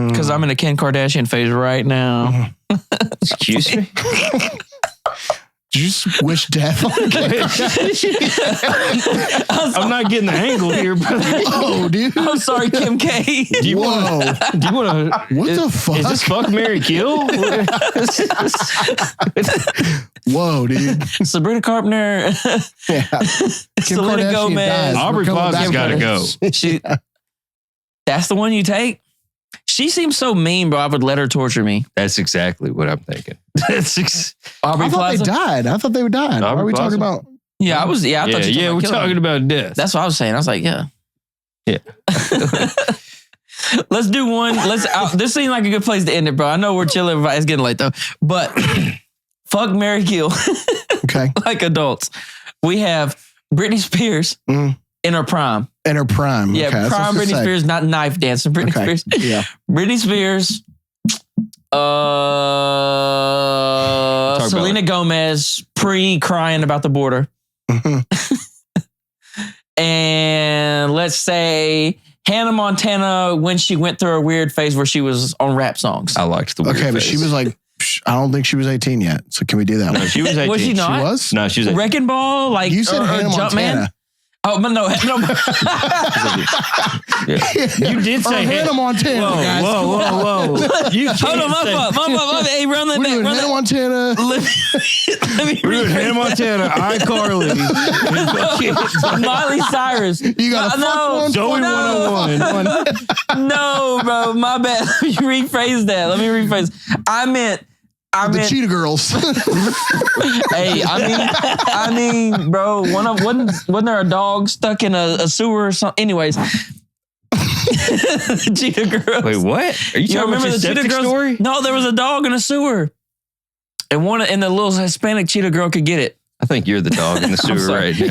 Because I'm in a Kim Kardashian phase right now. Excuse me? Did you just wish death on I'm not getting the angle here, brother. Oh, dude. I'm sorry, Kim K. Do you want to? What the fuck? Is this fuck, marry, kill? Whoa, dude. Sabrina Carpenter. Yeah. Selena Gomez. Aubrey Plaza's got to go. That's the one you take? She seems so mean, bro. I would let her torture me. That's exactly what I'm thinking. Aubrey I thought Plaza? they died. I thought they would die. Why are we talking about? Yeah, I was. Yeah, I thought you were talking about death. That's what I was saying. I was like, yeah. Let's do one. This seems like a good place to end it, bro. I know we're chilling. It's getting late though. But fuck, marry, kill. Okay. Like adults. We have Britney Spears in her prime. In her prime. Yeah, okay, prime Britney Spears, not knife dancing. Britney Spears. Yeah. Britney Spears. Selena Gomez pre-crying about the border. And let's say Hannah Montana when she went through a weird phase where she was on rap songs. I liked the weird phase. But she was like, I don't think she was 18 yet. So can we do that? No, she was 18. Was she not? She was? No, she was 18. Wrecking Ball? Like, you said Hannah Montana. Oh, but no. You did say Hannah Montana. Whoa. You hold on, my fault. Hey, run that back. Hannah Montana. Let me We're Hannah Montana, iCarly. Miley Cyrus. You got a fuck one? Zoe 101. No, bro, my bad. Let me rephrase that. I meant the Cheetah Girls. Hey, I mean, bro, wasn't there a dog stuck in a sewer or something? Anyways. Cheetah Girls. Wait, what? Are you talking about the Septic story? No, there was a dog in a sewer. And the little Hispanic cheetah girl could get it. I think you're the dog in the sewer right now.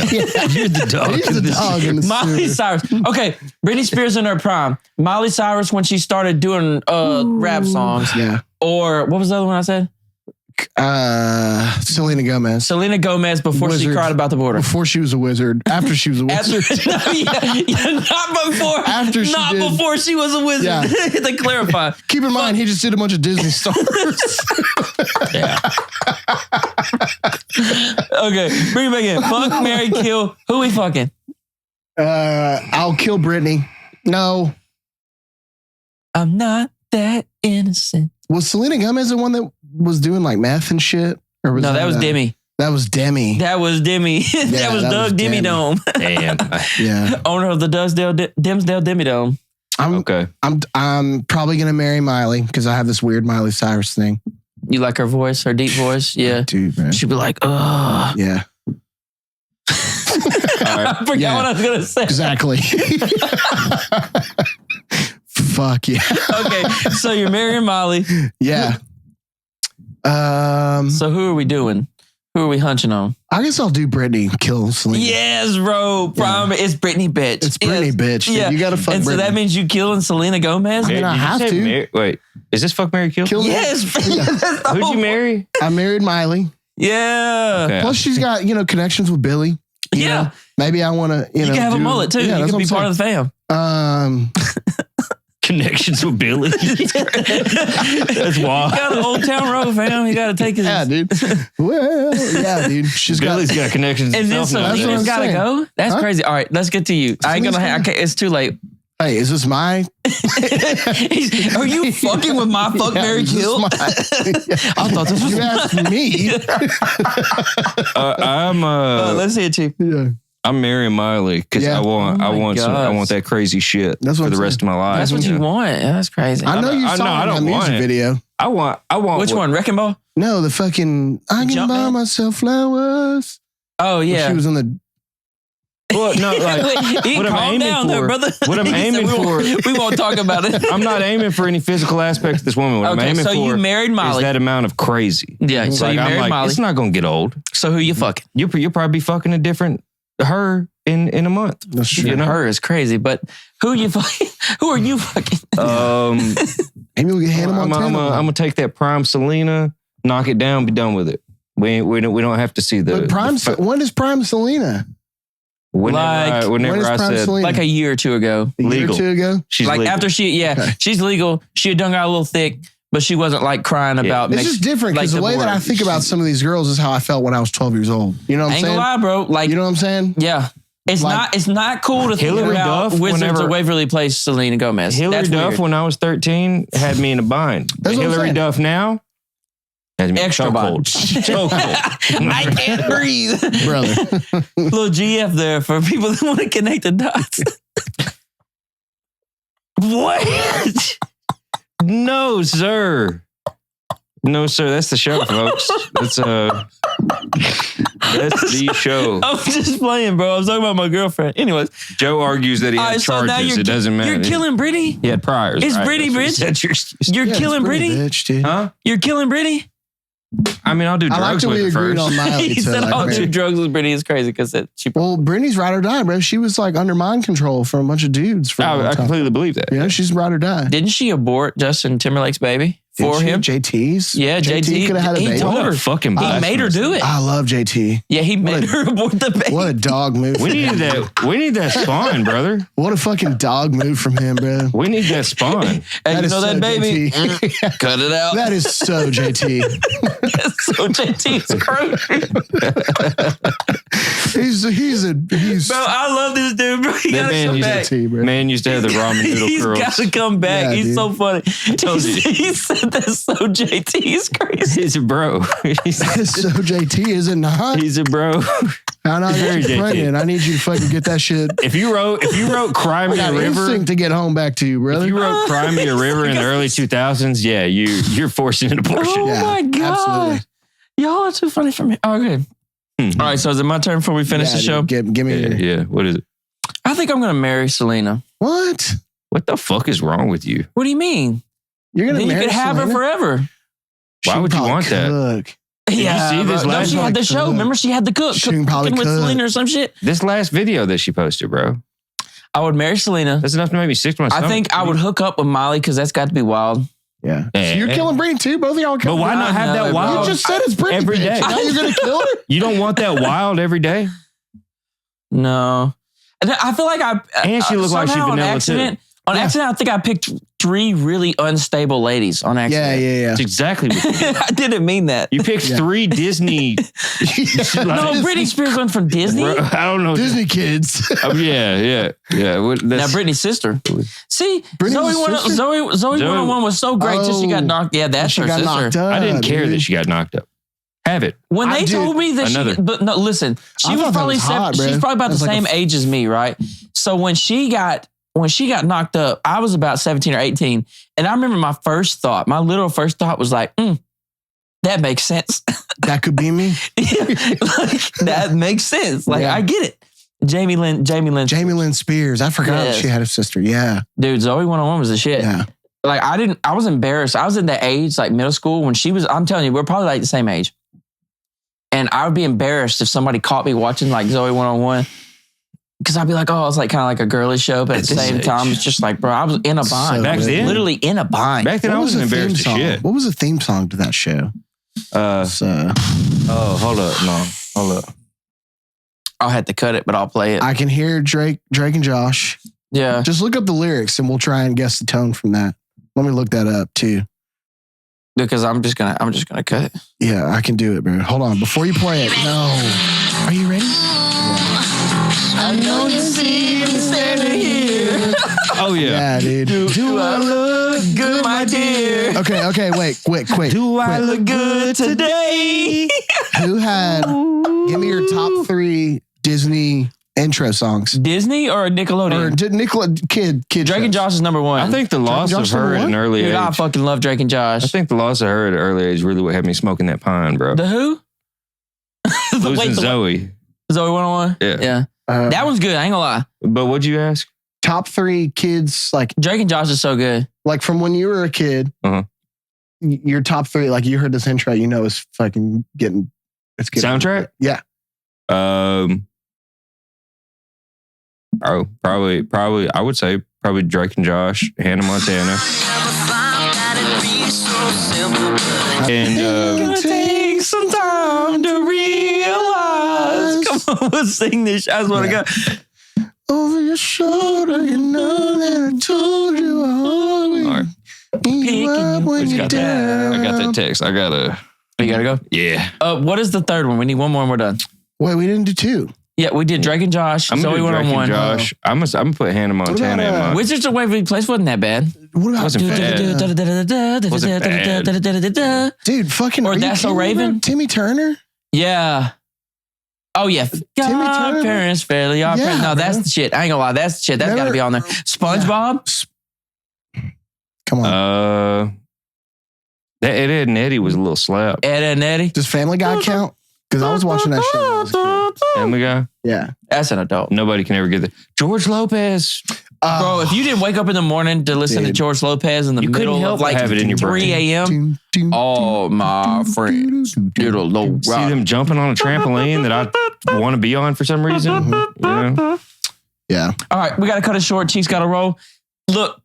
You're the dog in the sewer. Miley Cyrus. Okay, Britney Spears in her prime. Miley Cyrus when she started doing rap songs. Yeah. Or what was the other one I said? Selena Gomez. Selena Gomez before she cried about the border. Before she was a wizard. After she was a wizard. Not before. After she did. Before she was a wizard. Yeah. To clarify. Keep in mind, he just did a bunch of Disney stars. Yeah. Okay, bring it back in. Fuck, marry, kill. Who we fucking? I'll kill Britney. No. I'm not that innocent. Was Selena Gomez the one that was doing like meth and shit? Or was that was Demi. That was Demi. That was Demi. That was Doug Demi Dome. Damn. Yeah. Owner of the Dimsdale Demi Dome. Okay. I'm probably gonna marry Miley because I have this weird Miley Cyrus thing. You like her voice, her deep voice? Yeah. Dude, man. She'd be like, ugh. Yeah. I forgot what I was gonna say. Exactly. Fuck yeah. Okay, so you're marrying Miley. Yeah. So who are we doing? Who are we hunching on? I guess I'll do Britney, kill Selena. Yes, bro. It's Britney, bitch. It's Britney, bitch. Dude. Yeah. You gotta fuck And Britney. so that means you killing Selena Gomez? I mean, I have to. Wait, is this fuck, marry, kill? Yes. Who'd you marry? I married Miley. Yeah. Okay. Plus she's got, connections with Billy. You know? Maybe I want to, You can have a mullet too. You can be part of the fam. Connections with Billy. That's wild. You got an Old Town Road, fam. You got to take his. Yeah, dude. Well, yeah, dude. Billy's got connections. And then Selena's got to go. That's crazy. All right, let's get to you. I ain't gonna. It's too late. Hey, is this my? Are you fucking with my fuck, marry, kill? I thought this was. You asked me. Let's hear it, Chief. Yeah. I'm marrying Miley because I want that crazy shit for the rest of my life. That's what you want. Yeah, that's crazy. I know you saw that music video. I want. Which one? Wrecking Ball? No, the fucking I can buy myself flowers. Oh yeah, she was in the. Well, no, like what I'm aiming for, brother. What I'm aiming for, we won't talk about it. I'm not aiming for any physical aspects of this woman. What I'm aiming for, you married Miley. Is that amount of crazy. Yeah, so you married Miley. It's not gonna get old. So who you fucking? You'll probably be fucking a different her in a month. That's true. Her is crazy, but who you fucking? Who are you fucking? Maybe we'll get Hannah Montana. I'm gonna take that prime Selena, knock it down, be done with it. We don't have to see the. But prime. When is prime Selena? Whenever I said Selena? Like a year or two ago. A year or two ago? She's like legal. after she's legal. She had done got a little thick, but she wasn't like crying about. It's just different because the way that I think about some of these girls is how I felt when I was 12 years old. You know what I'm saying? Ain't gonna lie, bro. Like, you know what I'm saying? Yeah. It's not cool to think about Wizards of Waverly Place Selena Gomez. Hillary Duff, when I was 13, had me in a bind. Hillary Duff now, Extra cold. So cold. I can't breathe. Brother. Little GF there for people that want to connect the dots. What? No, sir. No, sir. That's the show, folks. That's the show. I'm just playing, bro. I was talking about my girlfriend. Anyways. Joe argues that he had charges. It doesn't matter. You're killing Brittany? He had priors. Is right? Brittany bitch? You're killing Brittany? Bitch, dude. Huh? You're killing Brittany? I mean, I'll do drugs with her first. On Miley He said I'll do drugs with Brittany. It's crazy because she... Well, Brittany's ride or die, bro. She was like under mind control from a bunch of dudes. For I completely believe that. Yeah, she's ride or die. Didn't she abort Justin Timberlake's baby for him? JT's? Yeah, JT could have had a baby. He told her. Fucking He made her do it. I love JT. Yeah, he made her abort the baby. What a dog move. We need that spawn, brother. What a fucking dog move from him, bro. We need that spawn. And That you is know so that baby? JT. Cut it out. That is so JT. So JT's crazy. He's Bro, I love this dude, bro. He That gotta man come used, back. man used to have the ramen noodle He's curls. got to come back. Yeah, He's dude. so funny. Told you. He said that's so JT. He's crazy. He's a bro. that is so JT, is it not? He's a bro. I'm not very getting JT. pregnant. I need you to fucking get that shit. If you wrote Cry Me a Got River, instinct to get home back to you, brother. if you wrote Cry Me a River in the early 2000s, yeah, you're forcing an abortion. Oh Yeah, my God. absolutely. Y'all are too funny for me. Okay. All right, so is it my turn before we finish the show? Dude, give me your... Yeah. What is it? I think I'm going to marry Selena. What? What the fuck is wrong with you? What do you mean? You're going to Then you marry could have her Selena? forever. Why would you want that? Cook. Did you see this no, last she had the show. cook. Remember, she had the cook. She can probably Cooking with cook. Selena or some shit. This last video that she posted, bro. I would marry Selena. That's enough to make me sick to my stomach. I think I would hook up with Molly because that's got to be wild. Yeah. Eh, So you're eh. killing Brittany too? Both of y'all are But killing why not I have know that it, bro. wild? You just said it's Brittany. every day. Now you're going to kill her? You don't want that wild every day? No. I feel like And she looked like she somehow vanilla, on accident. too. On accident, I think I picked 3 really unstable ladies on Yeah, accident. yeah. That's exactly what you did. I didn't mean that. You picked 3 Disney. No, Britney Spears went from Disney. Bro, I don't know. Disney kids. Yeah. Now Britney's sister. See, Britney's sister? Zoe 101 was so great till she got knocked. Yeah, that's She her got sister. knocked up. I didn't care dude. that she got knocked up. Have it. When they told me that Another. but no, listen, I she was thought that probably was hot, bro. she's probably about That the was like same age as me, right? So when she got knocked up, I was about 17 or 18. And I remember my literal first thought was like, that makes sense. That could be me. Like, that makes sense. Like, Yeah. I get it. Jamie Lynn Spears. I forgot Yes. she had a sister. Yeah. Dude, Zoe 101 was the shit. Yeah. Like, I was embarrassed. I was in that age, like middle school, when she was, I'm telling you, we're probably like the same age. And I would be embarrassed if somebody caught me watching like Zoe 101. Because I'd be like, oh, it's like kind of like a girly show, but at the same time, it's just like, bro, I was in a bind. So Back good. then? Literally in a bind. Back then, I wasn't embarrassed as song? shit. What was the theme song to that show? Oh, hold up. No, hold up. I'll have to cut it, but I'll play it. I can hear Drake and Josh. Yeah. Just look up the lyrics and we'll try and guess the tone from that. Let me look that up too. Because I'm just gonna cut it. Yeah, I can do it, bro. Hold on. Before you play it, no. Are you ready? I know you see me standing here. Oh, yeah. Yeah, dude. Do I look good, my dear? Okay, wait, quick. Do I look good today? Who had, give me your top 3 Disney intro songs. Disney or Nickelodeon? Or kid Drake shows. and Josh is number 1. I think the loss Josh of her number at an one? early Dude, I age. fucking love Drake and Josh. I think the loss of her at an early age really what had me smoking that pine, bro. The who? Losing Zoe. Zoe 101? Yeah. That one's good. I ain't gonna lie. But what'd you ask? Top 3 kids, like Drake and Josh is so good. from when you were a kid, Uh-huh. your top 3, like you heard this intro, you know it's fucking getting, it's getting. Soundtrack? Yeah. Oh, probably. I would say probably Drake and Josh, Hannah Montana, and Gonna take some time to realize. Come on, we'll sing this. I just want to go. Over your shoulder, you know that I told you I always all right. pick you up when Who's you're got that? down. I got that text. I gotta. You gotta go. Yeah. What is the third one? We need one more and we're done. Wait, we didn't do 2. Yeah, we did Drake and Josh. I'm Zoe gonna do Drake and 101. Josh. I'm gonna put Hannah Montana in my. Wizards of Waverly Place wasn't that bad. What about Wasn't bad. dude? Fucking. Or That's So Raven. Timmy Turner. Yeah. Oh yeah. Timmy Turner. Parents fairly. Yeah, No, that's bro. the shit. I ain't gonna lie. That's the shit. That's got to be on there. SpongeBob. Come on. That Ed and Eddie was a little slap. Ed and Eddie. Does Family Guy count? Because I was watching that shit when I was a kid. Family Guy. Yeah. That's an adult. Nobody can ever get there. George Lopez. Bro, if you didn't wake up in the morning to listen to George Lopez in the middle of like have it in your 3 a.m., oh my friend, it'll low See them jumping on a trampoline that I want to be on for some reason. You know? Yeah. All right, we got to cut it short. Chiefs got to roll. Look,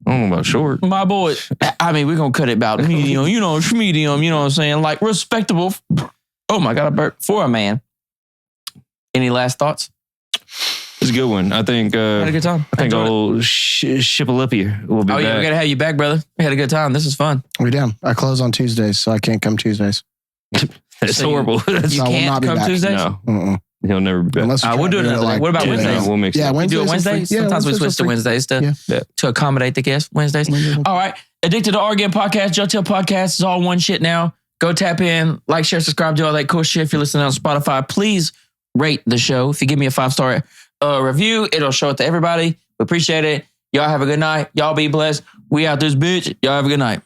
I don't know about short. my boy, I mean, we're going to cut it about medium, medium, you know what I'm saying? Like respectable. Oh my God, I burped for a man. Any last thoughts? It's a good one. I think. Had a good time. I think old Shippey will be back. Yeah, we got to have you back, brother. We had a good time. This is fun. We down. I close on Tuesdays, so I can't come Tuesdays. That's So horrible. You I will can't not be come back. Tuesdays? No, he'll never be back. Unless We'll do it another day. What about Wednesdays? We'll mix Yeah, it. We do it Wednesdays. Wednesdays. Sometimes we switch to Wednesdays to accommodate the guests. Wednesdays. All right. Addicted to Oregon podcast, Joe Teel podcast is all one shit now. Go tap in, like, share, subscribe, do all that cool shit. If you're listening on Spotify, please rate the show. If you give me a 5-star review, it'll show it to everybody. We appreciate it. Y'all have a good night. Y'all be blessed. We out this bitch. Y'all have a good night.